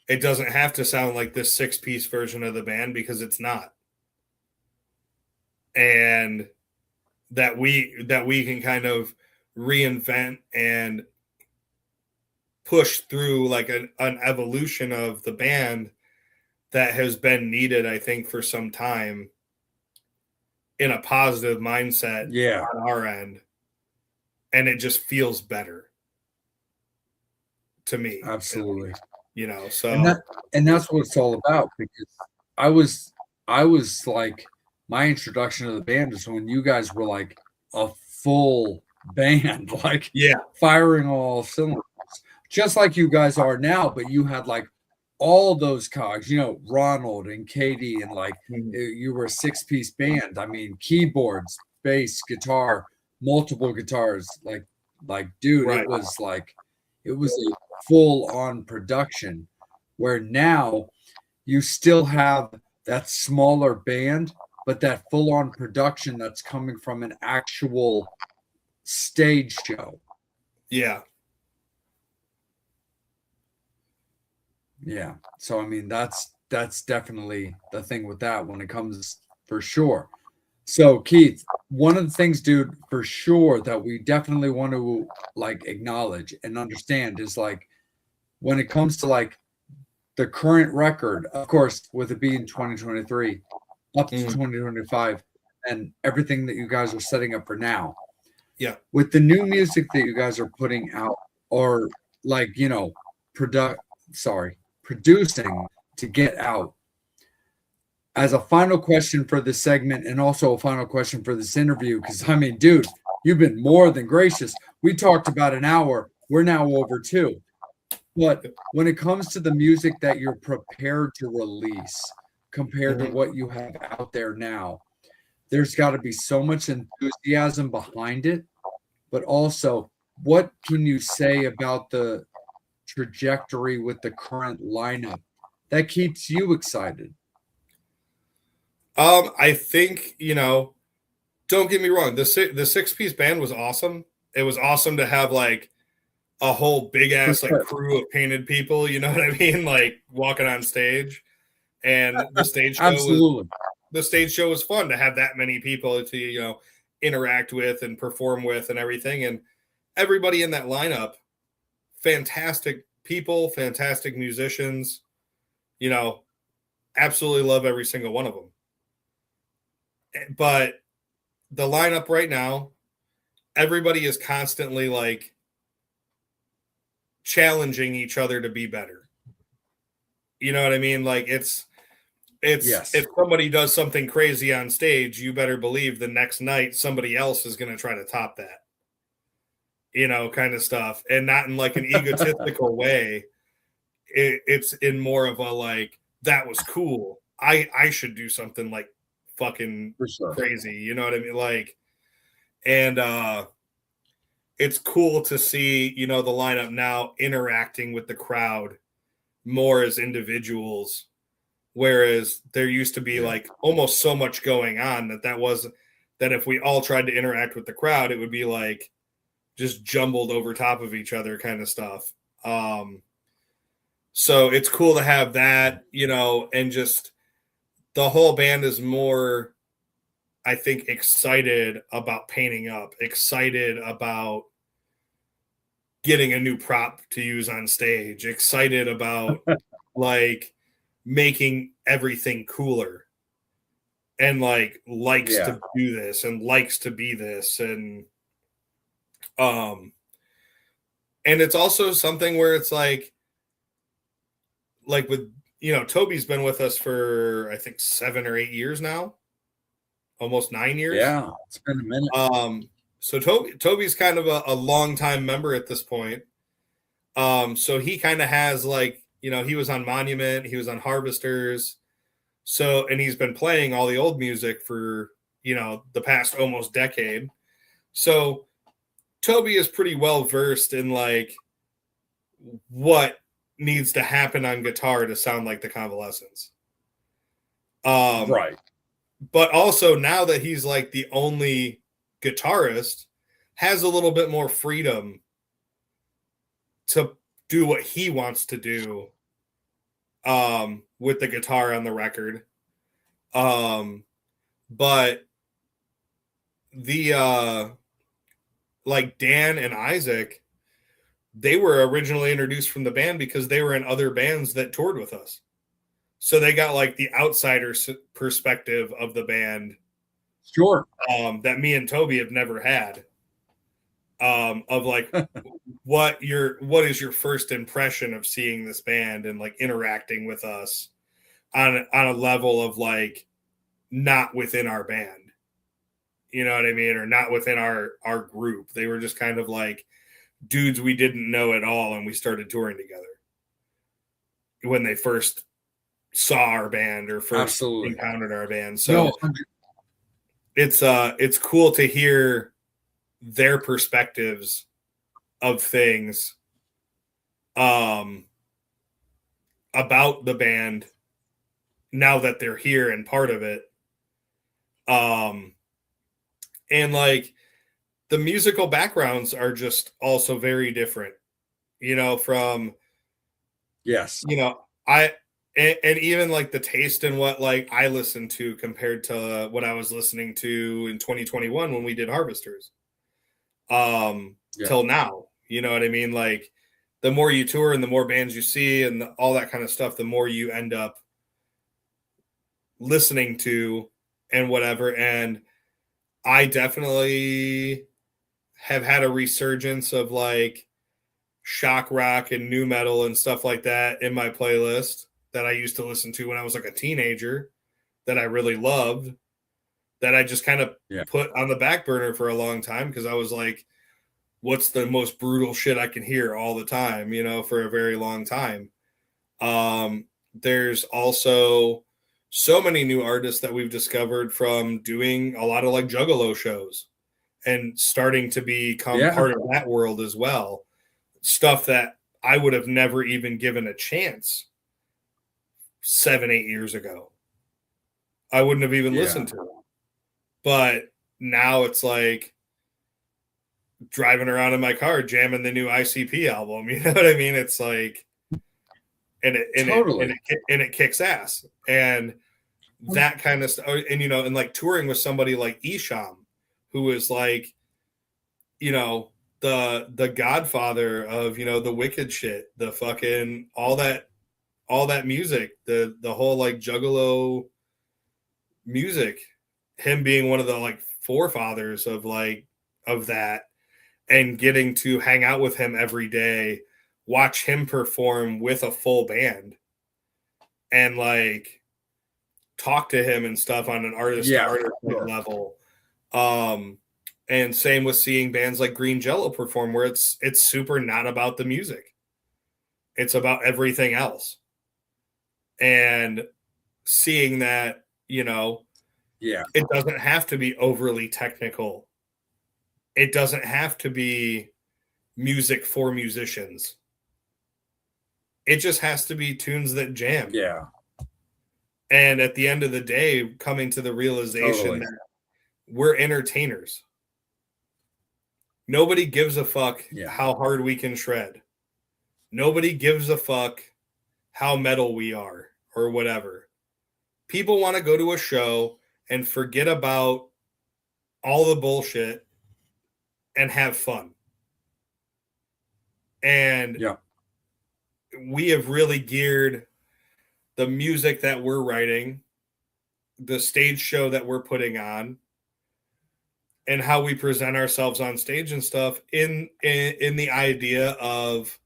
B: it doesn't have to sound like this 6-piece version of the band because it's not. And that we can kind of reinvent and push through like an evolution of the band that has been needed, I think, for some time in a positive mindset on our end. And it just feels better to me.
A: Absolutely.
B: So
A: and that's what it's all about, because I was like, my introduction to the band is when you guys were like a full band, like firing all cylinders, just like you guys are now, but you had like all those cogs, Ronald and Katie, and like you were a 6-piece band. I mean, keyboards, bass, guitar, multiple guitars, like dude, it was a full-on production, where now you still have that smaller band, but that full-on production that's coming from an actual stage show. Yeah. So I mean, that's definitely the thing with that when it comes, for sure. So Keith, one of the things, dude, for sure that we definitely want to like acknowledge and understand is like, when it comes to like the current record, of course, with it being 2023 up to 2025 and everything that you guys are setting up for now.
B: Yeah.
A: With the new music that you guys are putting out, or like, producing to get out. As a final question for this segment, and also a final question for this interview, because I mean, dude, you've been more than gracious. We talked about an hour. We're now over 2. But when it comes to the music that you're prepared to release compared to what you have out there now, there's got to be so much enthusiasm behind it. But also, what can you say about the trajectory with the current lineup that keeps you excited?
B: I think, don't get me wrong. The 6-piece band was awesome. It was awesome to have like a whole big ass like crew of painted people. You know what I mean? Like walking on stage, and the stage show
A: Absolutely.
B: the stage show was fun to have that many people to interact with and perform with and everything. And everybody in that lineup, fantastic people, fantastic musicians. Absolutely love every single one of them. But the lineup right now, everybody is constantly like challenging each other to be better. You know what I mean? Like it's
A: Yes.
B: If somebody does something crazy on stage, you better believe the next night somebody else is going to try to top that. Kind of stuff, and not in like an egotistical way. It's in more of a like, that was cool. I should do something like fucking crazy. You know what I mean? Like, and it's cool to see, the lineup now interacting with the crowd more as individuals, whereas there used to be like almost so much going on that if we all tried to interact with the crowd, it would be like just jumbled over top of each other kind of stuff. So it's cool to have that, and just the whole band is more, I think, excited about painting up, excited about getting a new prop to use on stage, excited about like making everything cooler, and like likes to do this and likes to be this. And it's also something where it's like with, Toby's been with us for, I think, 7 or 8 years now, almost 9 years.
A: Yeah, it's been a minute.
B: So Toby's kind of a long-time member at this point. So he kind of has like, he was on Monument, he was on Harvesters. So, and he's been playing all the old music for, the past almost decade. So Toby is pretty well versed in like what needs to happen on guitar to sound like the Convalescence.
A: Right.
B: But also now that he's like the only guitarist, has a little bit more freedom to do what he wants to do with the guitar on the record. But the like Dan and Isaac, they were originally introduced from the band because they were in other bands that toured with us. So they got like the outsider perspective of the band.
A: Sure.
B: That me and Toby have never had. Of like, what is your first impression of seeing this band and like interacting with us on a level of like not within our band, you know what I mean? Or not within our group. They were just kind of like dudes we didn't know at all. And we started touring together when they first saw our band or first encountered our band. So it's cool to hear their perspectives of things about the band now that they're here and part of it. And like the musical backgrounds are just also very different, from and even like the taste in what like I listened to compared to what I was listening to in 2021 when we did Harvesters. Till now, you know what I mean? Like the more you tour and the more bands you see and all that kind of stuff, the more you end up listening to and whatever. And I definitely have had a resurgence of like shock rock and new metal and stuff like that in my playlist that I used to listen to when I was like a teenager that I really loved, that I just kind of put on the back burner for a long time because I was like, what's the most brutal shit I can hear all the time, for a very long time. There's also so many new artists that we've discovered from doing a lot of like Juggalo shows and starting to become part of that world as well. Stuff that I would have never even given a chance 7-8 years ago. I wouldn't have even listened to it. But now it's like driving around in my car jamming the new ICP album. You know what I mean? It's like, and it kicks ass, and that kind of stuff. And and like touring with somebody like Isham, who is like, the godfather of the Wicked shit, the fucking all that music, the whole like Juggalo music, him being one of the like forefathers of that, and getting to hang out with him every day, watch him perform with a full band, and like talk to him and stuff on an artist to artist level. And same with seeing bands like Green Jello perform, where it's super not about the music. It's about everything else. And seeing that, it doesn't have to be overly technical. It doesn't have to be music for musicians. It just has to be tunes that jam.
A: Yeah.
B: And at the end of the day, coming to the realization that we're entertainers. Nobody gives a fuck how hard we can shred. Nobody gives a fuck how metal we are or whatever. People want to go to a show and forget about all the bullshit and have fun. And we have really geared the music that we're writing, the stage show that we're putting on, and how we present ourselves on stage and stuff in the idea of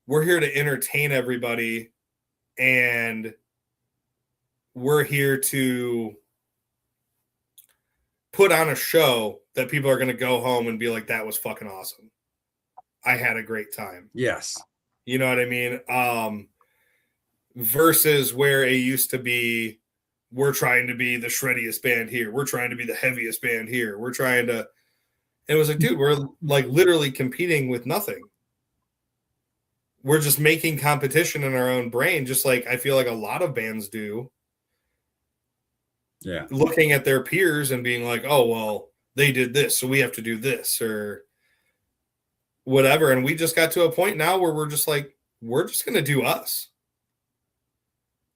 B: we're here to entertain everybody, and we're here to put on a show that people are going to go home and be like, that was fucking awesome. I had a great time.
A: Yes.
B: You know what I mean? Versus where it used to be, we're trying to be the shreddiest band here. We're trying to be the heaviest band here. We're trying to, and it was like, dude, we're like literally competing with nothing. We're just making competition in our own brain, just like I feel like a lot of bands do.
A: Yeah.
B: Looking at their peers and being like, oh, well, they did this, so we have to do this or whatever. And we just got to a point now where we're just like, we're just going to do us.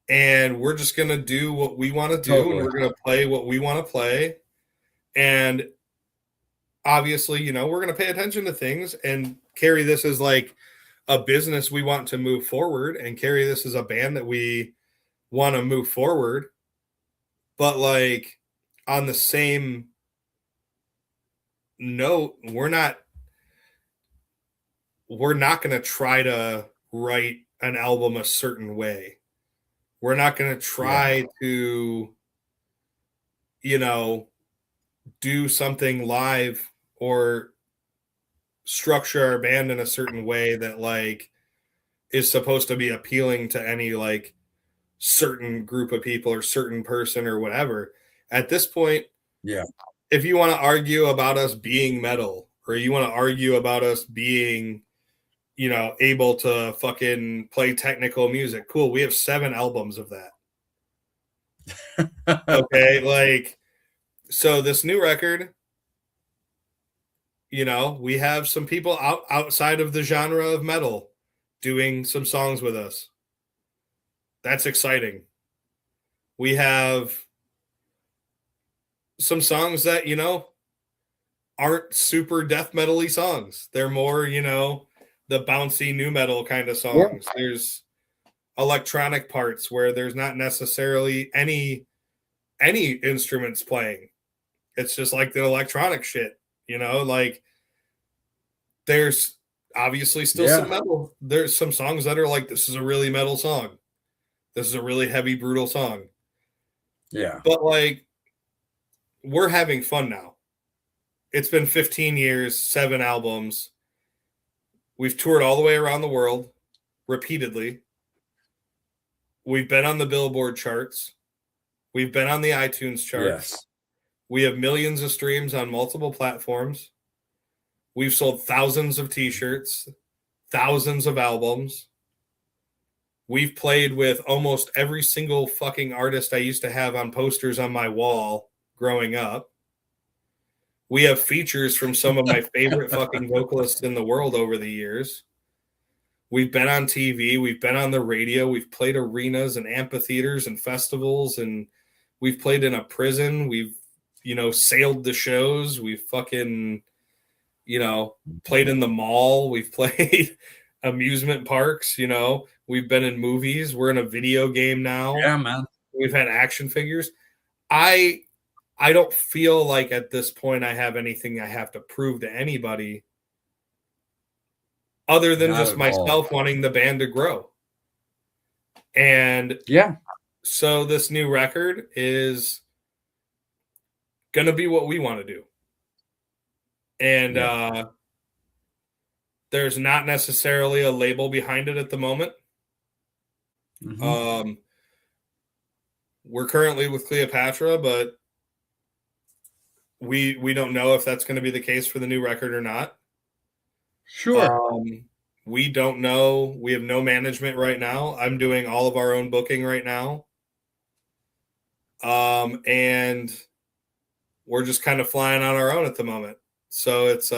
B: And we're just going to do what we want to do.
A: Totally.
B: And we're going to play what we want to play. And obviously, we're going to pay attention to things and carry this as like a business we want to move forward, and carry this as a band that we want to move forward. But like on the same note, we're not going to try to write an album a certain way. We're not going to try to, do something live or structure our band in a certain way that like is supposed to be appealing to any like certain group of people or certain person or whatever. At this point, if you want to argue about us being metal, or you want to argue about us being able to fucking play technical music, cool. We have 7 albums of that. Okay, like, so this new record, we have some people outside of the genre of metal doing some songs with us. That's exciting. We have some songs that, aren't super death metal-y songs. They're more, the bouncy new metal kind of songs. There's electronic parts where there's not necessarily any instruments playing. It's just like the electronic shit, like there's obviously still some metal. There's some songs that are like, this is a really metal song. This is a really heavy, brutal song.
A: Yeah.
B: But like, we're having fun now. It's been 15 years, 7 albums. We've toured all the way around the world repeatedly. We've been on the Billboard charts. We've been on the iTunes charts.
A: Yes.
B: We have millions of streams on multiple platforms. We've sold thousands of t-shirts, thousands of albums. We've played with almost every single fucking artist I used to have on posters on my wall growing up. We have features from some of my favorite fucking vocalists in the world over the years. We've been on TV. We've been on the radio. We've played arenas and amphitheaters and festivals, and we've played in a prison. We've, sailed the shows. We've fucking, played in the mall. We've played amusement parks. We've been in movies. We're in a video game now.
A: Yeah, man.
B: We've had action figures. I don't feel like at this point I have anything I have to prove to anybody other than just myself wanting the band to grow. And
A: yeah,
B: so this new record is going to be what we want to do. And there's not necessarily a label behind it at the moment.
A: Mm-hmm.
B: We're currently with Cleopatra, but we don't know if that's going to be the case for the new record or not.
A: Sure.
B: We don't know. We have no management right now. I'm doing all of our own booking right now. And we're just kind of flying on our own at the moment. So it's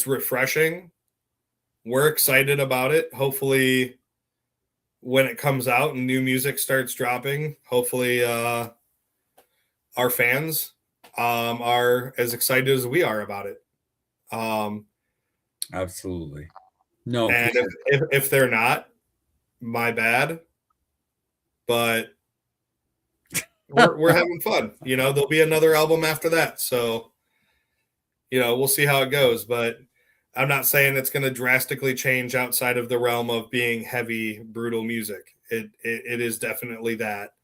B: refreshing. We're excited about it. Hopefully when it comes out and new music starts dropping, hopefully our fans are as excited as we are about it.
A: Absolutely. No.
B: And if they're not, my bad. But we're having fun. There'll be another album after that. So, we'll see how it goes. But I'm not saying it's going to drastically change outside of the realm of being heavy, brutal music. It is definitely that.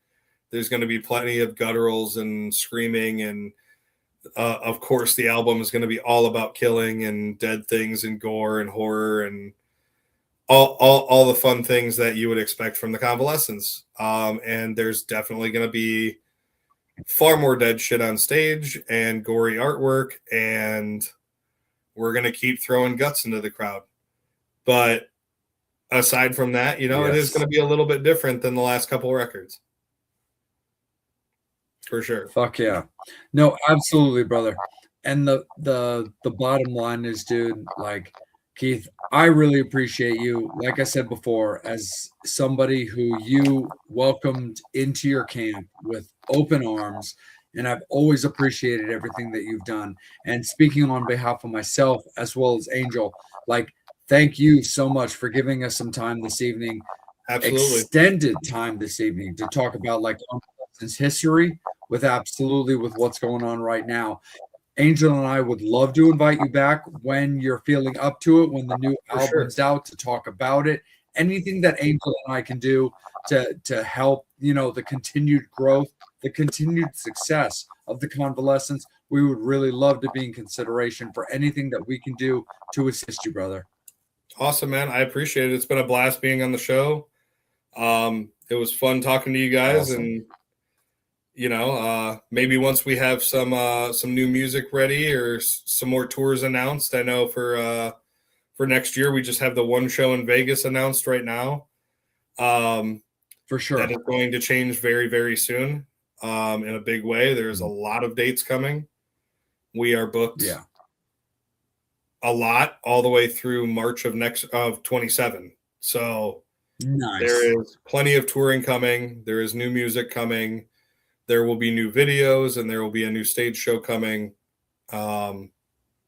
B: There's going to be plenty of gutturals and screaming, and of course the album is going to be all about killing and dead things and gore and horror and all the fun things that you would expect from the Convalescence. And there's definitely going to be far more dead shit on stage and gory artwork, and we're going to keep throwing guts into the crowd. But aside from that, It is going to be a little bit different than the last couple records. For sure.
A: Fuck yeah. No, absolutely, brother. And the bottom line is, dude, like, Keith, I really appreciate you. Like I said before, as somebody who you welcomed into your camp with open arms, and I've always appreciated everything that you've done. And speaking on behalf of myself as well as Angel, like, thank you so much for giving us some time this evening.
B: Absolutely.
A: Extended time this evening to talk about like history with what's going on right now. Angel and I would love to invite you back when you're feeling up to it, when the new album's out, to talk about it. Anything that Angel and I can do to help, the continued growth, the continued success of the Convalescence, we would really love to be in consideration for anything that we can do to assist you, brother.
B: Awesome, man. I appreciate it. It's been a blast being on the show. It was fun talking to you guys. Awesome. And maybe once we have some new music ready or some more tours announced. I know for next year we just have the one show in Vegas announced right now.
A: For sure,
B: that is going to change very, very soon in a big way. There's a lot of dates coming. We are booked a lot all the way through March of 27. So
A: nice.
B: There is plenty of touring coming. There is new music coming. There will be new videos, and there will be a new stage show coming that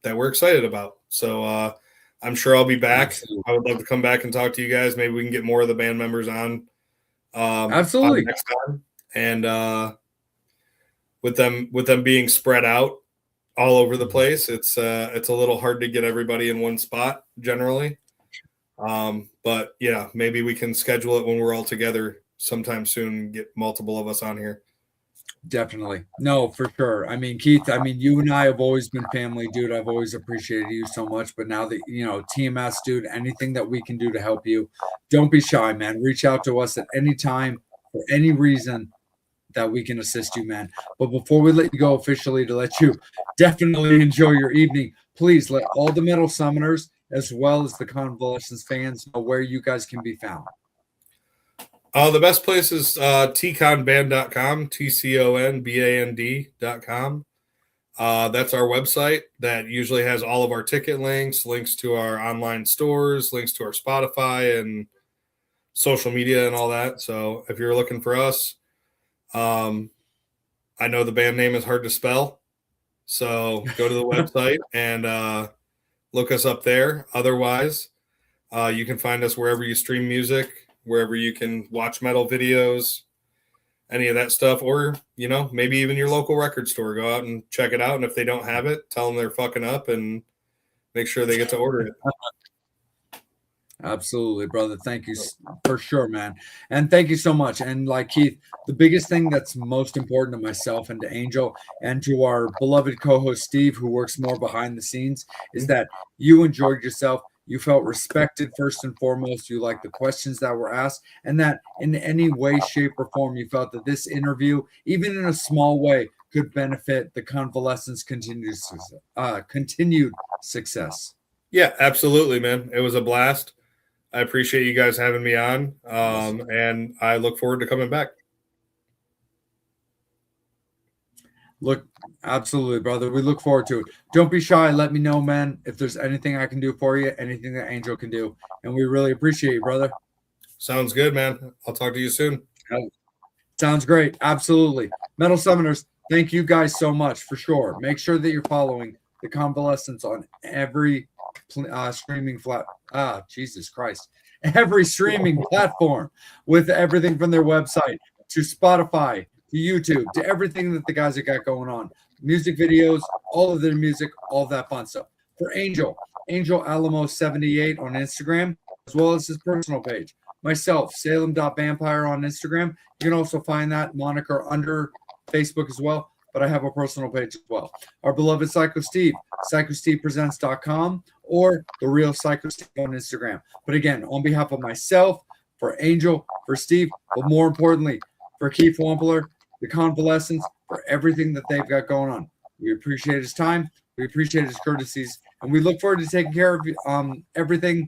B: we're excited about. So I'm sure I'll be back. Absolutely. I would love to come back and talk to you guys. Maybe we can get more of the band members on.
A: Absolutely.
B: On next time. And with them being spread out all over the place, it's a little hard to get everybody in one spot generally. But yeah, maybe we can schedule it when we're all together sometime soon. Get multiple of us on here.
A: Definitely. No, for sure. I mean, Keith, you and I have always been family, dude. I've always appreciated you so much. But now that, TMS, dude, anything that we can do to help you, don't be shy, man. Reach out to us at any time for any reason that we can assist you, man. But before we let you go officially, to let you definitely enjoy your evening, please let all the Metal Summoners as well as the Convalescence fans know where you guys can be found.
B: The best place is tconband.com, tconband.com. That's our website that usually has all of our ticket links to our online stores, links to our Spotify and social media and all that. So if you're looking for us, I know the band name is hard to spell, so go to the website and look us up there. Otherwise, you can find us wherever you stream music, wherever you can watch metal videos, any of that stuff, or, you know, maybe even your local record store. Go out and check it out, and if they don't have it, tell them they're fucking up and make sure they get to order it.
A: Absolutely, brother. Thank you for sure, man. And thank you so much. And like Keith, the biggest thing that's most important to myself and to Angel and to our beloved co-host Steve, who works more behind the scenes, is that you enjoyed yourself. You felt respected first and foremost. You liked the questions that were asked, and that in any way, shape, or form, you felt that this interview, even in a small way, could benefit the Convalescence continued success.
B: Yeah, absolutely, man. It was a blast. I appreciate you guys having me on, and I look forward to coming back.
A: Look, absolutely, brother. We look forward to it. Don't be shy. Let me know, man, if there's anything I can do for you, anything that Angel can do. And we really appreciate you, brother.
B: Sounds good, man. I'll talk to you soon.
A: Sounds great. Absolutely. Metal Summoners, thank you guys so much for sure. Make sure that you're following the Convalescence on every streaming Jesus Christ. Every streaming platform, with everything from their website to Spotify to YouTube to everything that the guys have got going on. Music videos, all of their music, all of that fun stuff. For Angel Alamo 78 on Instagram, as well as his personal page. Myself, Salem.vampire on Instagram. You can also find that moniker under Facebook as well, but I have a personal page as well. Our beloved Psycho Steve, PsychoStevePresents.com, or The Real Psycho Steve on Instagram. But again, on behalf of myself, for Angel, for Steve, but more importantly, for Keith Wampler, the Convalescence, for everything that they've got going on. We appreciate his time. We appreciate his courtesies. And we look forward to taking care of everything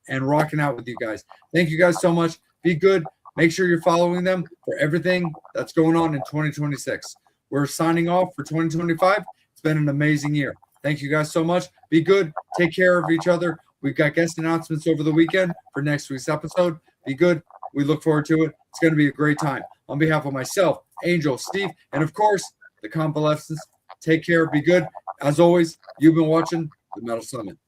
A: and rocking out with you guys. Thank you guys so much. Be good. Make sure you're following them for everything that's going on in 2026. We're signing off for 2025. It's been an amazing year. Thank you guys so much. Be good. Take care of each other. We've got guest announcements over the weekend for next week's episode. Be good. We look forward to it. It's going to be a great time. On behalf of myself, Angel, Steve, and of course, the Convalescence, take care. Be good. As always, you've been watching the Metal Summit.